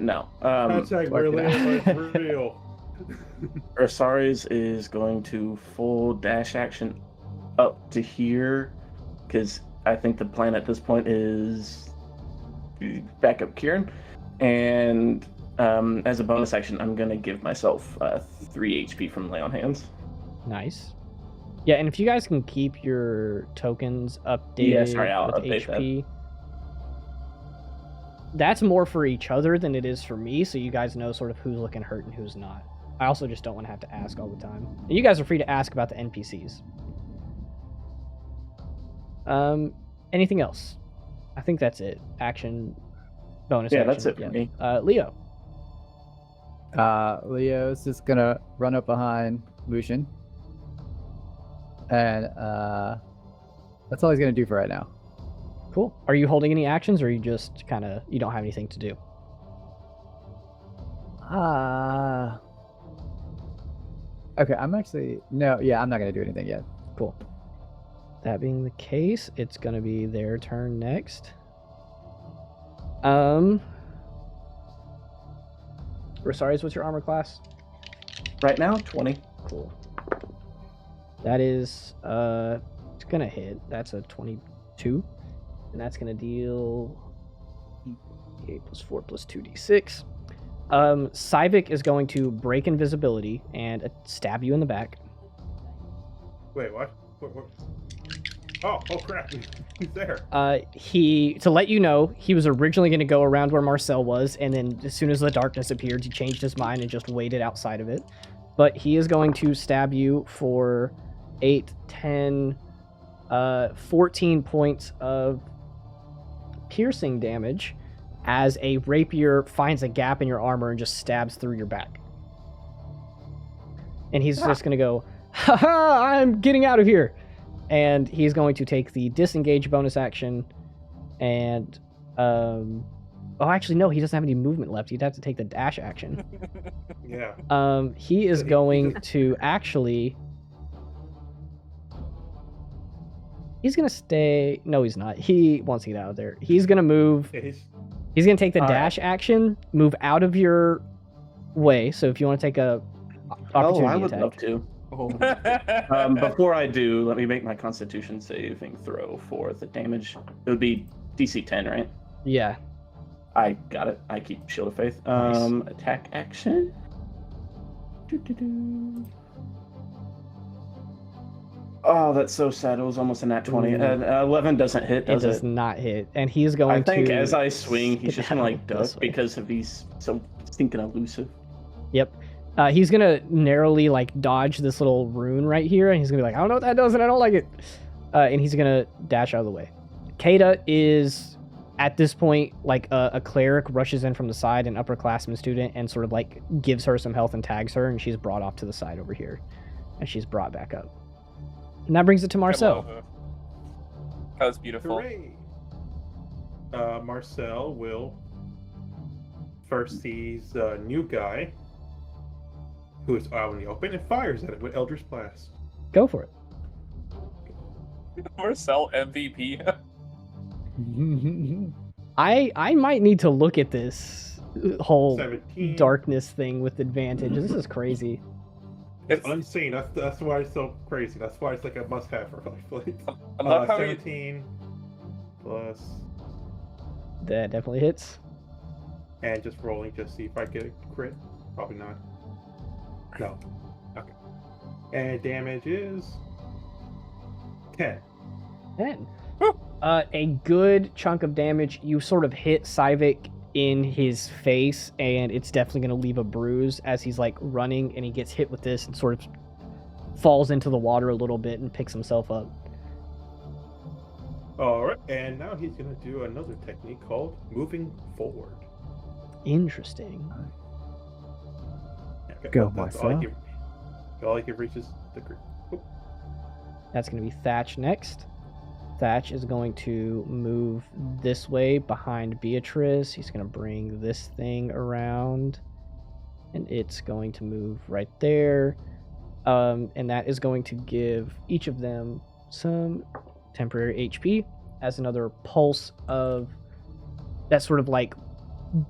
No. Hashtag working really out. it's real. Resaries is going to full dash action up to here, because I think the plan at this point is back up Kieran. And as a bonus action, I'm going to give myself 3 HP from Lay on Hands. Nice. Yeah, and if you guys can keep your tokens updated Yeah, sorry, I'll with update HP. That's more for each other than it is for me, so you guys know sort of who's looking hurt and who's not. I also just don't want to have to ask all the time. And you guys are free to ask about the NPCs. Anything else? I think that's it. Action, bonus Yeah, action. that's it for me. Leo. Leo's just gonna run up behind Lucian. And that's all he's gonna do for right now. Cool. Are you holding any actions, or are you just you don't have anything to do? Okay, I'm not gonna do anything yet. Cool. That being the case, it's gonna be their turn next. Resaries, what's your armor class? Right now, 20. Cool. That is it's gonna hit. That's a 22. And that's gonna deal 8 plus 4 plus 2d6. Saivic is going to break invisibility and stab you in the back. Wait, what? Oh crap! He's there. To let you know, he was originally going to go around where Marcel was, and then as soon as the darkness appeared, he changed his mind and just waited outside of it. But he is going to stab you for 8, 10, 14 points of piercing damage as a rapier finds a gap in your armor and just stabs through your back. And he's just going to go, "Ha-ha, I'm getting out of here." And he's going to take the disengage bonus action and actually no, he doesn't have any movement left. He'd have to take the dash action. Yeah. He is going to actually he's gonna stay. No, he's not. He wants to get out of there. He's gonna move. Yeah, he's gonna take the All dash action, move out of your way. So if you want to take a opportunity I would attack. love to. Oh, Before I do, let me make my Constitution saving throw for the damage. It would be DC 10, right? Yeah. I got it. I keep Shield of Faith. Nice. Attack action. Doo-doo-doo. Oh, that's so sad. It was almost a nat 20. Ooh. 11 doesn't hit, It does does it? not hit, and he's going I think to. as I swing, he's just gonna like skedaddle this duck way. because of he's so stinking elusive. Yep. He's gonna narrowly dodge this little rune right here, and he's gonna be like, "I don't know what that does, and I don't like it." And he's gonna dash out of the way. Caeda is at this point a cleric rushes in from the side, an upperclassman student, and sort of gives her some health and tags her, and she's brought off to the side over here, and she's brought back up. And that brings it to Marcel. That was beautiful. Hooray! Marcel will first sees a new guy who is out in the open and fires at it with Eldritch Blast. Go for it. Marcel MVP. I might need to look at this whole 17. darkness thing with advantage. This is crazy. It's unseen. That's why it's so crazy. That's why it's like a must-have for Lifelink. I love how 17 plus, That definitely hits. and just rolling just see if I get a crit. Probably not. No. Okay. And damage is 10. 10. A good chunk of damage. You sort of hit Saivic in his face, and it's definitely going to leave a bruise as he's running, and he gets hit with this and sort of falls into the water a little bit and picks himself up. Alright, and now he's gonna do another technique called moving forward. Interesting. Okay, Go, that's Marcel. all I can reach is the group. That's going to be Thatch next. Thatch is going to move this way behind Beatrice. He's going to bring this thing around, and it's going to move right there. And that is going to give each of them some temporary HP as another pulse of that sort of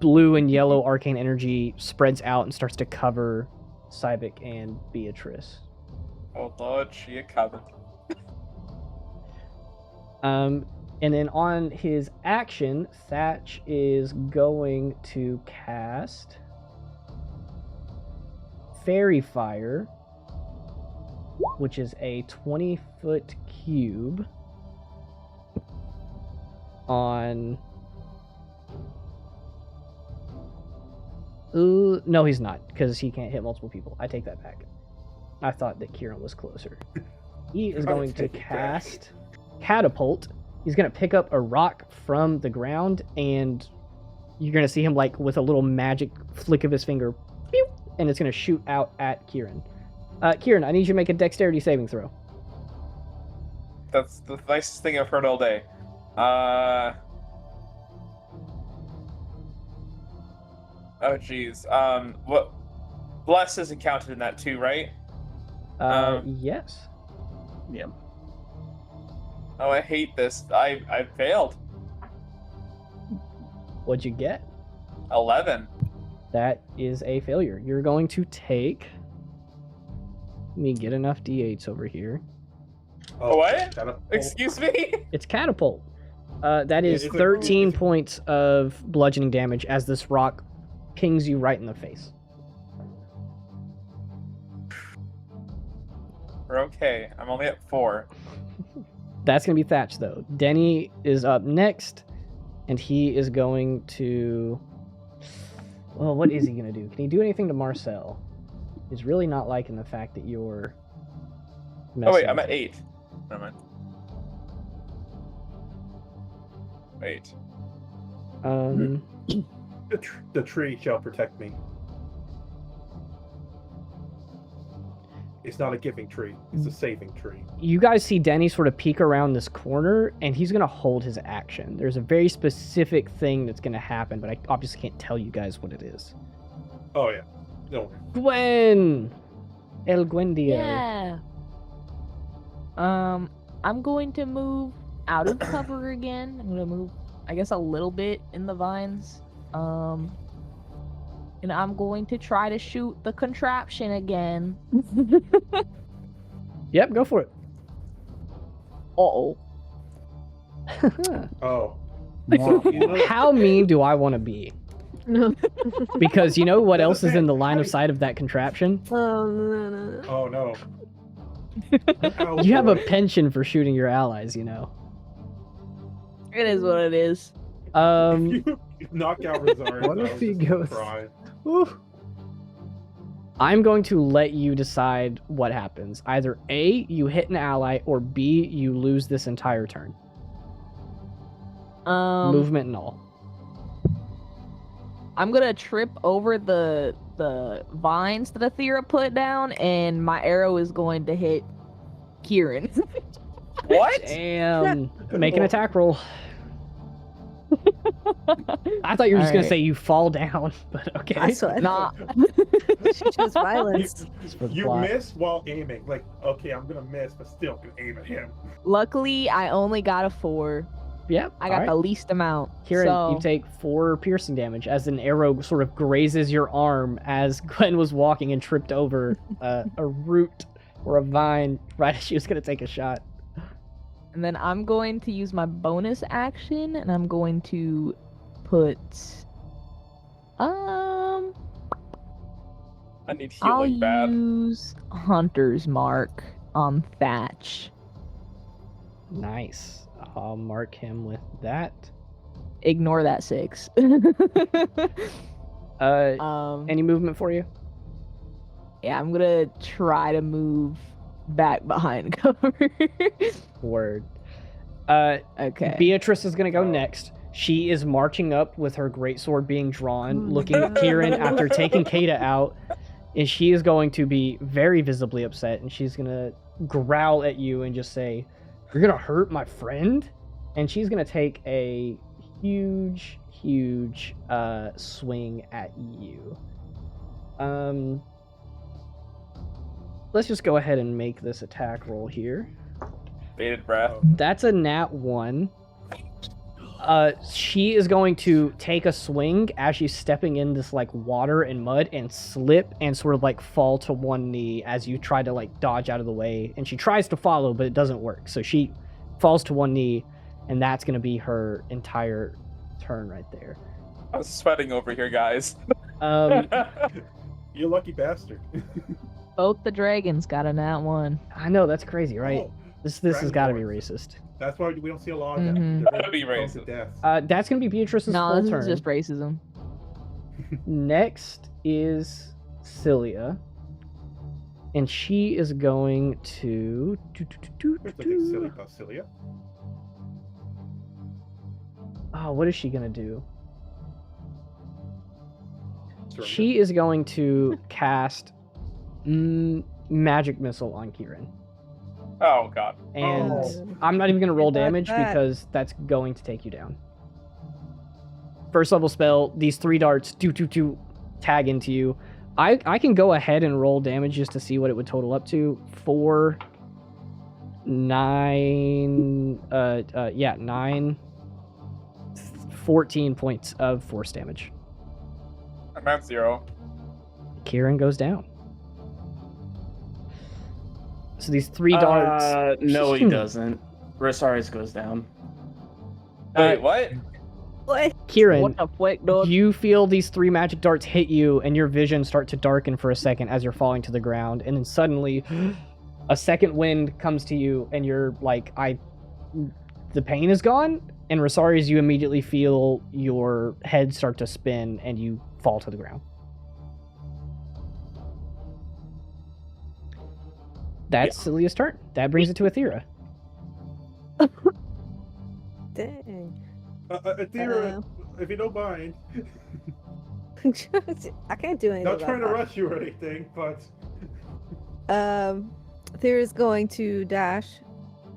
blue and yellow arcane energy spreads out and starts to cover Saivic and Beatrice. Oh Lord, she a covered. And then on his action, Thatch is going to cast Fairy Fire, which is a 20-foot cube on No, he's not, because he can't hit multiple people. I take that back. I thought that Kieran was closer. He is going to cast Catapult. He's going to pick up a rock from the ground, and you're going to see him, like, with a little magic flick of his finger, pew, and it's going to shoot out at Kieran. Kieran, I need you to make a dexterity saving throw. That's the nicest thing I've heard all day. Oh, jeez. What? Bless isn't counted in that too, right? Yes. Yeah. Oh, I hate this. I failed. What'd you get? 11. That is a failure. You're going to take... Let me get enough d8s over here. What? Catapult. Excuse me? It's Catapult. That is is it- 13 points of bludgeoning damage as this rock pings you right in the face. We're okay. I'm only at 4. That's going to be Thatch, though. Denny is up next, and he is going to... Well, what is he going to do? Can he do anything to Marcel? He's really not liking the fact that you're... Oh, wait, messing I'm with at him. 8. Never mind. Wait. The tree shall protect me. It's not a giving tree. It's a saving tree. You guys see Denny sort of peek around this corner, and he's going to hold his action. There's a very specific thing that's going to happen, but I obviously can't tell you guys what it is. Oh yeah. No. Gwen! El Gwendio. Yeah. I'm going to move out of cover again. I'm gonna move, I guess, a little bit in the vines. And I'm going to try to shoot the contraption again. Yep, go for it. Uh-oh. Oh. Mwah. You know, How mean do I want to be? No. Because you know what else is in the line of sight of that contraption? Oh, no. oh no. You have a penchant for shooting your allies, you know. It is what it is. You knock out Resaries. What I if was he just gonna goes- cry. Whew. I'm going to let you decide what happens. Either A, you hit an ally, or B, you lose this entire turn. Movement and all. I'm gonna trip over the vines that Athera put down, and my arrow is going to hit Kieran. What? Damn. Make an attack roll. I thought you were just going to Alright. say you fall down, but okay. That's what I Nah. She chose violence. Just for the You plot. miss while aiming. Like, okay, I'm gonna miss, but still can aim at him. Luckily, I only got a 4. Yep. I got alright. the least amount. Kieran, so... you take 4 piercing damage as an arrow sort of grazes your arm as Gwen was walking and tripped over a root or a vine right as she was going to take a shot. And then I'm going to use my bonus action, and I'm going to put... I need I'll healing bad. use Hunter's Mark on Thatch. Nice. I'll mark him with that. Ignore that 6. Any movement for you? Yeah, I'm gonna try to move back behind cover. Word. Okay. Beatrice is going to go next. She is marching up with her greatsword being drawn, looking at Kieran after taking Caeda out, and she is going to be very visibly upset, and she's going to growl at you and just say, "You're going to hurt my friend?" And she's going to take a huge swing at you. Let's just go ahead and make this attack roll here. Bated breath. That's a nat 1. She is going to take a swing as she's stepping in this like water and mud and slip and sort of like fall to one knee as you try to like dodge out of the way. And she tries to follow, but it doesn't work. So she falls to one knee, and that's going to be her entire turn right there. I'm sweating over here, guys. You lucky bastard. Both the dragons got a nat 1. I know, that's crazy, right? Oh, This has got to be dragonborn. racist. That's why we don't see a lot of Mhm. them. That'd be They're prone to racist. death. That's going to be Beatrice's No, full this turn. is just racism. Next is Cillia. And she is going to... There's nothing silly about Cillia. Oh, what is she going to do? Surrender. She is going to cast Magic Missile on Kieran. Oh god. And Oh. I'm not even going to roll Not damage that. because that's going to take you down. First level spell, these 3 darts, tag into you. I can go ahead and roll damage just to see what it would total up to. 4, 9, 14 points of force damage. I'm at 0. Kieran goes down. So these 3 darts. No, he doesn't. Resaries goes down. Wait, what? What? Kieran, What the fuck, dude? you feel these 3 magic darts hit you, and your vision start to darken for a second as you're falling to the ground, and then suddenly, a second wind comes to you, and you're like, the pain is gone. And Resaries, you immediately feel your head start to spin, and you fall to the ground. That's Cillia's turn. That brings it to Aethera. Dang. Aethera, if you don't mind, I can't do anything. not about trying to that. rush you or anything, but Aethera's going to dash,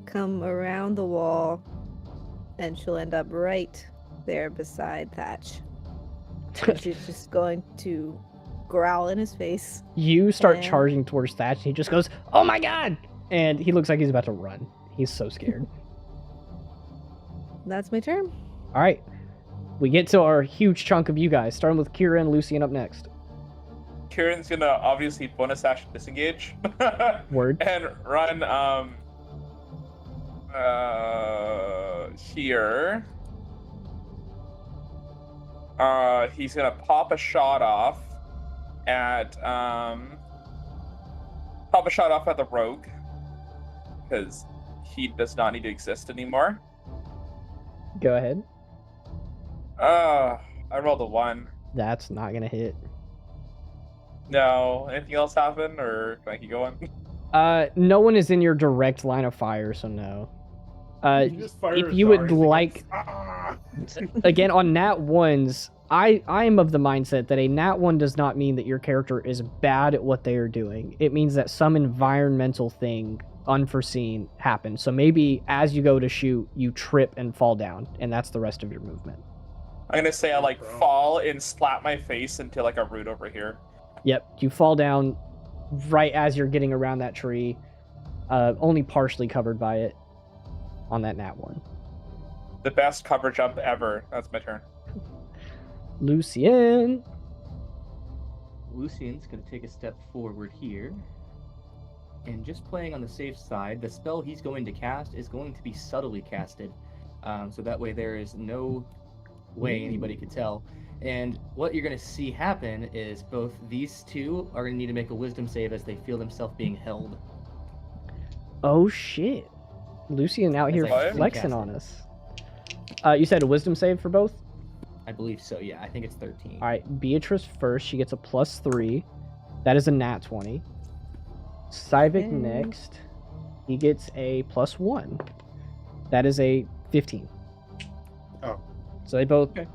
come around the wall, and she'll end up right there beside Thatch. And she's just going to growl in his face. You start And- charging towards Thatch, and he just goes, "Oh my god!" And he looks like he's about to run. He's so scared. That's my turn. All right. We get to our huge chunk of you guys, starting with Kira and Lucian up next. Kieran's gonna obviously bonus action disengage Word. and run here. He's gonna pop a shot off at the rogue because he does not need to exist anymore. Go ahead. I rolled a 1. That's not going to hit. No, anything else happen or can I keep going? No one is in your direct line of fire, so no. you just fire if you would Resaries like- against- Ah! Again, on nat 1s, I am of the mindset that a nat 1 does not mean that your character is bad at what they are doing. It means that some environmental thing unforeseen happens. So maybe as you go to shoot, you trip and fall down, and that's the rest of your movement. I'm gonna say I fall and slap my face into like a root over here. Yep, you fall down right as you're getting around that tree, only partially covered by it on that nat 1. The best cover jump ever. That's my turn. Lucian. Lucian's going to take a step forward here. And just playing on the safe side, the spell he's going to cast is going to be subtly casted. So that way there is no way anybody could tell. And what you're going to see happen is both these two are going to need to make a wisdom save as they feel themselves being held. Oh shit. Lucian out here What? flexing on us. You said a wisdom save for both? I believe so, yeah. I think it's 13. All right, Beatrice first. She gets a +3. That is a nat 20. Saivic Okay. next. He gets a +1. That is a 15. Oh. So they both. Okay.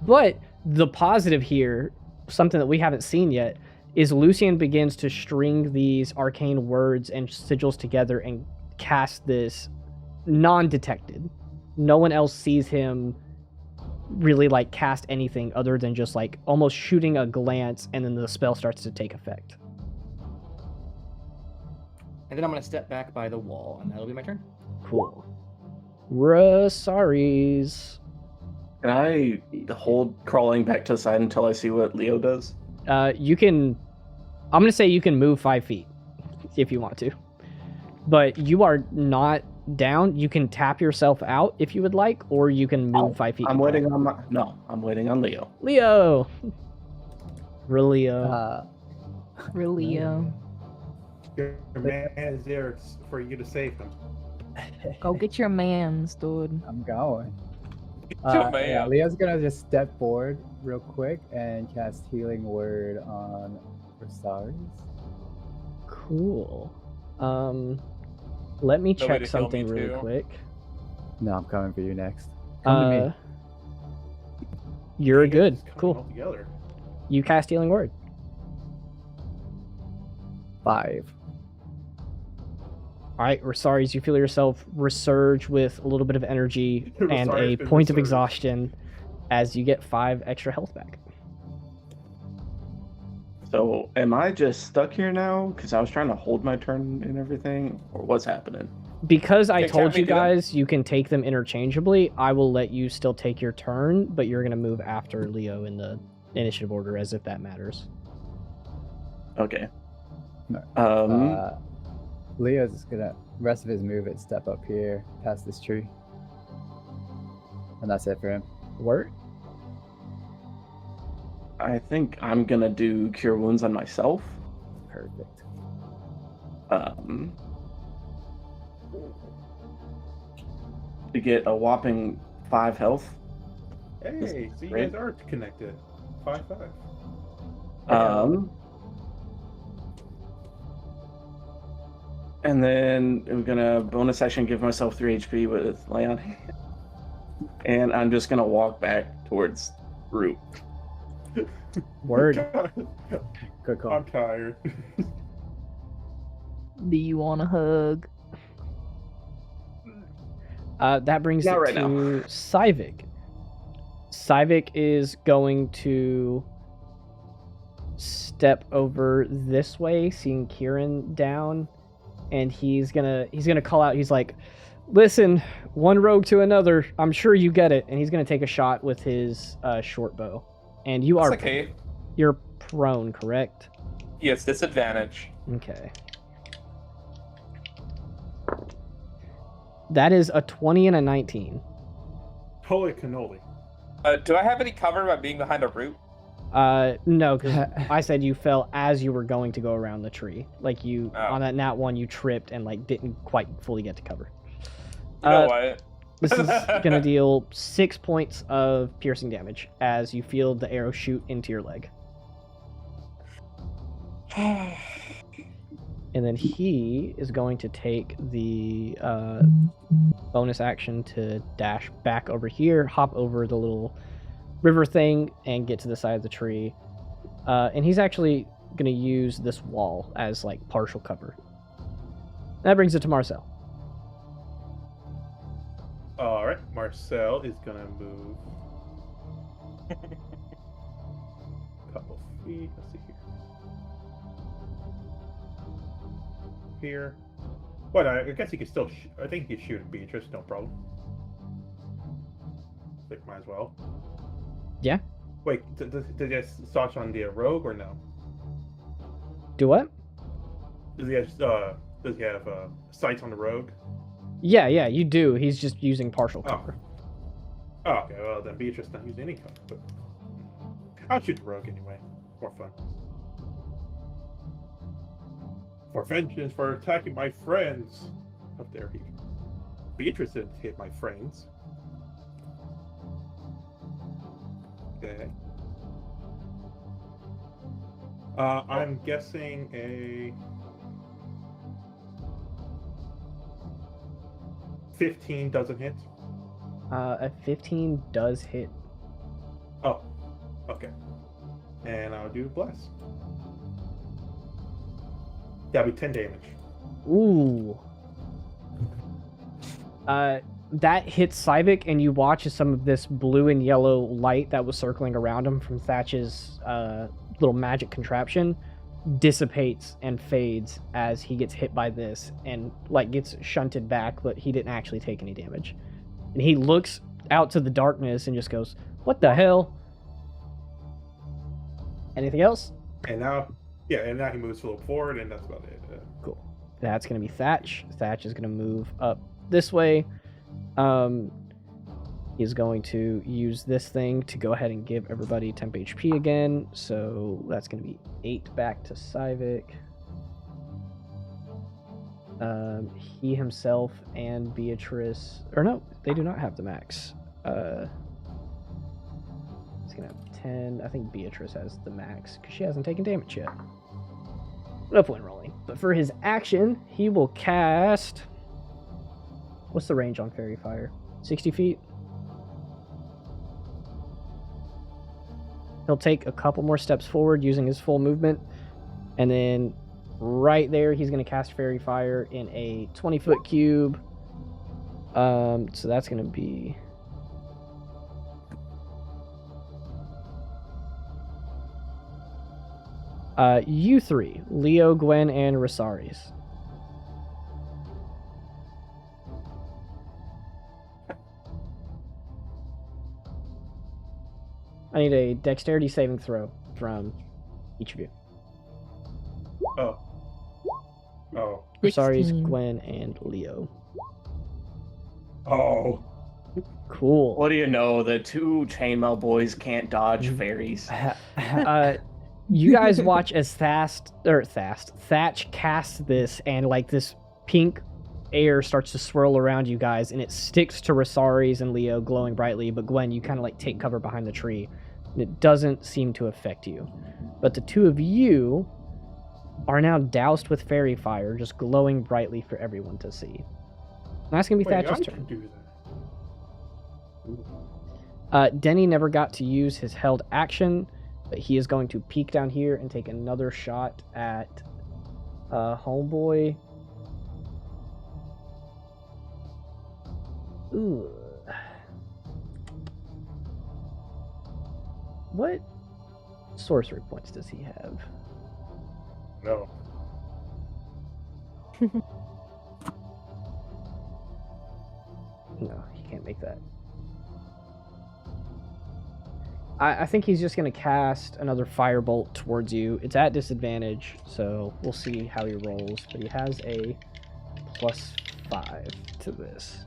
But the positive here, something that we haven't seen yet, is Lucian begins to string these arcane words and sigils together and cast this non-detected. No one else sees him really like cast anything other than just like almost shooting a glance, and then the spell starts to take effect. And then I'm going to step back by the wall, and that'll be my turn. Cool. Resaries. Can I hold crawling back to the side until I see what Leo does? You can. I'm gonna say you can move 5 feet if you want to, but you are not down. You can tap yourself out if you would like, or you can move 5 feet. I'm waiting on my... No, I'm waiting on Leo. Leo. Relio. Relio. Your man is there for you to save him. Go get your mans, dude. I'm going. Yeah, Leo's gonna just step forward real quick and cast Healing Word on Resaries. Cool. Let me No way check to heal me something really too. quick. No, I'm coming for you next. Come to me. You're You guys good. just coming Cool. all together. You cast Healing Word. 5. All right, Resaries, you feel yourself resurge with a little bit of energy and Resaries a been point of resurged. exhaustion as you get 5 extra health back. So, am I just stuck here now? Because I was trying to hold my turn and everything, or what's happening? Because I Hey, told can't we you do that? guys you can take them interchangeably, I will let you still take your turn, but you're going to move after Leo in the initiative order as if that matters. Okay. No. Leo's just gonna rest of his movement step up here past this tree. And that's it for him. Word? I think I'm gonna do Cure Wounds on myself. Perfect. To get a whopping 5 health. Hey, so you Great. guys are connected. 5-5. And then we're gonna bonus action give myself 3 HP with Lay on Hand. And I'm just gonna walk back towards Root. Word. Good call. I'm tired. Do you want a hug? That brings Not it right to now. Saivic. Saivic is going to step over this way, seeing Kieran down, and he's gonna call out. He's like, "Listen, one rogue to another. I'm sure you get it." And he's gonna take a shot with his short bow. And you That's are okay. you're prone, correct? Yes, disadvantage. Okay. That is a 20 and a 19. Holy cannoli. Do I have any cover by being behind a root? No, because I said you fell as you were going to go around the tree. Like you, Oh. on that nat 1, you tripped and like didn't quite fully get to cover. You know what? This is gonna deal 6 points of piercing damage as you feel the arrow shoot into your leg. And then he is going to take the bonus action to dash back over here, hop over the little river thing, and get to the side of the tree. And he's actually going to use this wall as like partial cover. That brings it to Marcel. All right, Marcel is gonna move a couple feet. Let's see here. What? I guess he can still. I think he can shoot at Beatrice, no problem. Like, might as well. Yeah. Wait, does he have Sash on the rogue or no? Do what? Does he have sights on the rogue? Yeah, you do. He's just using partial cover. Oh, okay. Well, then Beatrice not using any cover, but I'll shoot the rogue anyway. More fun. For vengeance, for attacking my friends. How dare he? Beatrice didn't hit my friends. Okay. I'm guessing a 15 doesn't hit. A 15 does hit. Oh, okay. And I'll do bless. That'll be 10 damage. Ooh. That hits Saivic, and you watch as some of this blue and yellow light that was circling around him from Thatch's little magic contraption dissipates and fades as he gets hit by this and like gets shunted back, but he didn't actually take any damage. And he looks out to the darkness and just goes, "What the hell?" Anything else? And now he moves a little forward, and that's about it. Cool. That's going to be Thatch. Thatch is going to move up this way. He's going to use this thing to go ahead and give everybody temp HP again. So that's going to be 8 back to Saivic. He himself and Beatrice... Or no, they do not have the max. He's gonna have 10. I think Beatrice has the max because she hasn't taken damage yet. No point rolling. But for his action, he will cast. What's the range on Fairy Fire? 60 feet? He'll take a couple more steps forward using his full movement. And then right there, he's going to cast Fairy Fire in a 20-foot cube. So that's going to be... you three, Leo, Gwen, and Resaries. I need a dexterity saving throw from each of you. Oh. Resaries, 16. Gwen, and Leo. Oh. Cool. What do you know? The two chainmail boys can't dodge fairies. You guys watch as Thatch casts this, and like this pink air starts to swirl around you guys, and it sticks to Resaries and Leo glowing brightly, but Gwen, you kind of like take cover behind the tree, and it doesn't seem to affect you. But the two of you are now doused with fairy fire, just glowing brightly for everyone to see. And that's going to be Wait, Thatch's I turn. can do that. Denny never got to use his held action, but he is going to peek down here and take another shot at Homeboy. Ooh. What sorcery points does he have? No. No, he can't make that. I think he's just going to cast another firebolt towards you. It's at disadvantage, so we'll see how he rolls. But he has a +5 to this.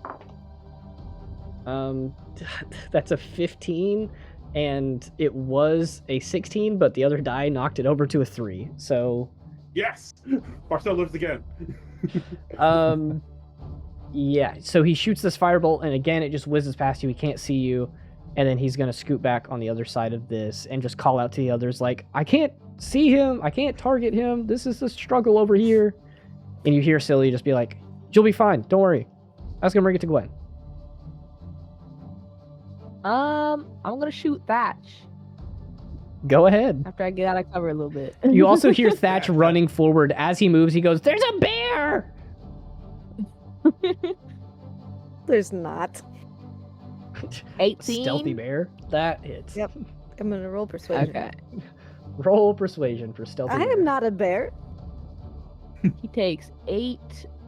That's a 15, and it was a 16, but the other die knocked it over to a 3. So, Yes! Marcel lives again. yeah. So he shoots this firebolt, and again, it just whizzes past you. He can't see you. And then he's going to scoot back on the other side of this and just call out to the others like, I can't see him. I can't target him. This is the struggle over here. And you hear Cillia just be like, you'll be fine. Don't worry. I was going to bring it to Gwen. I'm gonna shoot Thatch Go ahead. after I get out of cover a little bit. You also hear Thatch running forward. As he moves, he goes, there's a bear! There's not. 18. Stealthy bear. That hits. Yep. I'm gonna roll persuasion. Okay. Roll persuasion for stealthy I bear. am not a bear. He takes 8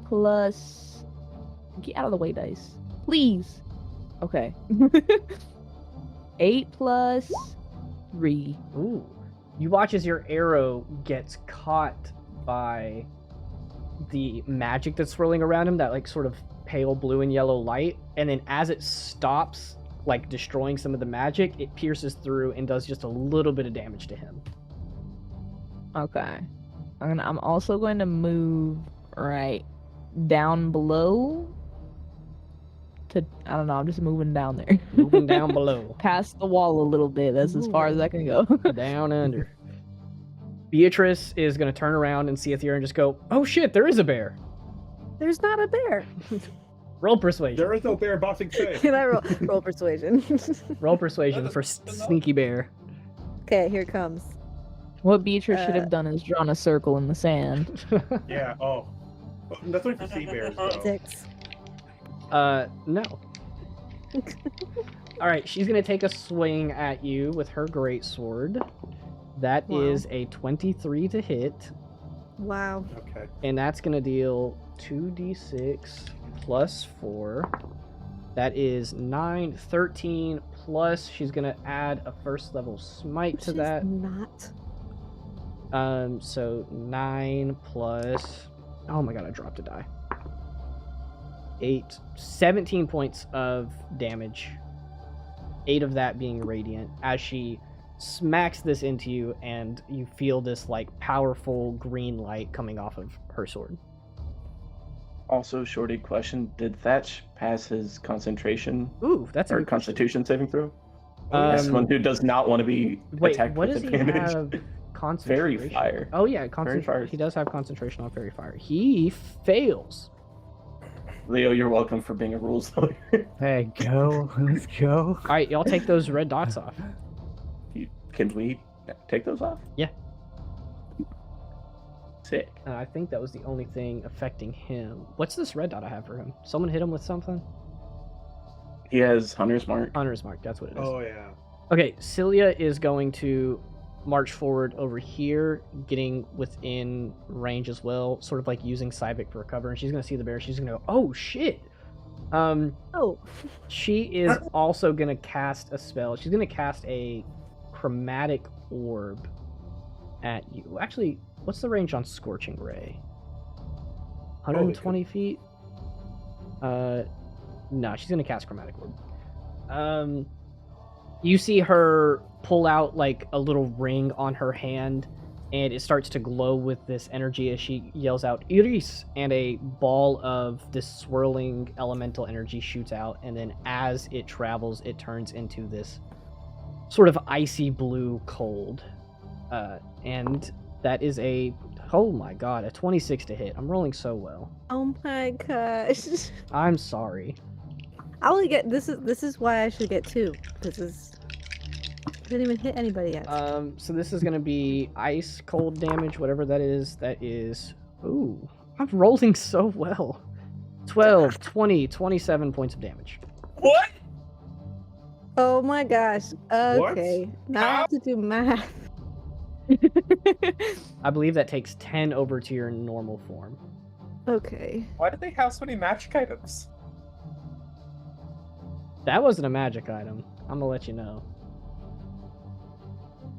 plus. Get out of the way, dice. Please. Okay. 8 plus 3. Ooh. You watch as your arrow gets caught by the magic that's swirling around him, that like sort of pale blue and yellow light, and then as it stops, like destroying some of the magic, it pierces through and does just a little bit of damage to him. Okay. I'm also going to move right down below to, I don't know, I'm just moving down there. Moving down below. Past the wall a little bit. That's as far as I can go. Down under. Beatrice is going to turn around and see Aethir and just go, oh shit, there is a bear. There's not a bear. Roll persuasion. There is no bear bossing Faye. Can I roll persuasion? Roll persuasion for sneaky bear. Okay, here it comes. What Beatrice should have done is drawn a circle in the sand. Yeah, oh. That's only for sea bears, though. 6. No. Alright, she's gonna take a swing at you with her greatsword. That is a 23 to hit, Wow. Okay. and that's gonna deal 2d6 plus 4. That is 9, 13, plus she's gonna add a first level smite to She's that. not. So 9 plus... Oh my god, I dropped a die. 17 points of damage. 8 of that being radiant, as she smacks this into you, and you feel this like powerful green light coming off of her sword. Also, shorty question: did Thatch pass his concentration Ooh, that's a or good question. Constitution saving throw? yeah. Someone who does not want to be Wait, attacked what with does he advantage. have? Concentration. Fairy fire. Oh yeah, Fairy fire. He does have concentration on fairy fire. He fails. Leo, you're welcome for being a rules lawyer. Hey, go. Let's go. All right, y'all take those red dots off. Can we take those off? Yeah. Sick. I think that was the only thing affecting him. What's this red dot I have for him? Someone hit him with something? He has Hunter's Mark. Hunter's Mark, that's what it is. Oh yeah. Okay, Cillia is going to march forward over here, getting within range as well, sort of like using Saivic for cover, and she's going to see the bear. She's going to go, oh shit! Oh. She is also going to cast a spell. She's going to cast a chromatic orb at you. Actually, what's the range on Scorching Ray? 120 feet? No, she's going to cast chromatic orb. You see her pull out like a little ring on her hand, and it starts to glow with this energy as she yells out Iris, and a ball of this swirling elemental energy shoots out, and then as it travels it turns into this sort of icy blue cold, and that is a, oh my god, a 26 to hit. I'm rolling so well. Oh my gosh. I'm sorry. I only get this is why I should get 2. I didn't even hit anybody yet. So this is gonna be ice cold damage, whatever that is. That is, ooh, I'm rolling so well. 12, 20, 27 points of damage. What? Oh my gosh. Okay. Now I have to do math. I believe that takes 10 over to your normal form. Okay. Why did they have so many magic items? That wasn't a magic item. I'm gonna let you know.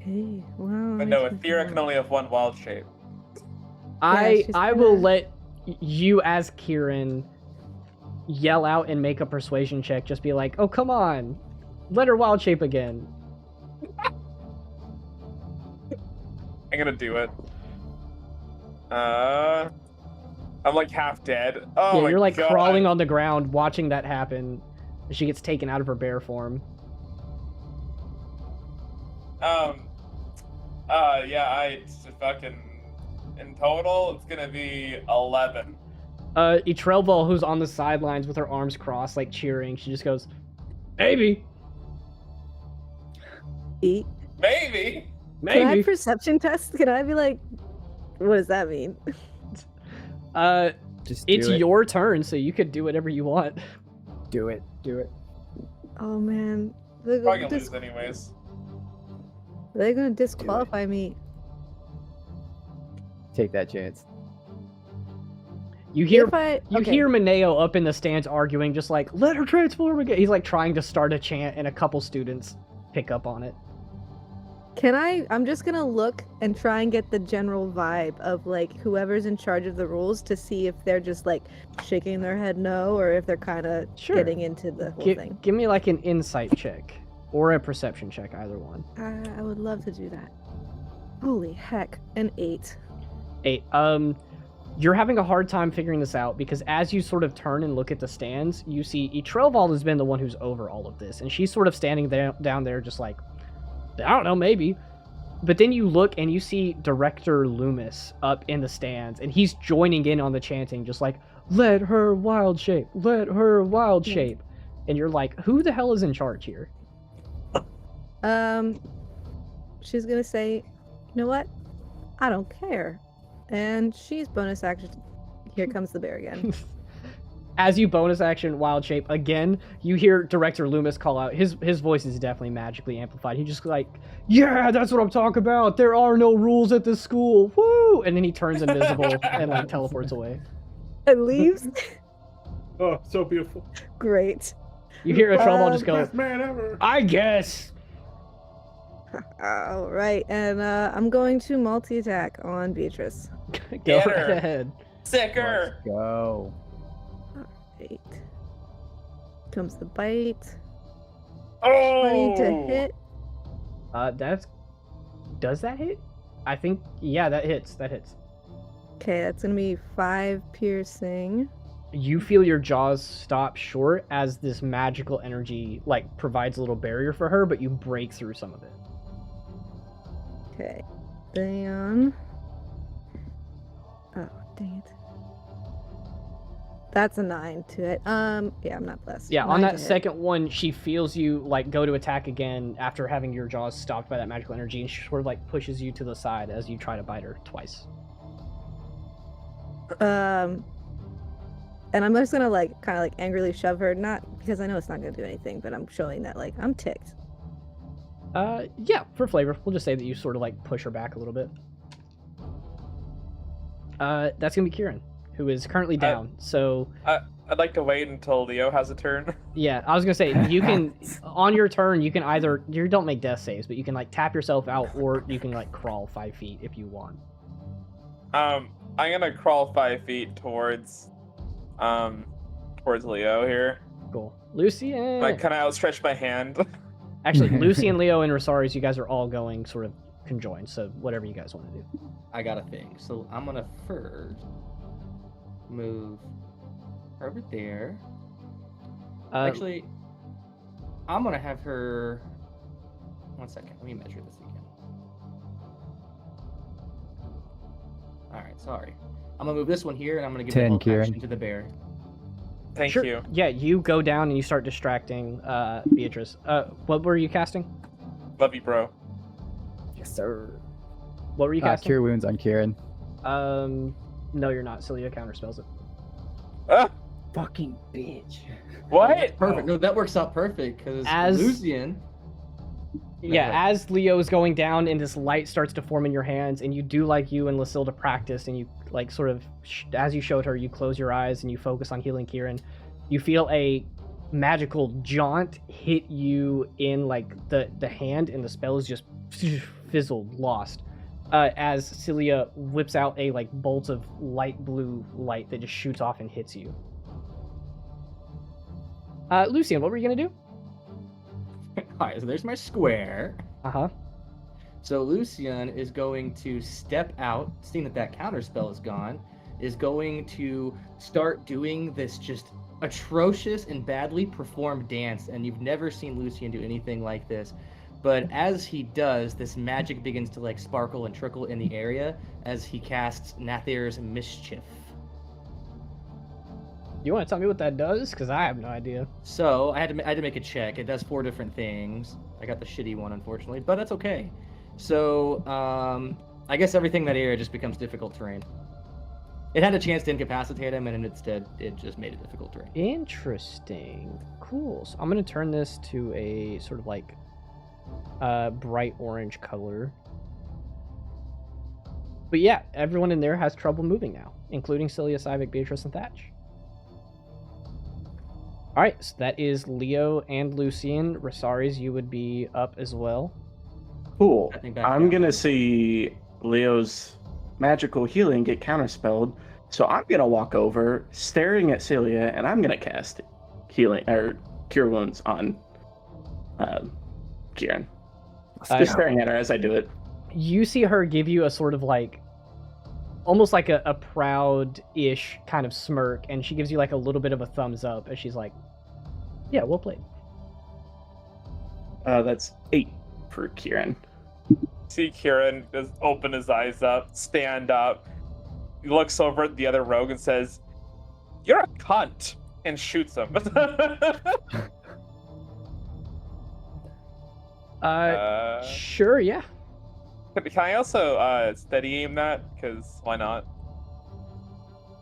Hey, wow. But no, Aethera can only have one wild shape. I she's will gonna- let you as Kieran yell out and make a persuasion check. Just be like, oh come on, let her wild shape again. I'm gonna do it. I'm like half dead. Oh Yeah, my you're like God. crawling on the ground watching that happen. She gets taken out of her bear form. Yeah, I fucking, in total, it's gonna be 11. Etrelval, who's on the sidelines with her arms crossed, like cheering, she just goes, maybe. Eat. Maybe. Can I Maybe. perception test? Can I be like, what does that mean? Just do It's it. your turn, so you could do whatever you want. Do it. Do it. Oh man. They're Probably gonna, gonna lose anyways. they're gonna disqualify me. Take that chance. You hear If I, you okay. hear Mineo up in the stands arguing, just like, let her transform again. He's like trying to start a chant, and a couple students pick up on it. Can I'm just gonna look and try and get the general vibe of like whoever's in charge of the rules to see if they're just like shaking their head no, or if they're kind of Sure. getting into the whole thing. Give me like an insight check or a perception check, either one. I would love to do that. Holy heck, an 8. 8. You're having a hard time figuring this out because as you sort of turn and look at the stands, you see Etrelval has been the one who's over all of this, and she's sort of standing down there just like, I don't know, maybe. But then you look and you see Director Loomis up in the stands, and he's joining in on the chanting, just like, let her wild shape, let her wild shape. And you're like, who the hell is in charge here? She's gonna say, you know what? I don't care. And she's bonus action. Here comes the bear again. As you bonus action wild shape again, you hear Director Loomis call out. His voice is definitely magically amplified. He just like, yeah, that's what I'm talking about. There are no rules at this school. Woo! And then he turns invisible and like teleports away. And leaves? Oh, so beautiful. Great. You hear a Etrelval just go, Best man ever. I guess. All right, and I'm going to multi-attack on Beatrice. Go Get her. right ahead. Sicker. Let's go. Right. Comes the bite. Oh. 20 to hit. Does that hit? I think, yeah, that hits. That hits. Okay, that's gonna be 5 piercing. you feel your jaws stop short as this magical energy like provides a little barrier for her, but you break through some of it. Okay. Then. Oh, dang it. That's a 9 to it. Yeah, I'm not blessed. Yeah, on 9 that to hit. second one, she feels you like go to attack again after having your jaws stopped by that magical energy, and she sort of like pushes you to the side as you try to bite her twice. And I'm just gonna like kind of like angrily shove her, not because I know it's not gonna do anything, but I'm showing that like I'm ticked. Yeah, for flavor, we'll just say that you sort of like push her back a little bit. That's gonna be Kieran, who is currently down. So I'd like to wait until Leo has a turn. yeah, I was gonna say you can on your turn you can either you don't make death saves, but you can like tap yourself out, or you can like crawl 5 feet if you want. I'm gonna crawl 5 feet towards Leo here. Cool, Lucian. I kind of outstretch my hand. Actually, Lucy and Leo and Resaries, you guys are all going sort of conjoined, so whatever you guys want to do. I got a thing. So I'm gonna first move over there. Actually, I'm gonna have her. 1 second. Let me measure this again. All right. Sorry. I'm gonna move this one here, and I'm gonna give 10, the Kieran. action to the bear. Thank Sure. you. Yeah, you go down and you start distracting Beatrice. What were you casting? Love you, bro. Yes, sir. What were you casting? Cure wounds on Kieran. No, you're not. Cillia counterspells it. Ah, Fucking bitch. what? Perfect. No, that works out perfect because As- Lucian. Yeah, Right. as Leo is going down and this light starts to form in your hands, and you do like you and Lucilda practice, and you like sort of, as you showed her, you close your eyes and you focus on healing Kieran. You feel a magical jaunt hit you in like the hand, and the spell is just fizzled, lost. As Cillia whips out a like bolt of light blue light that just shoots off and hits you. Lucian, what were you gonna do? Alright, so there's my square. Uh-huh. So Lucian is going to step out, seeing that that counter spell is gone, is going to start doing this just atrocious and badly performed dance, and you've never seen Lucian do anything like this. But as he does, this magic begins to like sparkle and trickle in the area as he casts Nathir's Mischief. You want to tell me what that does? Because I have no idea. So I had to make a check. It does 4 different things. I got the shitty one, unfortunately, but that's okay. So I guess everything in that area just becomes difficult terrain. It had a chance to incapacitate him, and instead it just made it difficult terrain. Interesting. Cool. So I'm going to turn this to a sort of like bright orange color. But yeah, everyone in there has trouble moving now, including Cillia, Saivic, Beatrice, and Thatch. All right, so that is Leo and Lucian. Resaries, you would be up as well. Cool. I think back I'm down. gonna see Leo's magical healing get counterspelled, so I'm gonna walk over, staring at Cillia, and I'm gonna cast healing or cure wounds on Kieran. Just staring at her as I do it. You see her give you a sort of like, almost like a proud-ish kind of smirk, and she gives you like a little bit of a thumbs up as she's like, yeah, well played. That's 8 for Kieran. See Kieran just open his eyes up, stand up. He looks over at the other rogue and says, "You're a cunt," and shoots him. Sure, yeah. Can I also steady aim that? Because why not?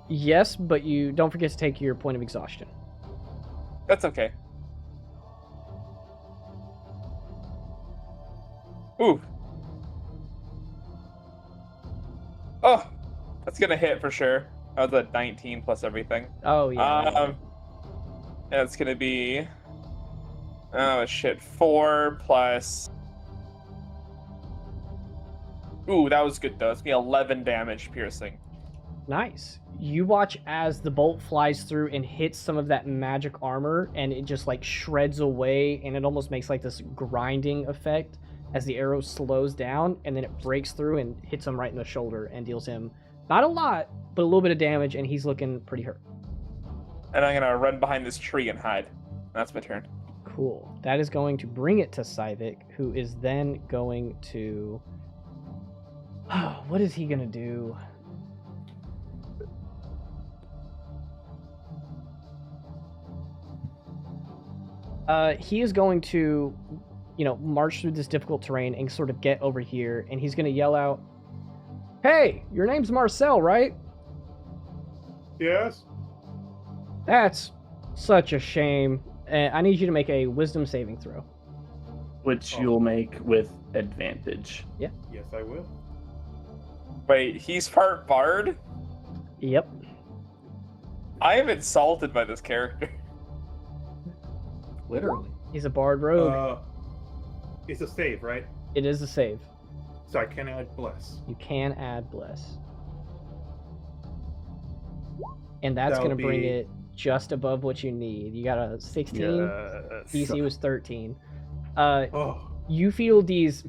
Yes, but you don't forget to take your point of exhaustion. That's okay. Ooh. Oh, that's gonna hit for sure. That was a 19 plus everything. Oh, yeah. And it's gonna be, oh shit, 4 plus. Ooh, that was good though. It's gonna be 11 damage piercing. Nice. You watch as the bolt flies through and hits some of that magic armor, and it just like shreds away, and it almost makes like this grinding effect as the arrow slows down, and then it breaks through and hits him right in the shoulder and deals him not a lot, but a little bit of damage, and he's looking pretty hurt. And I'm gonna run behind this tree and hide. That's my turn. Cool. That is going to bring it to Saivic, who is then going to. What is he gonna do? He is going to, march through this difficult terrain and sort of get over here, and he's gonna yell out, "Hey, your name's Marcel, right? Yes. That's such a shame. I need you to make a wisdom saving throw." Which you'll make with advantage. Yes, I will. Wait, he's part bard? Yep. I am insulted by this character. Literally. He's a bard rogue. It's a save, right? It is a save. So I can add bless. You can add bless. And that's That'll going to bring be- it just above what you need. You got a 16. Yes. DC was 13. Oh. You feel these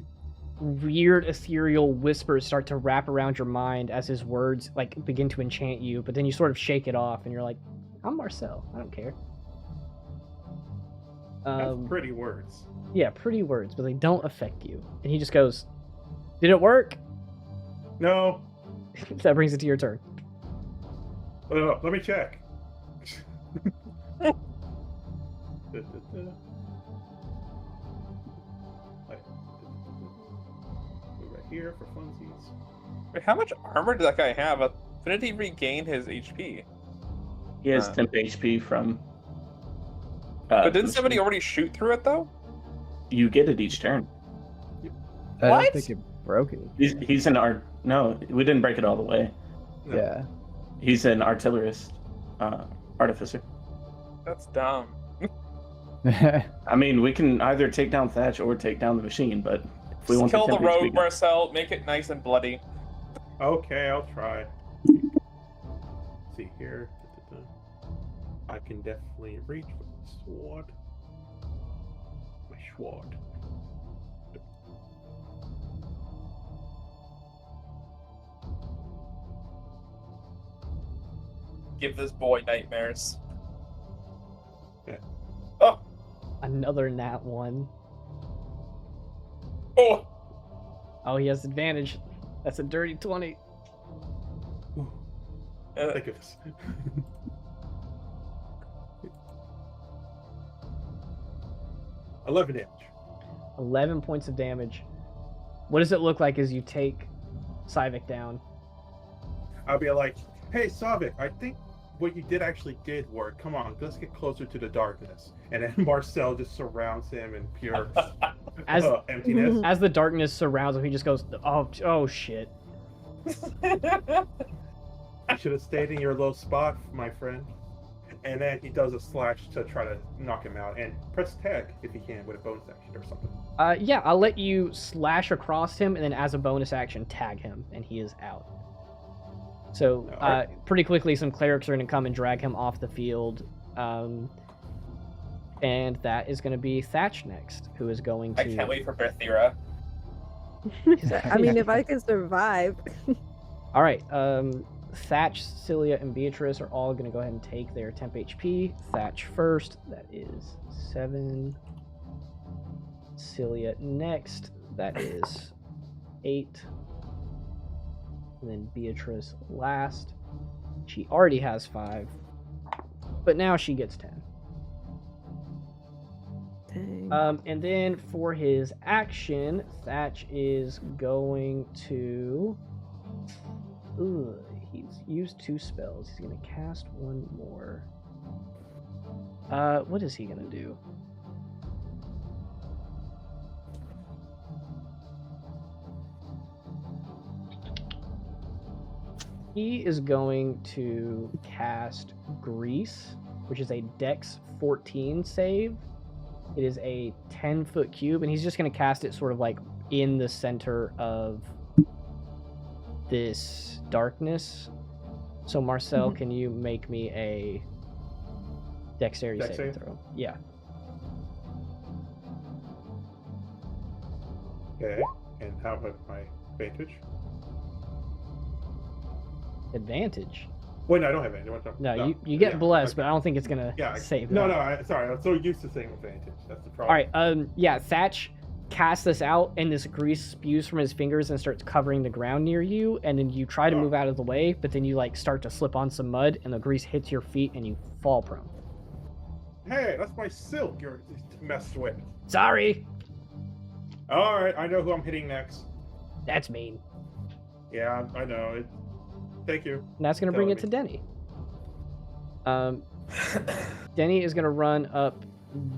weird ethereal whispers start to wrap around your mind as his words begin to enchant you, but then you sort of shake it off and you're like, I'm Marcel. I don't care. That's pretty words. Yeah, pretty words, but they don't affect you. And he just goes, "Did it work?" No. That brings it to your turn. Let me check. Right here for funsies. Wait, how much armor does that guy have? When did he regain his HP? He has 10 HP from. But didn't somebody already shoot through it though? You get it each turn. I What? don't think it broke it. He's an art. No, we didn't break it all the way. No. Yeah. He's an artillerist, artificer. That's dumb. I mean, we can either take down Thatch or take down the machine, but if we Just want kill the 10 HP, rogue, Marcel. Make it nice and bloody. Okay, I'll try. See here. I can definitely reach with the sword. My sword. Give this boy nightmares. Yeah. Oh! Another nat 1. Oh! Oh, he has advantage. That's a dirty 20. Think of this. 11 damage. 11 points of damage. What does it look like as you take Saivic down? I'll be like, hey, Savic, I think what you did actually did work. Come on, let's get closer to the darkness. And then Marcel just surrounds him in pure As emptiness. as the darkness surrounds him, he just goes, "Oh shit." You should have stayed in your low spot, my friend. And then he does a slash to try to knock him out. And press tag if he can with a bonus action or something. Yeah, I'll let you slash across him, and then as a bonus action, tag him, and he is out. So pretty quickly, some clerics are going to come and drag him off the field. And that is going to be Thatch next, who is going to... I can't wait for Berthira. I mean, if I can survive. All right. Thatch, Cillia, and Beatrice are all going to go ahead and take their temp HP. Thatch first. That is 7. Cillia next. That is 8. And then Beatrice last. She already has 5. But now she gets 10. Dang. And then for his action, Thatch is going to... Ooh, he's used 2 spells. He's going to cast 1 more. What is he going to do? He is going to cast Grease, which is a Dex 14 save. It is a 10-foot cube, and he's just going to cast it sort of like in the center of this darkness. So, Marcel, can you make me a dexterity Dex saving save? throw? Yeah. Okay. And how about my advantage? Advantage. Wait, no, I don't have advantage. No, you get yeah, blessed, okay. but I don't think it's gonna Yeah, save no, that. sorry, I'm so used to saying advantage. That's the All problem. right, yeah, Thatch casts this out, and this grease spews from his fingers and starts covering the ground near you. And then you try to move out of the way, but then you like start to slip on some mud, and the grease hits your feet, and you fall prone. Hey, that's my silk you're messed with. Sorry, All right, I know who I'm hitting next. that's mean. Yeah, I know. Thank you. And that's gonna bring it to Denny. Denny is gonna run up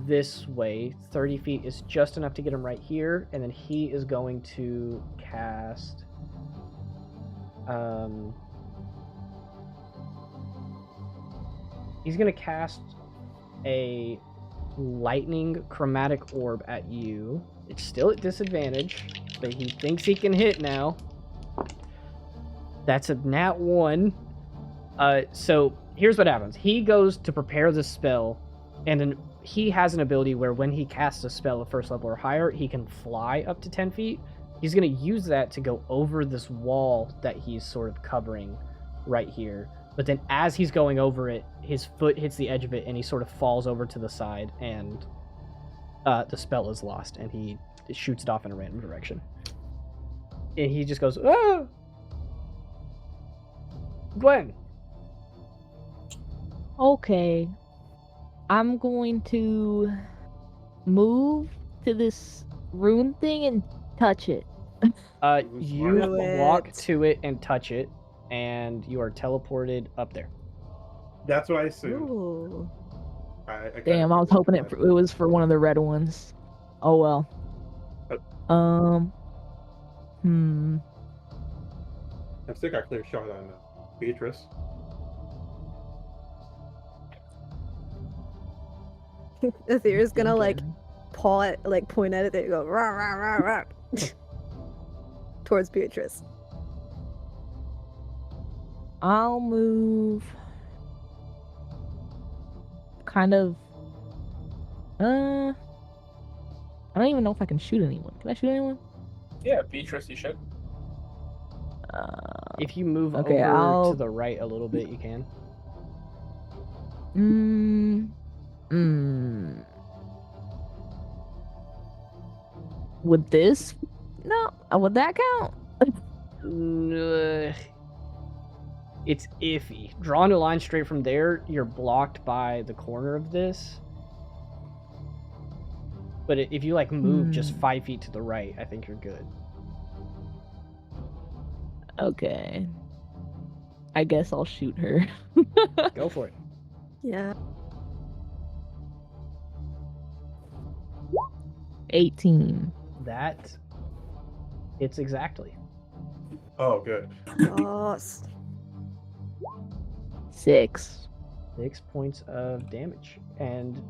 this way. 30 feet is just enough to get him right here, and then he is going to cast. He's gonna cast a lightning chromatic orb at you. It's still at disadvantage, but he thinks he can hit now. That's a nat 1. So here's what happens. He goes to prepare the spell, and then he has an ability where when he casts a spell at first level or higher, he can fly up to 10 feet. He's going to use that to go over this wall that he's sort of covering right here. But then as he's going over it, his foot hits the edge of it, and he sort of falls over to the side, and the spell is lost, and he shoots it off in a random direction. And he just goes, ah! Gwen. Okay. I'm going to move to this rune thing and touch it. You Do walk it. to it and touch it, and you are teleported up there. That's what I assumed. Ooh. I Damn, I was hoping it was for one of the red ones. Oh well. I've still got a clear shot on Beatrice. Aetheria's gonna like Thinking. paw it, like point at it, they go rah rah rah rah towards Beatrice. I'll move kind of I don't even know if I can shoot anyone. Can I shoot anyone? Yeah, Beatrice, you should. If you move Okay, over I'll- to the right a little bit, you can. Would this? No. Would that count? It's iffy. Drawing a line straight from there, you're blocked by the corner of this. But if you like move just 5 feet to the right, I think you're good. Okay. I guess I'll shoot her. Go for it. Yeah. 18. That hits exactly. Oh, good. Lost. 6. 6 points of damage. And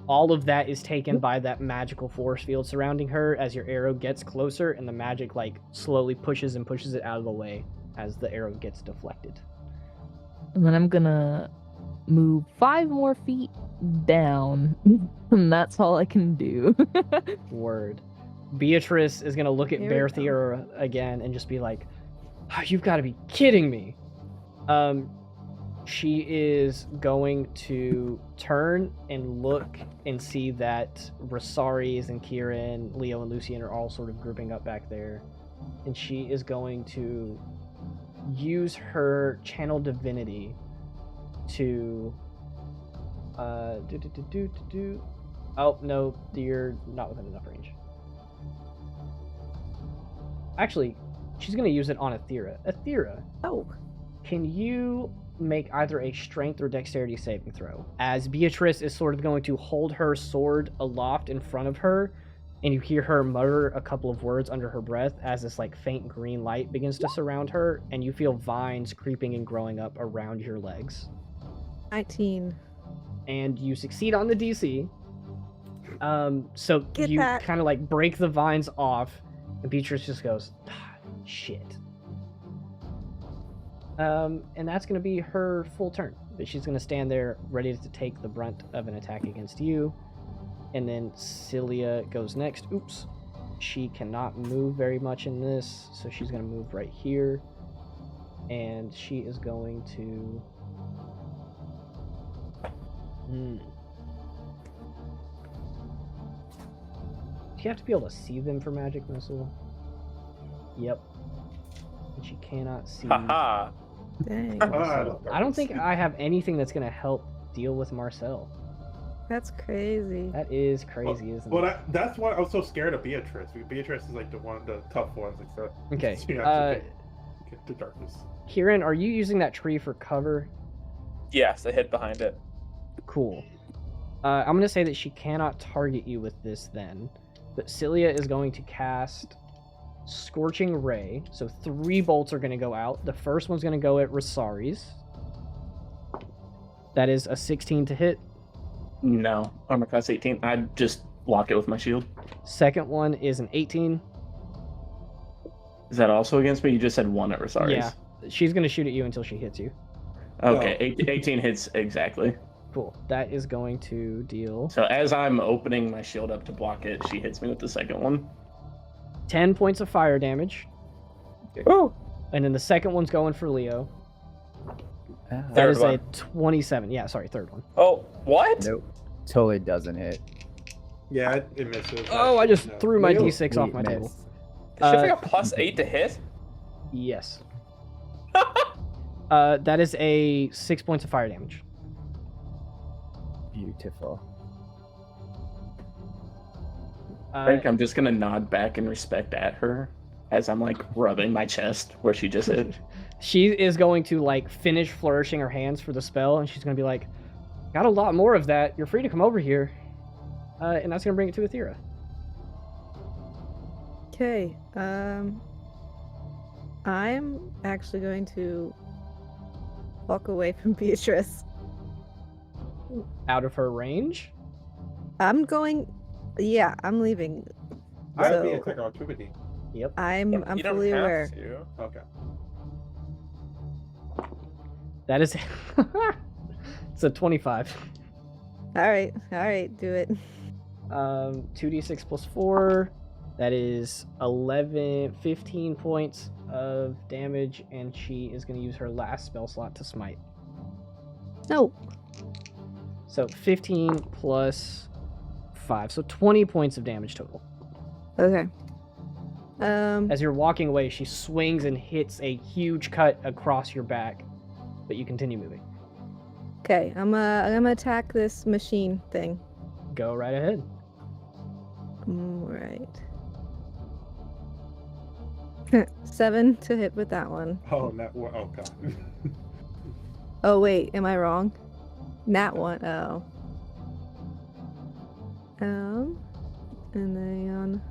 all of that is taken by that magical force field surrounding her as your arrow gets closer, and the magic like slowly pushes it out of the way as the arrow gets deflected. And then I'm gonna move 5 more feet down. And that's all I can do. Word. Beatrice is gonna look at Here we go. Berthier again and just be like, oh, "You've got to be kidding me." She is going to turn and look and see that Resaries and Kieran, Leo, and Lucian are all sort of grouping up back there, and she is going to use her channel divinity to Oh no, you're not within enough range. Actually, she's going to use it on Aethera. Aethera, Oh. can you make either a strength or dexterity saving throw? As Beatrice is sort of going to hold her sword aloft in front of her, and you hear her mutter a couple of words under her breath as this like faint green light begins to surround her, and you feel vines creeping and growing up around your legs. 19. And you succeed on the DC. So Get you that. kind of like break the vines off, and Beatrice just goes, ah, shit. And that's going to be her full turn. But she's going to stand there ready to take the brunt of an attack against you. And then Cillia goes next. Oops. She cannot move very much in this, so she's going to move right here. and she is going to. Do you have to be able to see them for magic missile? Yep. And she cannot see. Haha. Dang. I don't think I have anything that's going to help deal with Marcel. That's crazy. That is crazy, isn't it? Well, that's why I was so scared of Beatrice. Beatrice is like one of the tough ones. Like so. Okay. She has to get the darkness. Kieran, are you using that tree for cover? Yes, I hid behind it. Cool. I'm going to say that she cannot target you with this then. But Cillia is going to cast Scorching Ray. So 3 bolts are going to go out. The first one's going to go at Resaries. That is a 16 to hit. No, armor class 18. I'd just block it with my shield. Second one is an 18. Is that also against me? You just said 1 at Resaries. Yeah. She's going to shoot at you until she hits you. Okay, 18 hits exactly. Cool. That is going to deal So as I'm opening my shield up to block it, she hits me with the second one. 10 points of fire damage. Oh. And then the second one's going for Leo. That Third is one. a 27. Yeah, sorry, third one. Oh, what? Nope. Totally doesn't hit. Yeah, it misses. Oh, I just No. threw my Leo? d6 off my Sweet table. miss. Does she have like a +8 to hit? Yes. That is a 6 points of fire damage. Beautiful. I think I'm just gonna nod back in respect at her as I'm like rubbing my chest where she just hit. She is going to like finish flourishing her hands for the spell, and she's going to be like, "Got a lot more of that. You're free to come over here," and that's going to bring it to Aethera. Okay. I'm actually going to walk away from Beatrice. Out of her range. I'm going. Yeah, I'm leaving. That'd be So- a quick opportunity. Yep. I'm You don't fully have aware. to. Okay. That is. It's a 25. All right, do it. 2d6 plus 4. That is 15 points of damage, and she is going to use her last spell slot to smite. No. So 15 plus 5, so 20 points of damage total. Okay. As you're walking away, she swings and hits a huge cut across your back, but you continue moving. Okay, I'm gonna attack this machine thing. Go right ahead. Right. 7 to hit with that one. Oh, not one. Oh god. Oh wait, am I wrong? Nat one. Oh. And then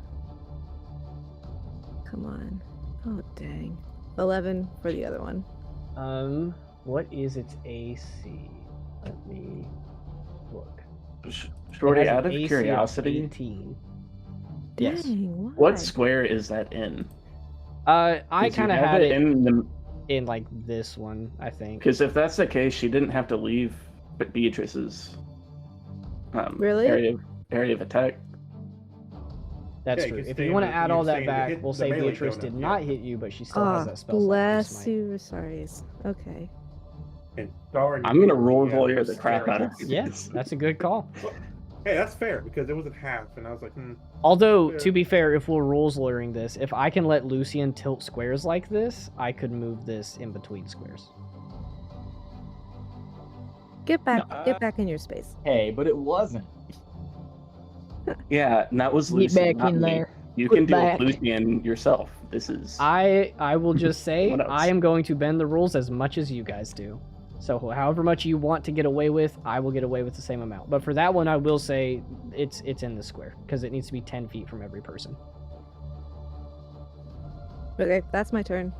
come on. Oh dang. 11 for the other one. What is its AC? Let me look. Shorty, It has out an of AC curiosity, 18. Dang, Yes. why? what square is that in? I 'Cause you kind of have had it in the. in like this one, I think. Because if that's the case, she didn't have to leave Beatrice's Really? area of attack. That's Yeah, true. you can If stay you in want to the- add you all can that stay in the back, hit- we'll the say melee Beatrice donut, did yeah. not hit you, but she still has that spell slot. Bless Smite. you, Resaries. Okay. And darn, I'm gonna you roll yeah, lawyer it was the crap out of scary. you. Yeah, that's a good call. Hey, that's fair because it wasn't half, and I was like, Although, Fair. to be fair, if we're rules lawyering this, if I can let Lucian tilt squares like this, I could move this in between squares. Get back No, in your space. Hey, but it wasn't. Yeah, and that was Get Lucian, back not in me. there. You Put can deal back. with Lucian yourself. This is. I will just say What else? I am going to bend the rules as much as you guys do. So however much you want to get away with, I will get away with the same amount. But for that one, I will say it's in the square because it needs to be 10 feet from every person. Okay, that's my turn.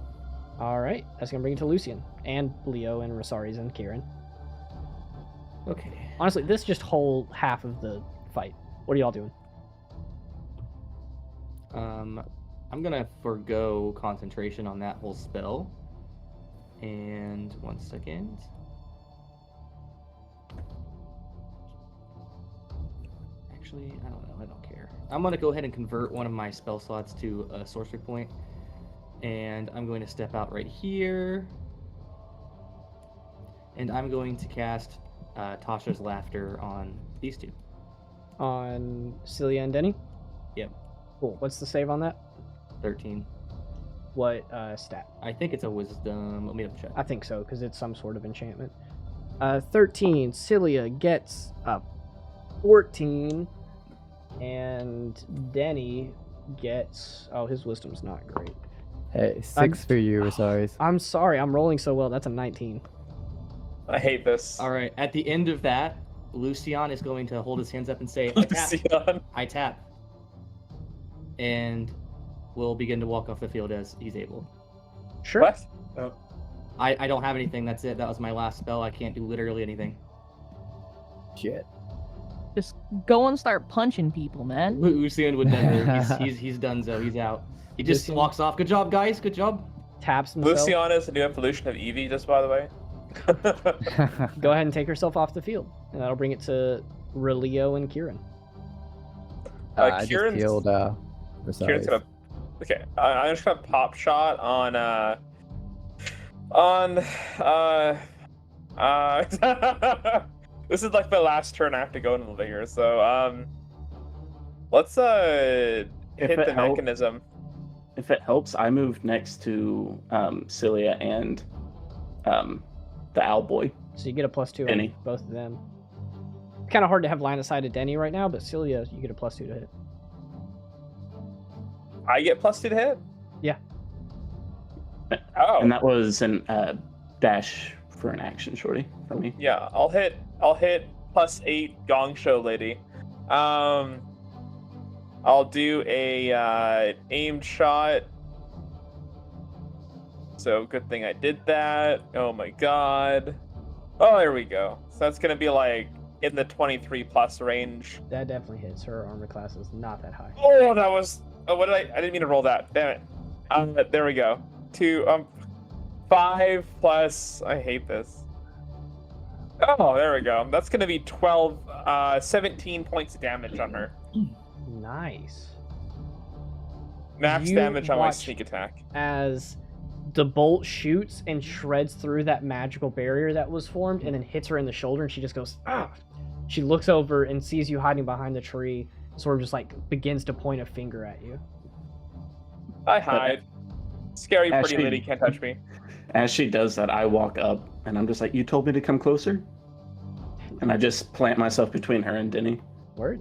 All right, that's gonna bring it to Lucian and Leo and Resaries and Kieran. Okay. Honestly, this just whole half of the fight. What are y'all doing? I'm gonna forego concentration on that whole spell. And 1 second. Actually, I don't know. I don't care. I'm gonna go ahead and convert one of my spell slots to a sorcery point, And I'm going to step out right here. And I'm going to cast Tasha's Laughter on these two. On Cillia and Denny? Yep. Cool. What's the save on that? 13. What stat? I think it's a wisdom. Let me double check. I think so, because it's some sort of enchantment. 13. Cillia gets a 14. And Denny gets... Oh, his wisdom's not great. Hey, 6 for you, Resaries. I'm sorry, I'm rolling so well. That's a 19. I hate this. All right. At the end of that, Lucian is going to hold his hands up and say, I tap. Lucian. I tap. And we'll begin to walk off the field as he's able. Sure. What? I don't have anything. That's it. That was my last spell. I can't do literally anything. Shit. Just go and start punching people, man. Lucian would never. He's done so. He's out. He just Lucian- walks off. Good job, guys. Good job. Taps himself. Luciana is a new evolution of Eevee, just by the way. Go ahead and take herself off the field. And that'll bring it to Relio and Kieran. I just Kieran's- healed Kieran's Resaries. gonna. Okay, I'm just gonna pop shot on. This is like my last turn. I have to go in a little bit here, so let's hit it the help- mechanism. If it helps, I moved next to Cillia and the Owlboy. So you get a +2 on Denny. both of them. Kind of hard to have line of sight of Denny right now, but Cillia, you get a +2 to hit. I get +2 to hit. Yeah. Oh. And that was an dash for an action, shorty, for me. Yeah, I'll hit +8 Gong Show lady. I'll do a aimed shot. So good thing I did that. Oh my god. Oh, there we go. So that's gonna be like in the 23 plus range. That definitely hits. Her armor class is not that high. Oh, that was. Oh, what did I didn't mean to roll that. Damn it. There we go. 5 plus. I hate this. Oh, there we go. That's gonna be 17 points of damage on her. Nice. Max You damage on my watch sneak attack. As the bolt shoots and shreds through that magical barrier that was formed and then hits her in the shoulder and she just goes, ah! She looks over and sees you hiding behind the tree, sort of just like begins to point a finger at you. I hide. Scary pretty Actually- lady can't touch me. As she does that, I walk up and I'm just like, you told me to come closer? And I just plant myself between her and Denny. Word.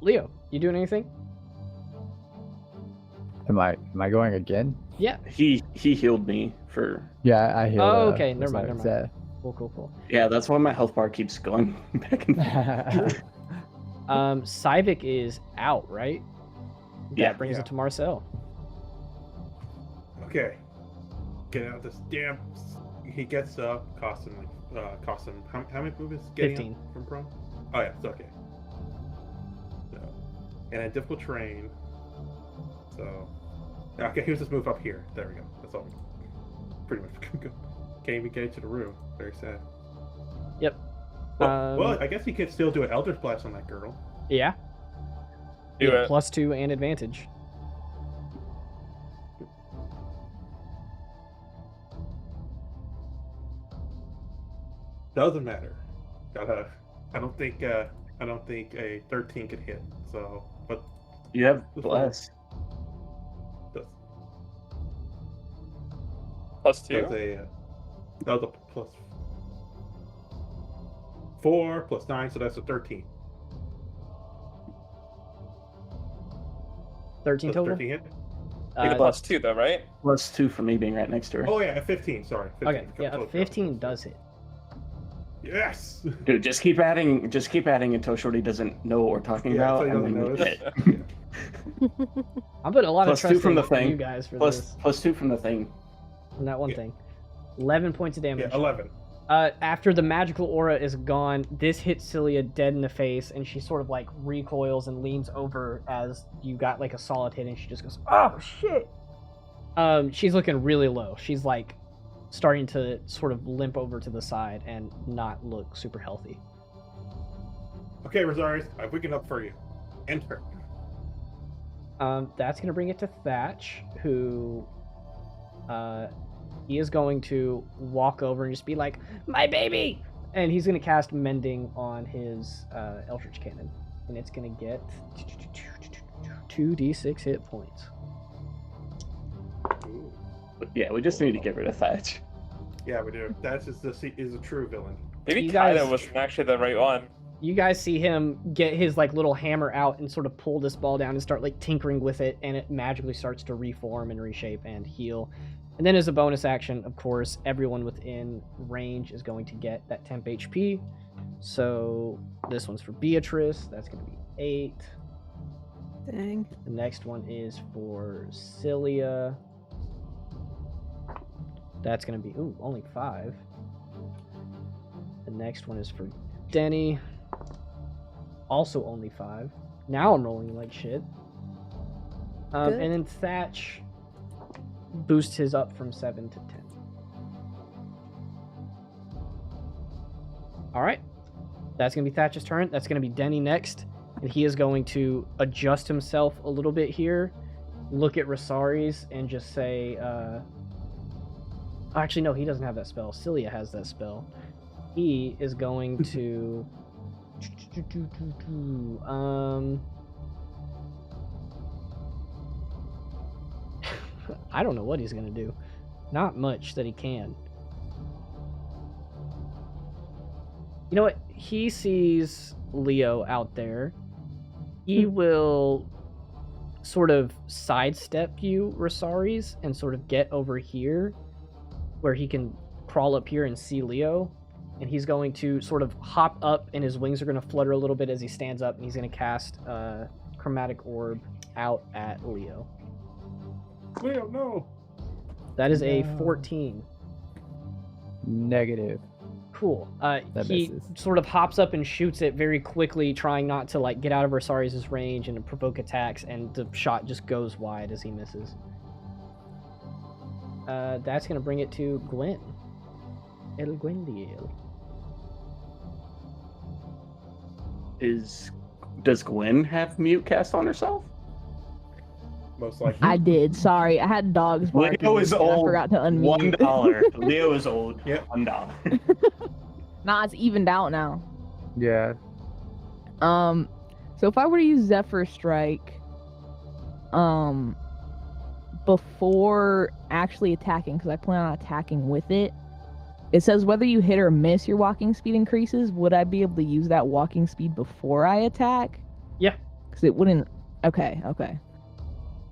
Leo, you doing anything? Am I going again? Yeah. He healed me for... Yeah, I healed. Oh, okay. Never mind. Resaries, Cool. Yeah, that's why my health bar keeps going back and forth. Saivic is out, right? Yeah. That brings Yeah. it to Marcel. Okay. Get out this damn. He gets up, costs him how many movements? Getting 15. up from prone? Oh yeah, it's okay. So, and a difficult terrain. So, okay, here's this move up here. There we go. That's all. Pretty much good. Can't even get to the room. Very sad. Yep. Well, I guess he could still do an Eldritch Blast on that girl. Yeah. Do Yeah, it. +2 and advantage. Doesn't matter. I don't think a 13 could hit. So, but You have bless. does +2. that was a plus 4 plus 9, so that's a 13. 13 Does total? 13 hit? You get +2 though, right? Plus 2 for me being right next to her. Oh yeah, a 15. Sorry. 15. Okay, yeah, a 15 does hit. Yes. Dude, just keep adding until Shorty doesn't know what we're talking Yeah, about. so he and doesn't then we notice. hit. I'm putting a lot Plus of 2 trust from the in thing. you guys for this. Plus 2 from the thing. From that one Yeah. thing. 11 points of damage. Yeah, 11. After the magical aura is gone, this hits Cillia dead in the face, and she sort of like recoils and leans over as you got like a solid hit, and she just goes, "Oh shit!" She's looking really low. She's like starting to sort of limp over to the side and not look super healthy. Okay, Resaries, I've waken up for you. Enter. That's going to bring it to Thatch, who he is going to walk over and just be like, "My baby!" And he's going to cast Mending on his Eldritch Cannon. And it's going to get 2d6 hit points. Yeah, we just need to get rid of Thatch. Yeah, we do. That is a true villain. Maybe You Caeda guys- was actually the right one. You guys see him get his like little hammer out and sort of pull this ball down and start like tinkering with it, and it magically starts to reform and reshape and heal. And then as a bonus action, of course, everyone within range is going to get that temp HP. So this one's for Beatrice. That's going to be 8. Dang. The next one is for Cillia. That's going to be, only 5. The next one is for Denny. Also only 5. Now I'm rolling like shit. Good. And then Thatch boosts his up from 7 to 10. Alright. That's going to be Thatch's turn. That's going to be Denny next. And he is going to adjust himself a little bit here. Look at Resaries and just say... Actually, no, he doesn't have that spell. Cillia has that spell. He is going to... I don't know what he's going to do. Not much that he can. You know what? He sees Leo out there. He will sort of sidestep you, Resaries, and sort of get over here where he can crawl up here and see Leo. And he's going to sort of hop up, and his wings are going to flutter a little bit as he stands up, and he's going to cast Chromatic Orb out at Leo. Leo, no. That is a No. 14. Negative. Cool. That He misses. sort of hops up and shoots it very quickly, trying not to like get out of Resaries' range and provoke attacks, and the shot just goes wide as he misses. That's going to bring it to Gwen. El Gwendiel. Does Gwen have mute cast on herself? Most likely. I did. Sorry, I had dogs barking. Leo is and I old. forgot to unmute. $1. Leo is old. Yep. $1. Nah, it's evened out now. Yeah. So if I were to use Zephyr Strike, before actually attacking, because I plan on attacking with it, it says whether you hit or miss, your walking speed increases. Would I be able to use that walking speed before I attack? Yeah. Because it wouldn't. Okay.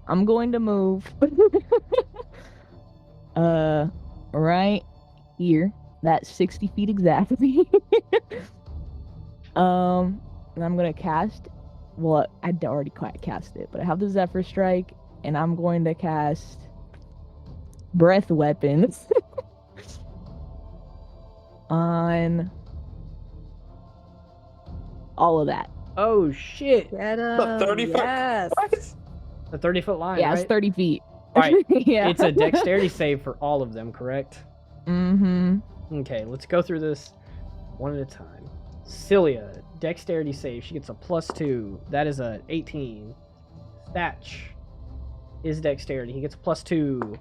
I'm going to move. Right here. That's 60 feet exactly. And I'm gonna cast. Well, I'd already quite cast it, but I have the Zephyr Strike, and I'm going to cast Breath Weapons on all of that. Oh shit! Get The 30 foot. Yes. What? The 30-foot line, Yeah, right? it's 30 feet. Alright, Yeah. It's a dexterity save for all of them, correct? Mm-hmm. Okay, let's go through this one at a time. Cillia, dexterity save. She gets a +2. That is a 18. Thatch is dexterity. He gets a +2.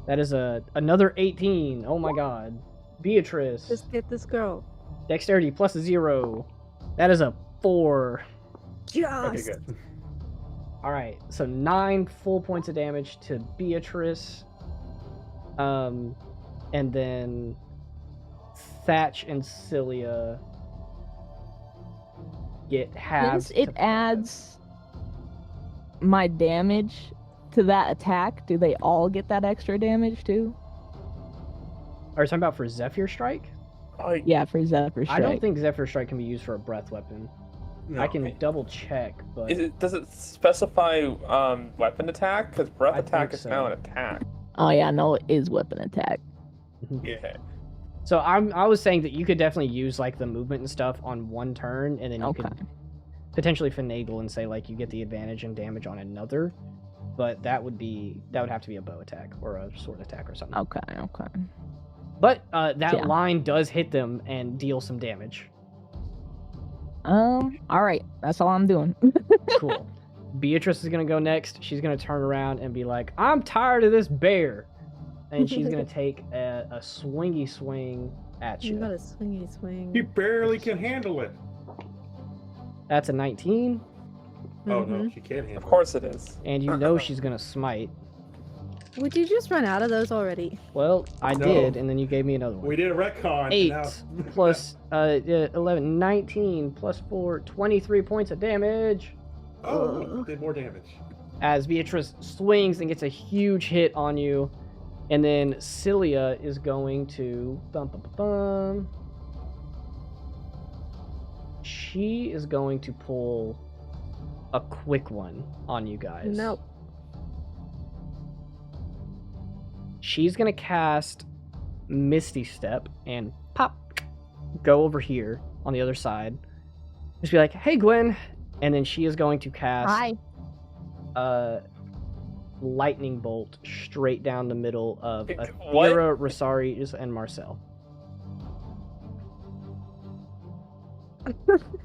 That is another 18. Oh my god. Beatrice, Just get this girl. dexterity +0. That is a 4. Just. Okay, good. Alright, so 9 full points of damage to Beatrice. And then Thatch and Cillia get halved. Since it to 5. adds my damage to that attack, do they all get that extra damage too? Are you talking about for Zephyr Strike? Yeah, for Zephyr Strike. I don't think Zephyr Strike can be used for a breath weapon. No. I can double check, but Does it specify weapon attack? Because breath I attack think is now so. an attack. Oh yeah, no, it is weapon attack. Yeah. so I was saying that you could definitely use like the movement and stuff on one turn, and then you could potentially finagle and say like you get the advantage and damage on another, but that would have to be a bow attack or a sword attack or something. Okay. But that Yeah. line does hit them and deal some damage. All right, that's all I'm doing. Cool. Beatrice is gonna go next. She's gonna turn around and be like, "I'm tired of this bear," and she's gonna take a swingy swing at You you. got a swingy swing. He barely can handle it. That's a 19, Oh no, she can't handle Of course it is. and you know she's gonna smite. Would you just run out of those already? Well, I No. did, and then you gave me another it. one. We did a retcon. 8 now- plus 11, 19 plus 4, 23 points of damage. Oh, did more damage. As Beatrice swings and gets a huge hit on you, and then Cillia is going to she is going to pull a quick one on you guys. Nope. She's gonna cast Misty Step and pop, go over here on the other side. Just be like, "Hey, Gwen," and then she is going to cast Hi. lightning bolt straight down the middle of What? Athira, Resaries, and Marcel.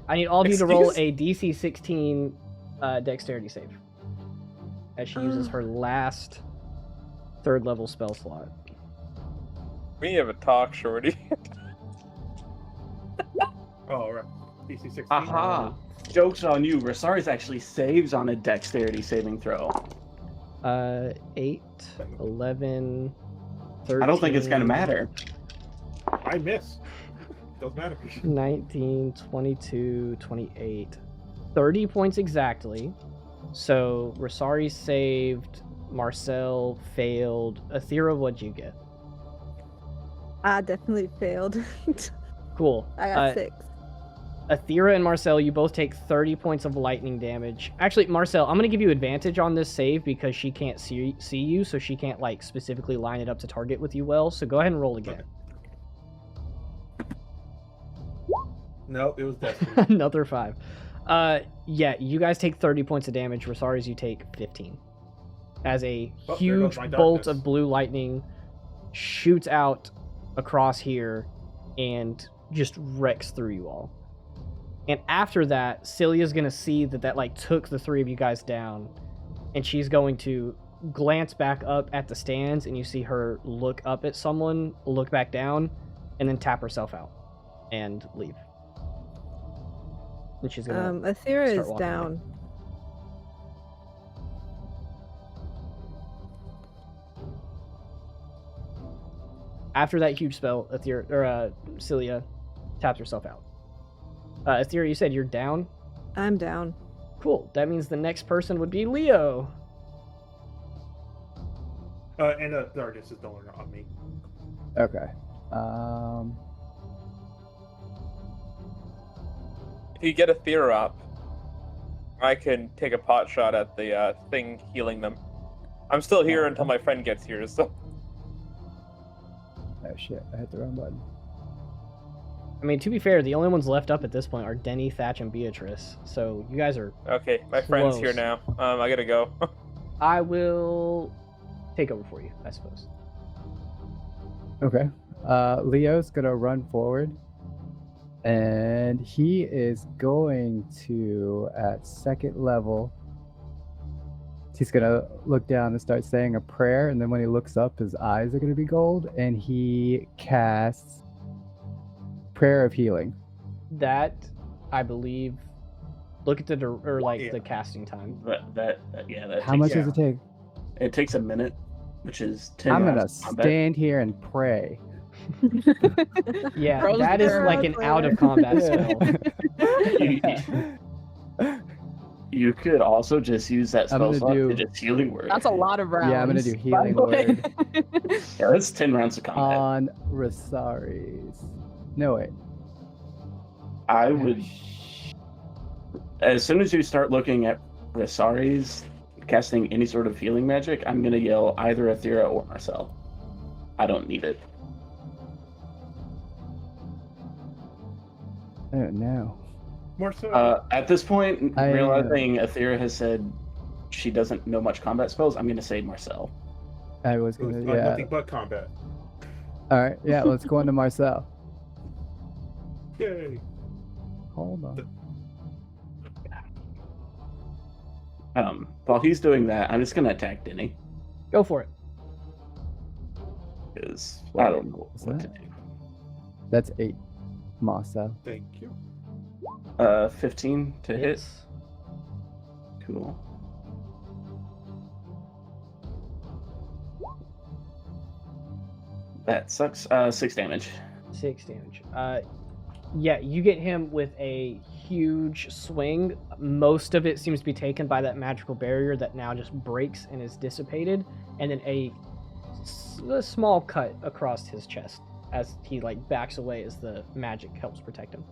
I need all of you to roll a DC 16 dexterity save as she uses her last 3rd level spell slot. We have a talk, Shorty. Oh, right. DC 16. Aha! Joke's on you. Resaries actually saves on a dexterity saving throw. 8, 11, 13. I don't think it's gonna matter. I miss. Doesn't matter. 19, 22, 28. 30 points exactly. So Resaries saved, Marcel failed. Athira, what'd you get? I definitely failed. Cool. I got 6. Athira and Marcel, you both take 30 points of lightning damage. Actually, Marcel, I'm going to give you advantage on this save because she can't see you, so she can't like specifically line it up to target with you well. So go ahead and roll again. Nope, it was Destiny. Another 5. Yeah, you guys take 30 points of damage. Resaries, you take 15. As a Oh, there huge goes my bolt darkness. of blue lightning shoots out across here and just wrecks through you all. And after that, Cillia's gonna see that like took the 3 of you guys down, and she's going to glance back up at the stands, and you see her look up at someone, look back down, and then tap herself out and leave. And she's gonna Athira start is walking down. After that huge spell, Cillia taps herself out. Athira, you said you're down? I'm down. Cool. That means the next person would be Leo. And the darkness is no longer on me. Okay. If you get a Athira up, I can take a pot shot at the thing healing them. I'm still here until my friend gets here, so. Oh shit, I hit the wrong button. I mean, to be fair, the only ones left up at this point are Denny, Thatch, and Beatrice. So you guys are... Okay, my friend's here Close. now. I gotta go. I will take over for you, I suppose. Okay. Leo's gonna run forward. And he is going to, at 2nd level, he's gonna look down and start saying a prayer, and then when he looks up, his eyes are gonna be gold, and he casts Prayer of Healing. That, I believe... Look at the the casting time. That How much does it take? It takes a minute, which is 10 I'm gonna rounds of combat. stand here and pray. Yeah, Throws that is their like an later. out of combat Yeah. spell. You could also just use that I'm spell gonna slot do- to just healing word. That's a lot of rounds. Yeah, I'm gonna do by Healing the way. Word Yeah, that's 10 rounds of combat. on Resaries. No, wait. I would, as soon as you start looking at Resaries casting any sort of healing magic, I'm gonna yell either Athira or Marcel. I don't need it. I don't know. More so. At this point, I, realizing Athira has said she doesn't know much combat spells, I'm gonna say Marcel. I was It was gonna, yeah. nothing but combat. All right, yeah, let's go into Marcel. Yay. Hold on. While he's doing that, I'm just gonna attack Denny Go for it. because I don't know What's what to that? do. That's 8 Masa. Thank you. 15 to hit. Hits. Cool. That sucks. 6 damage. 6 damage. Yeah, you get him with a huge swing. Most of it seems to be taken by that magical barrier that now just breaks and is dissipated, and then a small cut across his chest as he like backs away as the magic helps protect him.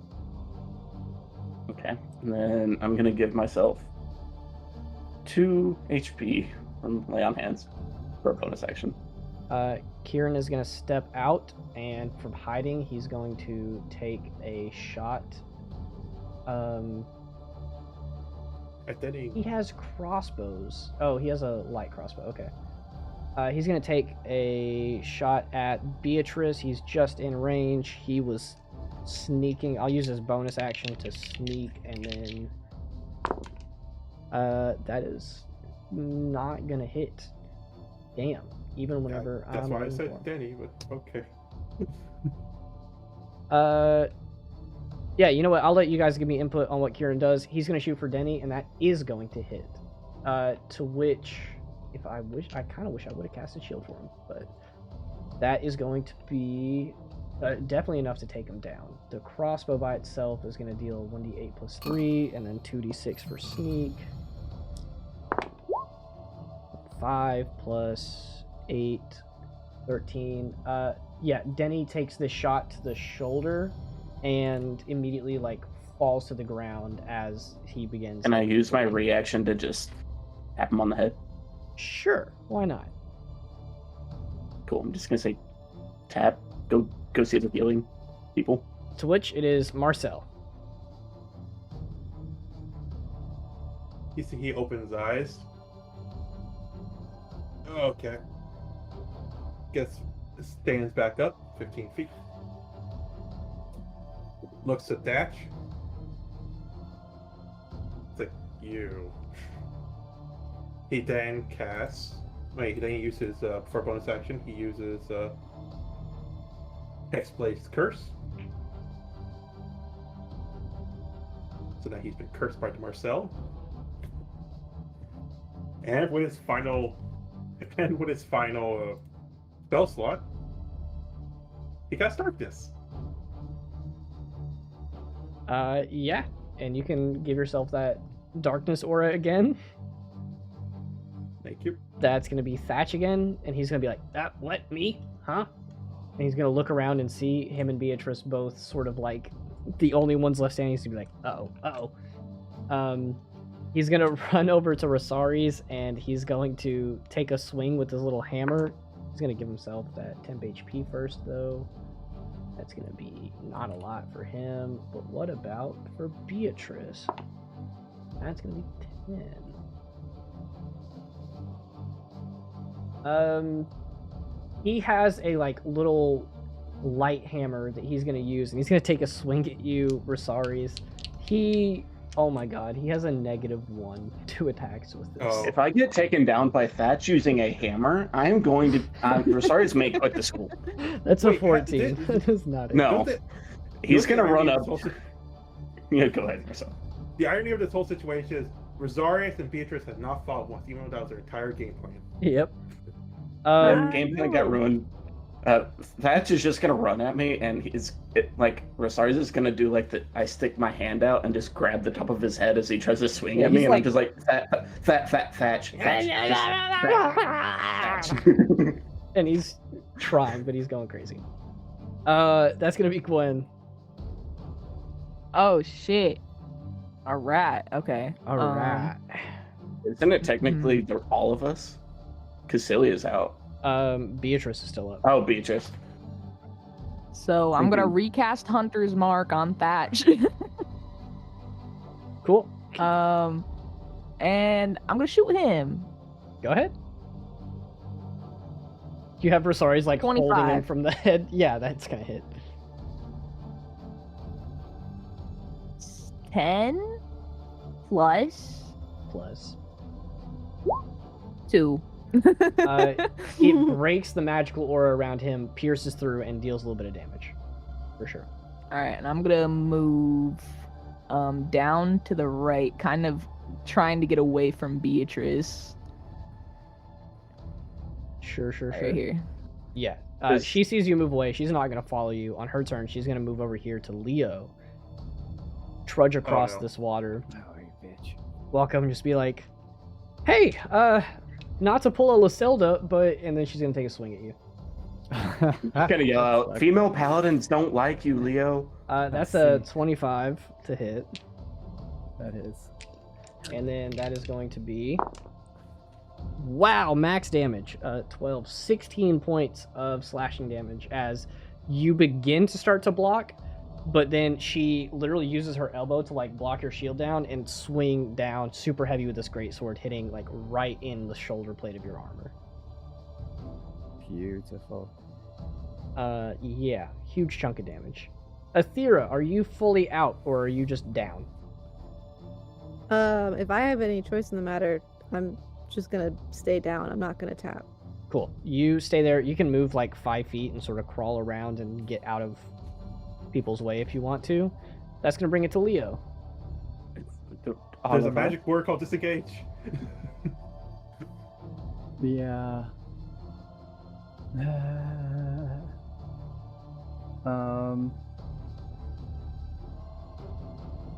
Okay. And then I'm gonna give myself 2 HP from Lay on Hands for a bonus action. Kieran is going to step out, and from hiding, he's going to take a shot. At Denny. He has crossbows. Oh, he has a light crossbow. Okay. He's going to take a shot at Beatrice. He's just in range. He was sneaking. I'll use his bonus action to sneak, and then that is not going to hit. Damn. Even whenever That's I'm why I looking said for him. Denny, but okay. Yeah, you know what? I'll let you guys give me input on what Kieran does. He's going to shoot for Denny, and that is going to hit. To which, if I kind of wish I would have cast a shield for him, but that is going to be definitely enough to take him down. The crossbow by itself is going to deal 1d8 plus 3, and then 2d6 for sneak. 5 plus 8, 13. Yeah, Denny takes the shot to the shoulder and immediately like falls to the ground as he begins. And I use my reaction to just tap him on the head. Sure, why not? Cool. I'm just gonna say tap. Go see the healing people. To which it is Marcel. You see, he opens his eyes. Okay. Guess stands back up 15 feet. Looks at Thatch. It's like, you. He then casts. Wait, then he uses, for bonus action, he uses Hexblade's Curse. So now he's been cursed by Marcel. And with his final spell slot, he casts Darkness. Yeah, and you can give yourself that darkness aura again. Thank you. That's gonna be Thatch again, and he's gonna be like, what, me? Huh? And he's gonna look around and see him and Beatrice both sort of like the only ones left standing. He's gonna be like, uh-oh. He's gonna run over to Resaries, and he's going to take a swing with his little hammer. He's gonna give himself that 10 HP first, though. That's gonna be not a lot for him. But what about for Beatrice? That's gonna be 10. He has a like little light hammer that he's gonna use, and he's gonna take a swing at you, Resaries. Oh my god, he has a -1 to attacks with this. Oh. If I get taken down by Thatch using a hammer, I'm going to. Resaries may quit the school. That's Wait, a 14. That is not it. No. Don't they- He's don't gonna the run irony up. of this whole Yeah, go ahead, Marcel. The irony of this whole situation is Resaries and Beatrice have not fought once, even though that was their entire game plan. Yep. Game plan got ruined. Thatch is just gonna run at me, and Resaries is gonna do like the I stick my hand out and just grab the top of his head as he tries to swing Yeah, at me, he's and like- I'm just like Thatch. And he's trying, but he's going crazy. That's gonna be Gwen. Oh shit. Alright, okay. All right. Isn't it technically they're all of us? Because Cillia's out. Beatrice is still up. Oh, Beatrice. So I'm gonna Thinking- recast Hunter's Mark on Thatch. Cool. And I'm gonna shoot him. Go ahead. You have Resaries like holding him 25. from the head. Yeah, that's gonna hit. 10 plus. 2. It breaks the magical aura around him, pierces through, and deals a little bit of damage. For sure. Alright, and I'm gonna move down to the right, kind of trying to get away from Beatrice. Sure. Right here. Yeah. She sees you move away. She's not going to follow you. On her turn, she's going to move over here to Leo. Trudge across this water. Oh, you bitch. Walk up and just be like, hey, not to pull a Lysilda, but... And then she's going to take a swing at you. Gonna yell out, female paladins don't like you, Leo. That's a 25 to hit. That is. And then that is going to be... Wow, max damage. 12, 16 points of slashing damage as you begin to start to block, but then she literally uses her elbow to like block your shield down and swing down super heavy with this greatsword, hitting like right in the shoulder plate of your armor. Beautiful. Yeah, huge chunk of damage. Athera, are you fully out or are you just down? If I have any choice in the matter, I'm just gonna stay down. I'm not gonna tap. Cool. You stay there. You can move like 5 feet and sort of crawl around and get out of people's way if you want to. That's gonna bring it to Leo. There's a magic word called disengage. Yeah.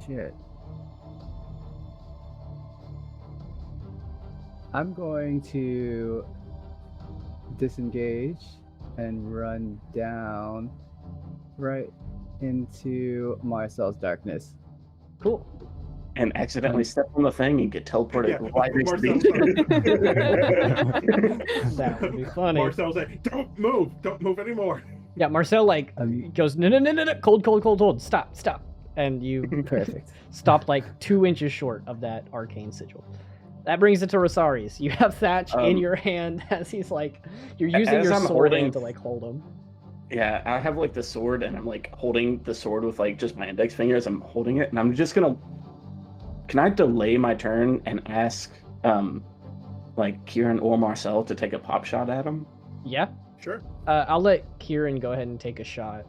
Shit. I'm going to disengage and run down right into Marcel's darkness. Cool. And accidentally step on the thing and get teleported right next to Marcel's the That would be funny. Marcel's like, don't move anymore. Yeah, Marcel like goes no, cold, stop, and you Perfect. stop like 2 inches short of that arcane sigil. That brings it to Resaries. You have Thatch in your hand as he's like, you're using your sword hand to like hold him. Yeah, I have like the sword and I'm like holding the sword with like just my index fingers. I'm holding it and I'm just gonna. Can I delay my turn and ask, like Kieran or Marcel to take a pop shot at him? Yeah. Sure. I'll let Kieran go ahead and take a shot.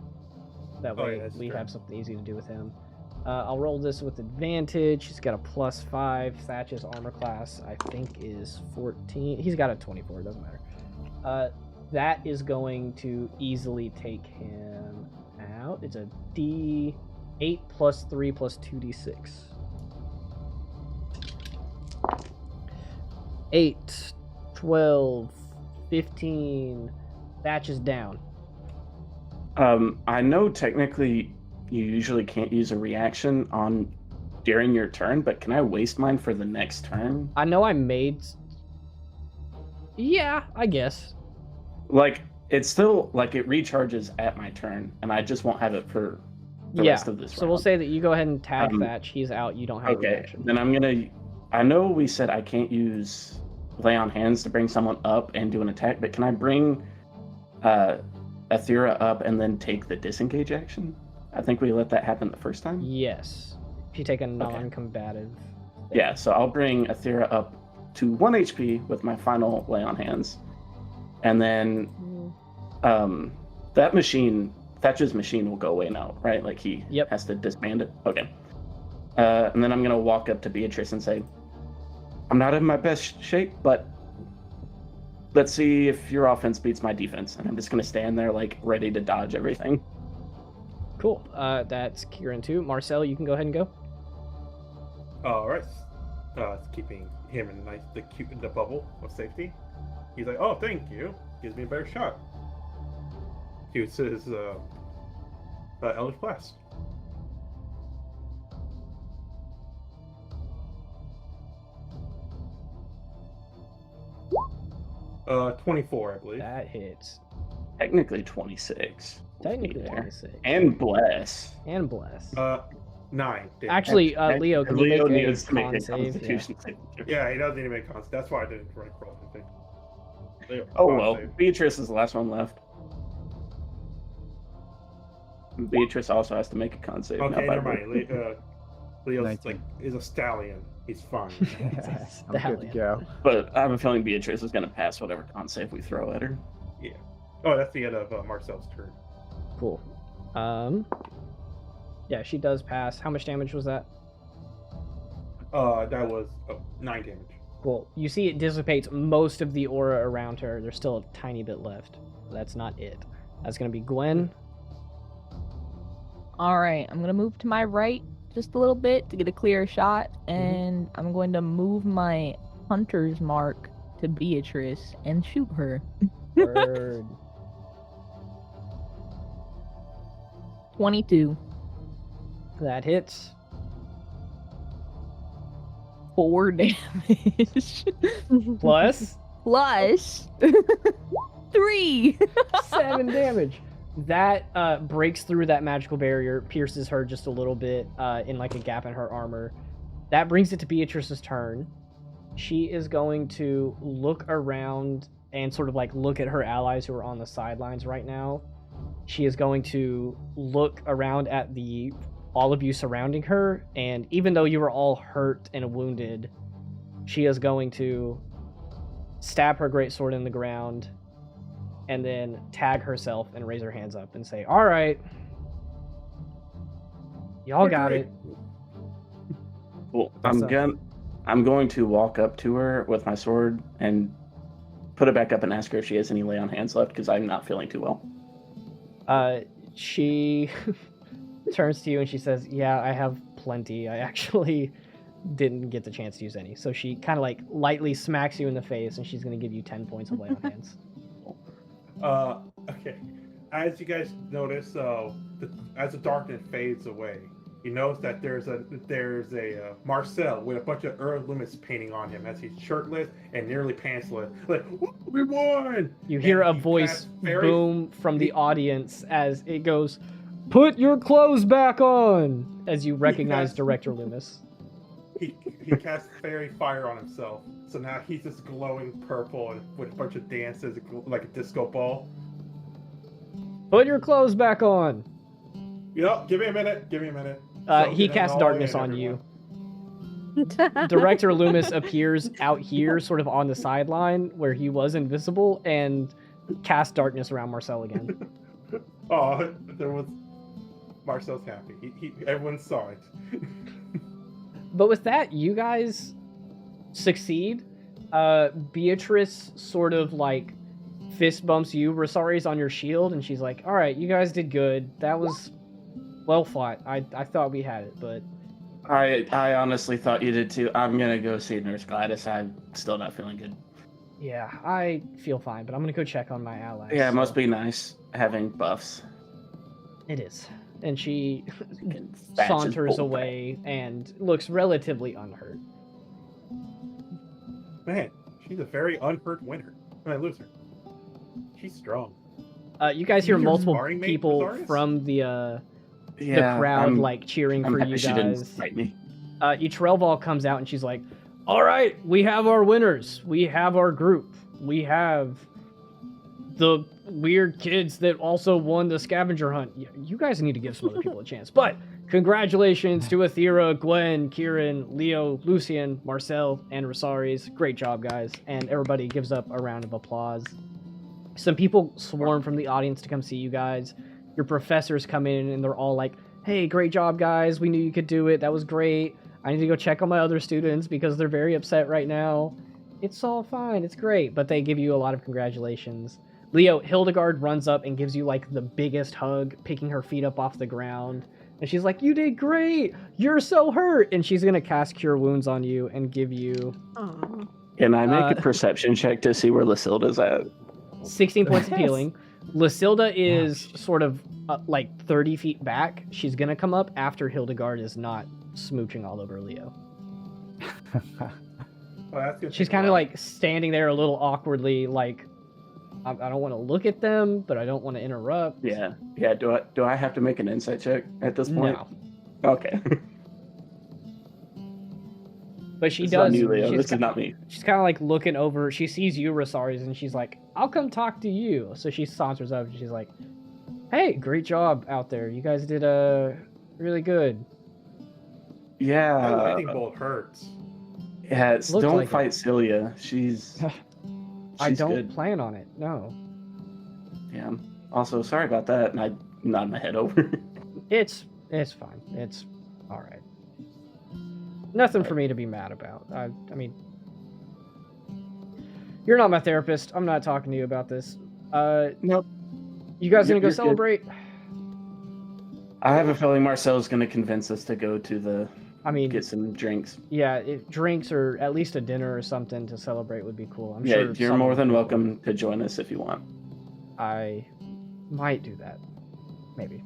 That way we fair. have something easy to do with him. I'll roll this with advantage. He's got a +5. Thatch's armor class, I think, is 14. He's got a 24. Doesn't matter. That is going to easily take him out. It's a D8 plus 3 plus 2d6. 8, 12, 15. Thatch is down. I know technically you usually can't use a reaction on during your turn, but can I waste mine for the next turn? I know I made... Yeah, I guess. Like, it's still, like, it recharges at my turn, and I just won't have it for the rest of this so round. we'll say that you go ahead and tag Thatch. He's out. You don't have a Okay, reaction. then I'm gonna... I know we said I can't use lay on hands to bring someone up and do an attack, but can I bring Athera up and then take the disengage action? I think we let that happen the first time. Yes. If you take a non-combative... Yeah, so I'll bring Athera up to 1 HP with my final lay on hands. And then that machine, Thatch's machine will go away now, right? Like he has to disband it? Okay. And then I'm going to walk up to Beatrice and say, I'm not in my best shape, but let's see if your offense beats my defense. And I'm just going to stand there, like, ready to dodge everything. Cool. That's Kieran too. Marcel, you can go ahead and go. All right. It's keeping him in the bubble of safety. He's like, oh, thank you. Gives me a better shot. He uses his Eldritch Blast. 24, I believe. That hits. Technically 26. Technically There. 26. And bless. And bless. 9. Actually, Leo, can you Leo make needs a to make con a save? Constitution save. Yeah, he doesn't need to make cons. That's why I didn't roll anything. Leo, Oh con well, save. Beatrice is the last one left. Beatrice also has to make a con save. Okay, now by never mind. Leo's 19. like is a stallion. He's fine. I'm good to go. But I have a feeling Beatrice is going to pass whatever con save we throw at her. Yeah. Oh, that's the end of Marcel's turn. Cool. Yeah, she does pass. How much damage was that? That was 9 damage. Cool. You see it dissipates most of the aura around her. There's still a tiny bit left. That's not it. That's going to be Gwen. All right, I'm gonna move to my right just a little bit to get a clearer shot, and I'm going to move my hunter's mark to Beatrice and shoot her. Word. 22. That hits. 4 damage. Plus Plus 3. 7 damage. That breaks through that magical barrier, pierces her just a little bit in like a gap in her armor. That brings it to Beatrice's turn. She is going to look around and sort of like look at her allies who are on the sidelines right now. She is going to look around at all of you surrounding her, and even though you are all hurt and wounded, she is going to stab her greatsword in the ground and then tag herself and raise her hands up and say, all right, y'all got it. Cool. I'm going to walk up to her with my sword and put it back up and ask her if she has any lay on hands left, because I'm not feeling too well. She turns to you and she says, yeah, I have plenty. I actually didn't get the chance to use any. So she kind of like lightly smacks you in the face, and she's going to give you 10 points of lay on hands. Okay. As you guys notice, as the darkness fades away, you notice that there's a Marcel with a bunch of Loomis painting on him as he's shirtless and nearly pantsless. Like, we won! You hear a voice boom from the audience as it goes, put your clothes back on, as you recognize Director Loomis. He casts fairy fire on himself, so now he's just glowing purple and with a bunch of dances like a disco ball. Put your clothes back on. Yep, give me a minute. He casts darkness on you. Director Loomis appears out here, sort of on the sideline where he was invisible, and casts darkness around Marcel again. Oh, Marcel's happy. Everyone saw it. But with that, you guys succeed. Beatrice sort of like fist bumps you, Resaries, on your shield, and she's like, all right, you guys did good. That was well fought. I thought we had it, but... I honestly thought you did too. I'm going to go see Nurse Gladys. I'm still not feeling good. Yeah, I feel fine, but I'm going to go check on my allies. Yeah, it must be nice having buffs. It is. And she Thatch saunters away and looks relatively unhurt. Man, she's a very unhurt winner. Loser. She's strong. You guys hear Your multiple sparring mate, people Resaries? from the crowd like cheering for happy you she didn't guys. fight me. Etrelval comes out and she's like, all right, we have our winners. We have our group. We have the weird kids that also won the scavenger hunt. You guys need to give some other people a chance. But congratulations to Athera, Gwen, Kieran, Leo, Lucian, Marcel, and Resaries. Great job, guys. And everybody gives up a round of applause. Some people swarm from the audience to come see you guys. Your professors come in and they're all like, hey, great job, guys. We knew you could do it. That was great. I need to go check on my other students because they're very upset right now. It's all fine. It's great. But they give you a lot of congratulations. Leo, Hildegard runs up and gives you like the biggest hug, picking her feet up off the ground. And she's like, you did great. You're so hurt. And she's going to cast Cure Wounds on you and give you... Aww. Can I make a perception check to see where Lucilda's at? 16 points of healing. Lucilda is sort of like 30 feet back. She's going to come up after Hildegard is not smooching all over Leo. She's kind of like standing there a little awkwardly, like, I don't want to look at them, but I don't want to interrupt. Yeah. Do I have to make an insight check at this point? No. Okay. But she This does. is not you, Leo. This is not me. She's kind of like looking over. She sees you, Resaries, and she's like, I'll come talk to you. So she saunters up and she's like, hey, great job out there. You guys did really good. Yeah. My lightning bolt hurts. Yeah, Looked don't like it. fight Cillia. She's I don't good. plan on it. No, Yeah. Also, sorry about that. And I nod my head over. it's fine. It's all right. Nothing for me to be mad about. I mean, you're not my therapist. I'm not talking to you about this. Nope. You guys gonna go You're good. celebrate? I have a feeling Marcel's going to convince us to go to the I mean, get some drinks. yeah, drinks or at least a dinner or something to celebrate would be cool. I'm Yeah, sure you're someone more would than be welcome to join us if you want. cool. I might do that, maybe.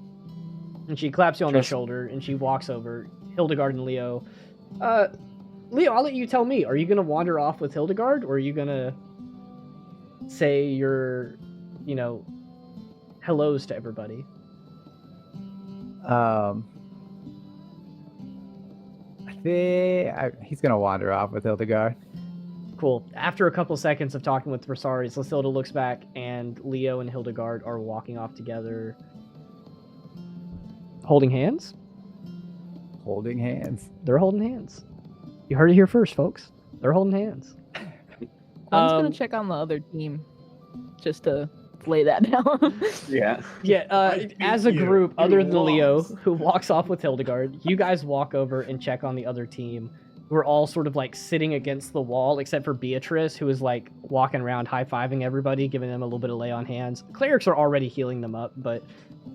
And she claps you on the Trust- shoulder, and she walks over. Hildegard and Leo. Leo, I'll let you tell me. Are you gonna wander off with Hildegard, or are you gonna say your, hellos to everybody? I think he's gonna wander off with Hildegard. Cool. After a couple seconds of talking with Resaries, Lucilda looks back, and Leo and Hildegard are walking off together, holding hands. Holding hands. They're holding hands. You heard it here first, folks. They're holding hands. I'm just gonna check on the other team, just to lay that down. Yeah. Yeah, I beat as a you. group, You other than Leo, lost. who walks off with Hildegard, you guys walk over and check on the other team. We're all sort of like sitting against the wall, except for Beatrice, who is like walking around high-fiving everybody, giving them a little bit of lay on hands. Clerics are already healing them up, but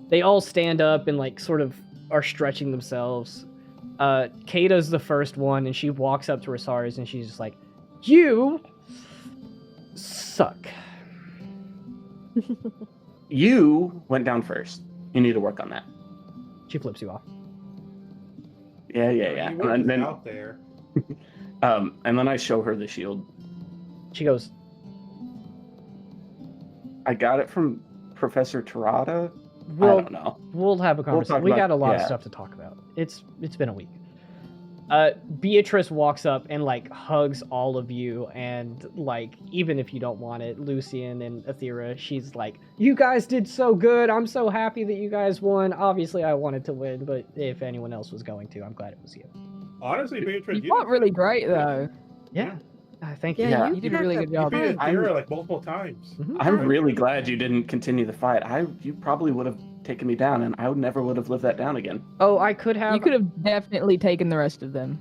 they all stand up and like sort of are stretching themselves. Caeda's the first one, and she walks up to Resaries and she's just like, "You suck." You went down first. You need to work on that. She flips you off. Yeah. You were And just then, out there. and then I show her the shield. She goes, I got it from Professor Tirada. I "Well, don't know. we'll have a conversation. talk We about- got a lot of yeah. stuff to talk about. It's been a week." Beatrice walks up and like hugs all of you, and like even if you don't want it, Lucian and Aethera, she's like, "You guys did so good. I'm so happy that you guys won. Obviously, I wanted to win, but if anyone else was going to, I'm glad it was you." Honestly, Beatrice, You fought really great though. Yeah, thank you. Yeah, You did a really good You job. beat I'm- Aethera like multiple times. Mhm. I'm really glad you didn't continue the fight. You probably would have taken me down, and I never would have lived that down again. Oh, I could have. You could have definitely taken the rest of them.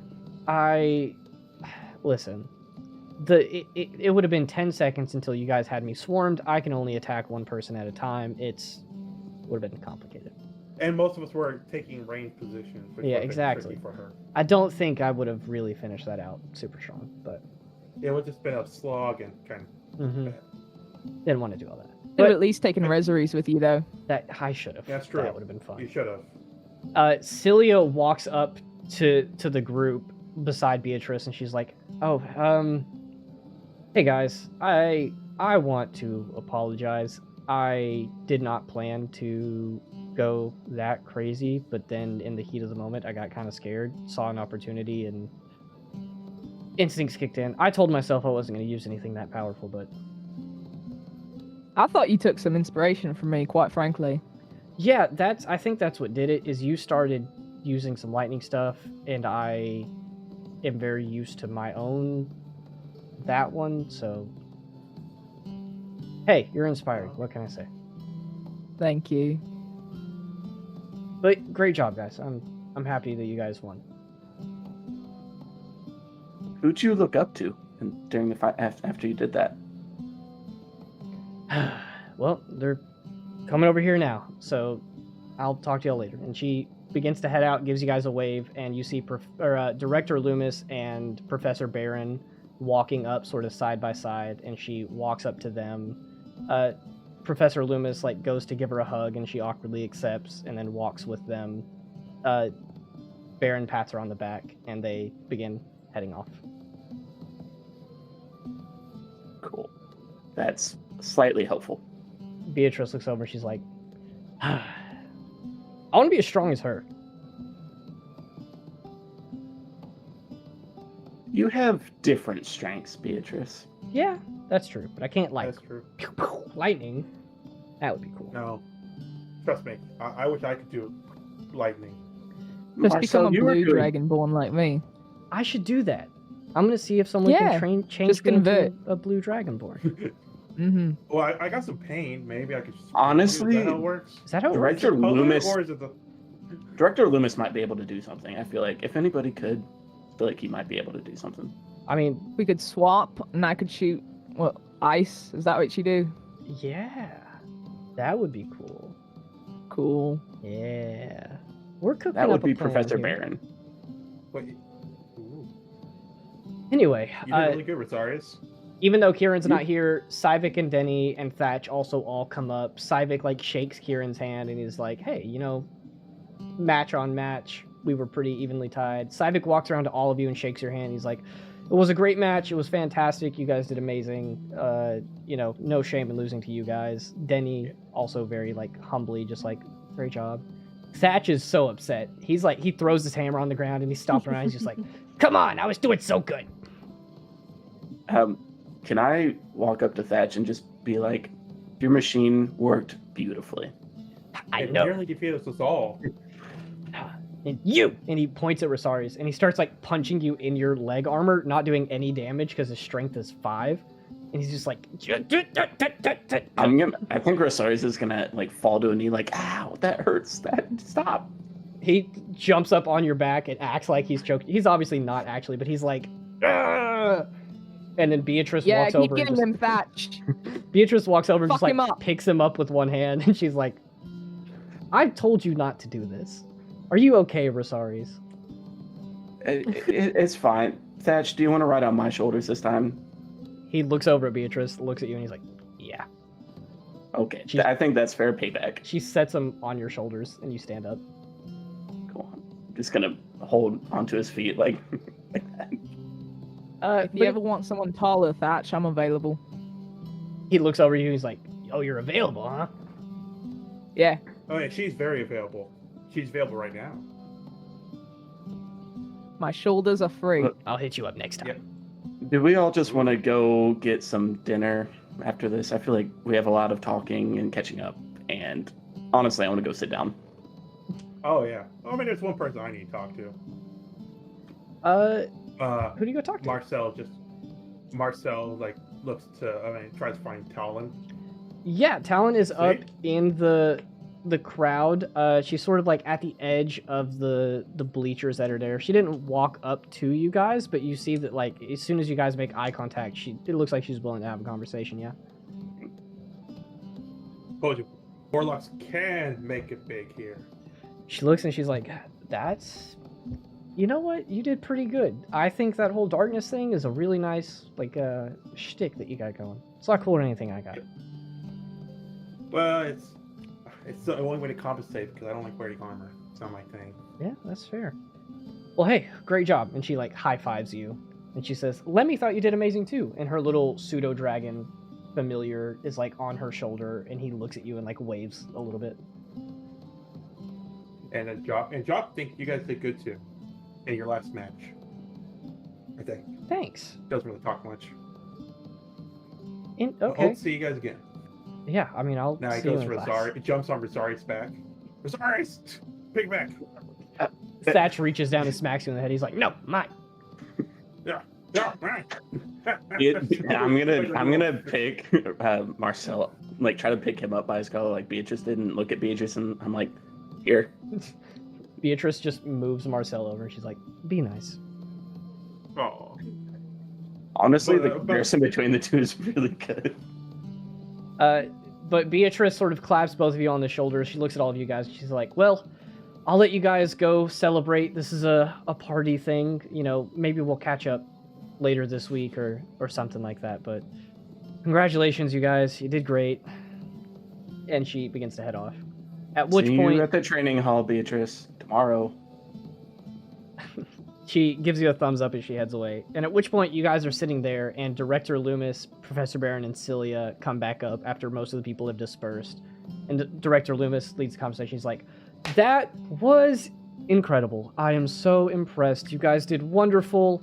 Listen. It would have been 10 seconds until you guys had me swarmed. I can only attack one person at a time. Would have been complicated. And most of us were taking range positions, which Yeah, would have been exactly. tricky for her. I don't think I would have really finished that out super strong, but It would just been a slog and kind of bad. didn't want to do all that. Could have But at least taken Resaries with you though. that I should have. That's true. That would have been fun. You should have. Cillia walks up to the group beside Beatrice, and she's like, "Oh, hey guys, I want to apologize. I did not plan to go that crazy, but then in the heat of the moment, I got kind of scared, saw an opportunity, and instincts kicked in. I told myself I wasn't going to use anything that powerful, but I thought you took some inspiration from me, quite frankly. yeah, I think that's what did it. Is you started using some lightning stuff, and I am very used to my own that one. So, hey, you're inspiring. What can I say? Thank you. But great job, guys. I'm happy that you guys won. Who'd you look up to during the fight after you did that? Well, they're coming over here now, so I'll talk to y'all later. And she begins to head out, gives you guys a wave, and you see Director Loomis and Professor Barron walking up sort of side by side, and she walks up to them. Professor Loomis like goes to give her a hug, and she awkwardly accepts and then walks with them. Barron pats her on the back, and they begin heading off. Cool. That's slightly helpful. Beatrice looks over, she's like, I want to be as strong as her. You have different strengths, Beatrice. Yeah, that's true, but I can't like That's true. lightning. That would be cool. No. Trust me. I wish I could do lightning. Just Marcel, become a you were blue doing- dragonborn like me. I should do that. I'm gonna see if someone Yeah, can change just me into convert. a blue dragonborn. Mm-hmm. Well, I got some pain. Maybe I could just. Honestly, is that how it works? Is that how it works? Director Color, Loomis, or is it the? Director Loomis might be able to do something. I feel like if anybody could, I feel like he might be able to do something. I mean, We could swap, and I could shoot ice. Is that what you do? yeah, that would be cool. Cool. Yeah, we're cooking That would up a be plan Professor here. Baron. Wait. Ooh. Anyway, You did really good, Resaries. even though Kieran's not here, Saivic and Denny and Thatch also all come up. Saivic like shakes Kieran's hand and he's like, "Hey, you know, match on match, we were pretty evenly tied." Saivic walks around to all of you and shakes your hand. He's like, "It was a great match. It was fantastic. You guys did amazing. You know, no shame in losing to you guys." Denny also very like humbly, just like, "Great job." Thatch is so upset. He's like, he throws his hammer on the ground and he stops around. He's just like, "Come on, I was doing so good." Can I walk up to Thatch and just be like, "Your machine worked beautifully." I It know. nearly defeated us all. And you! And he points at Resaries and he starts like punching you in your leg armor, not doing any damage because his strength is 5. And he's just like, I think Resaries is gonna like fall to a knee, like, "Ow, that hurts. That stop." he jumps up on your back and acts like he's choking. He's obviously not actually, but he's like, "Argh!" And then Beatrice Yeah, walks keep over. And getting just, them thatched. Beatrice walks over and Fuck just like him up. picks him up with one hand, and she's like, "I told you not to do this. Are you okay, Resaries?" It's fine. Thatch, do you want to ride on my shoulders this time? He looks over at Beatrice, looks at you, and he's like, "Yeah." Okay, She's- I think that's fair payback. She sets him on your shoulders, and you stand up. Cool. I'm just gonna hold onto his feet like that. If you ever want someone taller, Thatch, I'm available. He looks over at you, and he's like, "Oh, you're available, huh?" Yeah. Oh yeah, she's very available. She's available right now. My shoulders are free. Look, I'll hit you up next time. Yep. Do we all just want to go get some dinner after this? I feel like we have a lot of talking and catching up, and honestly, I want to go sit down. Oh yeah. I mean, there's one person I need to talk to. Who do you go talk to? Marcel like looks to. I mean, tries to find Talon. Yeah, Talon is up See? in the crowd. She's sort of like at the edge of the bleachers that are there. She didn't walk up to you guys, but you see that like as soon as you guys make eye contact, it looks like she's willing to have a conversation. Yeah. Told you, warlocks can make it big here. She looks and she's like, "That's, you know what? You did pretty good. I think that whole darkness thing is a really nice like shtick that you got going. It's a lot cooler than anything I got." Well, it's the only way to compensate because I don't like wearing armor. It's not my thing. Yeah, that's fair. Well, hey, great job. And she like high fives you, and she says, "Lemmy thought you did amazing too." And her little pseudo dragon familiar is like on her shoulder, and he looks at you and like waves a little bit. And Jock think you guys did good too in your last match. I think Thanks. doesn't really talk much. Okay. Hope to see you guys again. Yeah, I mean, I'll Now he see you goes in for class. Resaries. He jumps on Resaries' back. Resaries, pick back. Thatch reaches down and smacks you in the head. He's like, "No, mine." Yeah, right. I'm gonna pick Marcel, like try to pick him up by his collar, like Beatrice didn't. Look at Beatrice, and I'm like, "Here." Beatrice just moves Marcel over, and she's like, "Be nice." Oh. Honestly, But, the comparison between the two is really good. But Beatrice sort of claps both of you on the shoulders. She looks at all of you guys. And she's like, "Well, I'll let you guys go celebrate. This is a party thing. You know, maybe we'll catch up later this week or something like that. But congratulations, you guys. You did great." And she begins to head off. At which See point, you at the training hall, Beatrice, tomorrow. she gives you a thumbs up as she heads away. And at which point, you guys are sitting there, and Director Loomis, Professor Baron, and Cillia come back up after most of the people have dispersed. And Director Loomis leads the conversation. He's like, "That was incredible. I am so impressed. You guys did wonderful.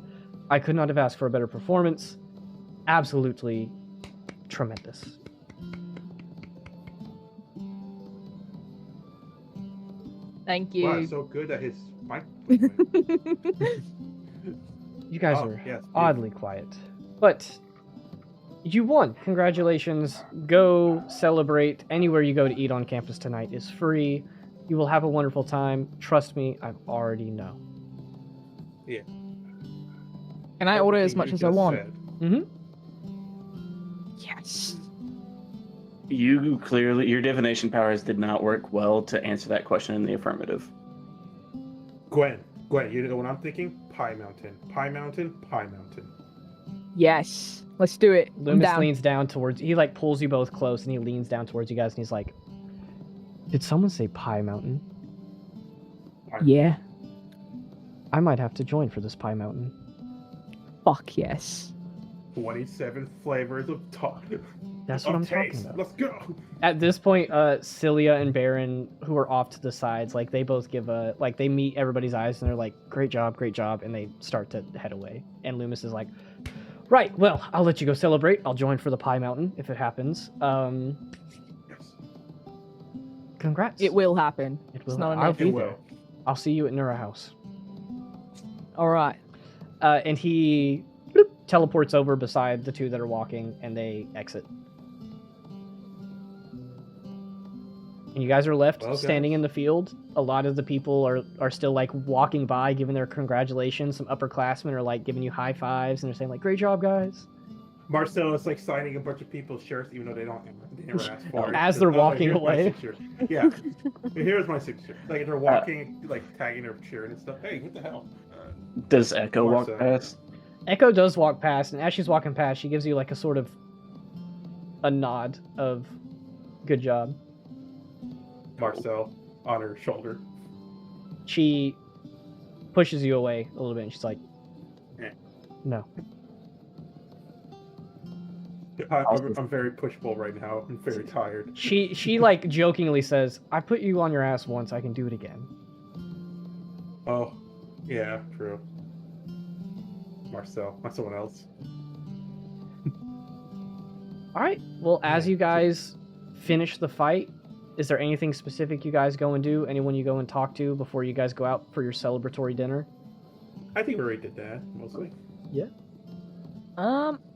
I could not have asked for a better performance. Absolutely tremendous." Thank you. Wow, it's so good that his mic. You guys Oh, are yes, oddly quiet. But you won. Congratulations. Go celebrate. Anywhere you go to eat on campus tonight is free. You will have a wonderful time. Trust me, I already know. Can I order as Everything much you as I just want? said. Mm-hmm. Yes. You clearly, your divination powers did not work well to answer that question in the affirmative. Gwen, you know what I'm thinking? Pie Mountain. Pie Mountain, Pie Mountain. Yes. Let's do it. I'm Loomis down. leans down towards... He, like, pulls you both close, and he leans down towards you guys, and he's like, did someone say Pie Mountain? Yeah. I might have to join for this Pie Mountain. Fuck yes. 27 flavors of talk. That's what I'm talking taste. about. Let's go. At this point, Cillia and Baron, who are off to the sides, like, they both give a... Like, they meet everybody's eyes, and they're like, great job, and they start to head away. And Loomis is like, right, well, I'll let you go celebrate. I'll join for the Pie Mountain, if it happens. Yes. Congrats. It will happen. It will. It's not an I'll if. be It there. will. I'll see you at Nura House. All right. And he bloop, teleports over beside the two that are walking, and they exit. And you guys are left Well, standing guys. in the field. A lot of the people are still like walking by, giving their congratulations. Some upperclassmen are like giving you high fives, and they're saying like, "Great job, guys!" Marcel is like signing a bunch of people's shirts, even though they never asked for it. As they're Just, walking here's my away. signature. Yeah. Here's my signature. Like they're walking, like tagging their cheering and stuff. Hey, what the hell? Does Echo walk Marcel. past? Echo does walk past, and as she's walking past, she gives you like a sort of a nod of good job. Marcel on her shoulder. She pushes you away a little bit, and she's like, Eh. "No." I'm very pushable right now. I'm very tired. She like jokingly says, "I put you on your ass once. I can do it again." Oh, yeah, true. Marcel, not someone else. All right. Well, as you guys finish the fight, is there anything specific you guys go and do? Anyone you go and talk to before you guys go out for your celebratory dinner? I think we already did that mostly.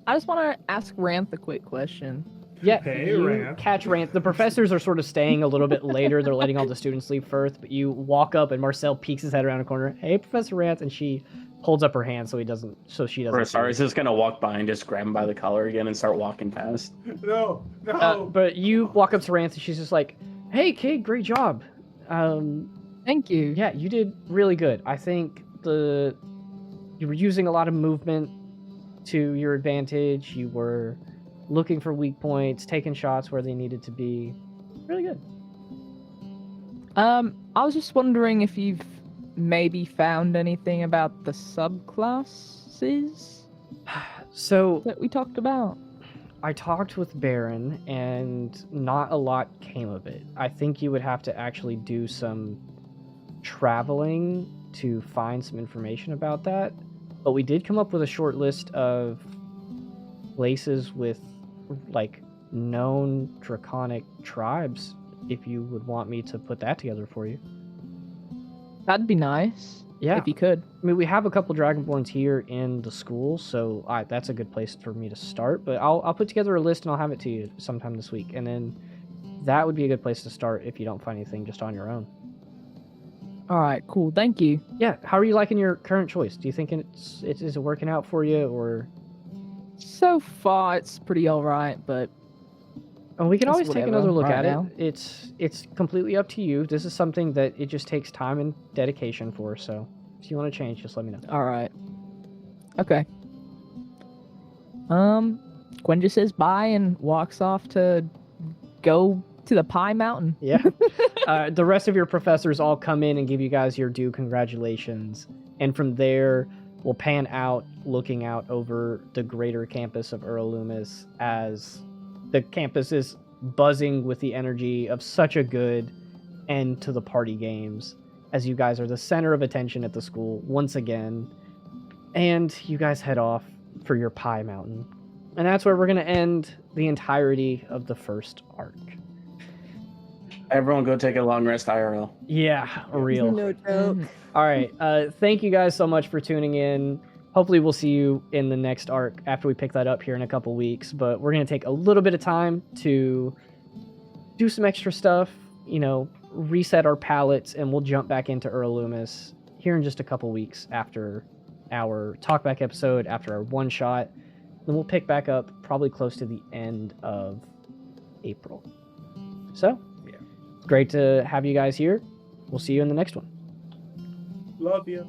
I just want to ask Ranth a quick question. Yeah, Hey, you Rand. catch Rant. The professors are sort of staying a little bit later. They're letting all the students leave first, but you walk up and Marcel peeks his head around a corner. "Hey, Professor Rant," and she holds up her hand so she doesn't see Resaries you. is gonna walk by and just grab him by the collar again and start walking past. No. But you walk up to Rant and she's just like, "Hey, kid, great job. Thank you. Yeah, you did really good. I think you were using a lot of movement to your advantage. You were looking for weak points, taking shots where they needed to be. Really good." I was just wondering if you've maybe found anything about the subclasses So that we talked about. I talked with Baron, and not a lot came of it. I think you would have to actually do some traveling to find some information about that. But we did come up with a short list of places with, like, known draconic tribes, if you would want me to put that together for you. That'd be nice. Yeah. If you could. I mean, we have a couple dragonborns here in the school, so that's a good place for me to start. But I'll put together a list and I'll have it to you sometime this week. And then that would be a good place to start if you don't find anything just on your own. All right, cool. Thank you. Yeah, how are you liking your current choice? Do you think is it working out for you, or? So far, it's pretty all right, but And we can It's always take whatever another look right at now. it. It's completely up to you. This is something that it just takes time and dedication for. So if you want to change, just let me know. all right. Okay. Gwen just says bye and walks off to go to the Pie Mountain. Yeah. The rest of your professors all come in and give you guys your due congratulations. And from there, we'll pan out, looking out over the greater campus of Loomis as the campus is buzzing with the energy of such a good end to the party games, as you guys are the center of attention at the school once again. And you guys head off for your Pie Mountain. And that's where we're going to end the entirety of the first arc. Everyone go take a long rest IRL. Yeah, real. No joke. All right. Thank you guys so much for tuning in. hopefully we'll see you in the next arc after we pick that up here in a couple weeks. But we're going to take a little bit of time to do some extra stuff, you know, reset our palettes, and we'll jump back into Loomis here in just a couple weeks after our talkback episode, after our one shot. Then we'll pick back up probably close to the end of April. So, Yeah. great to have you guys here. We'll see you in the next one. Love you.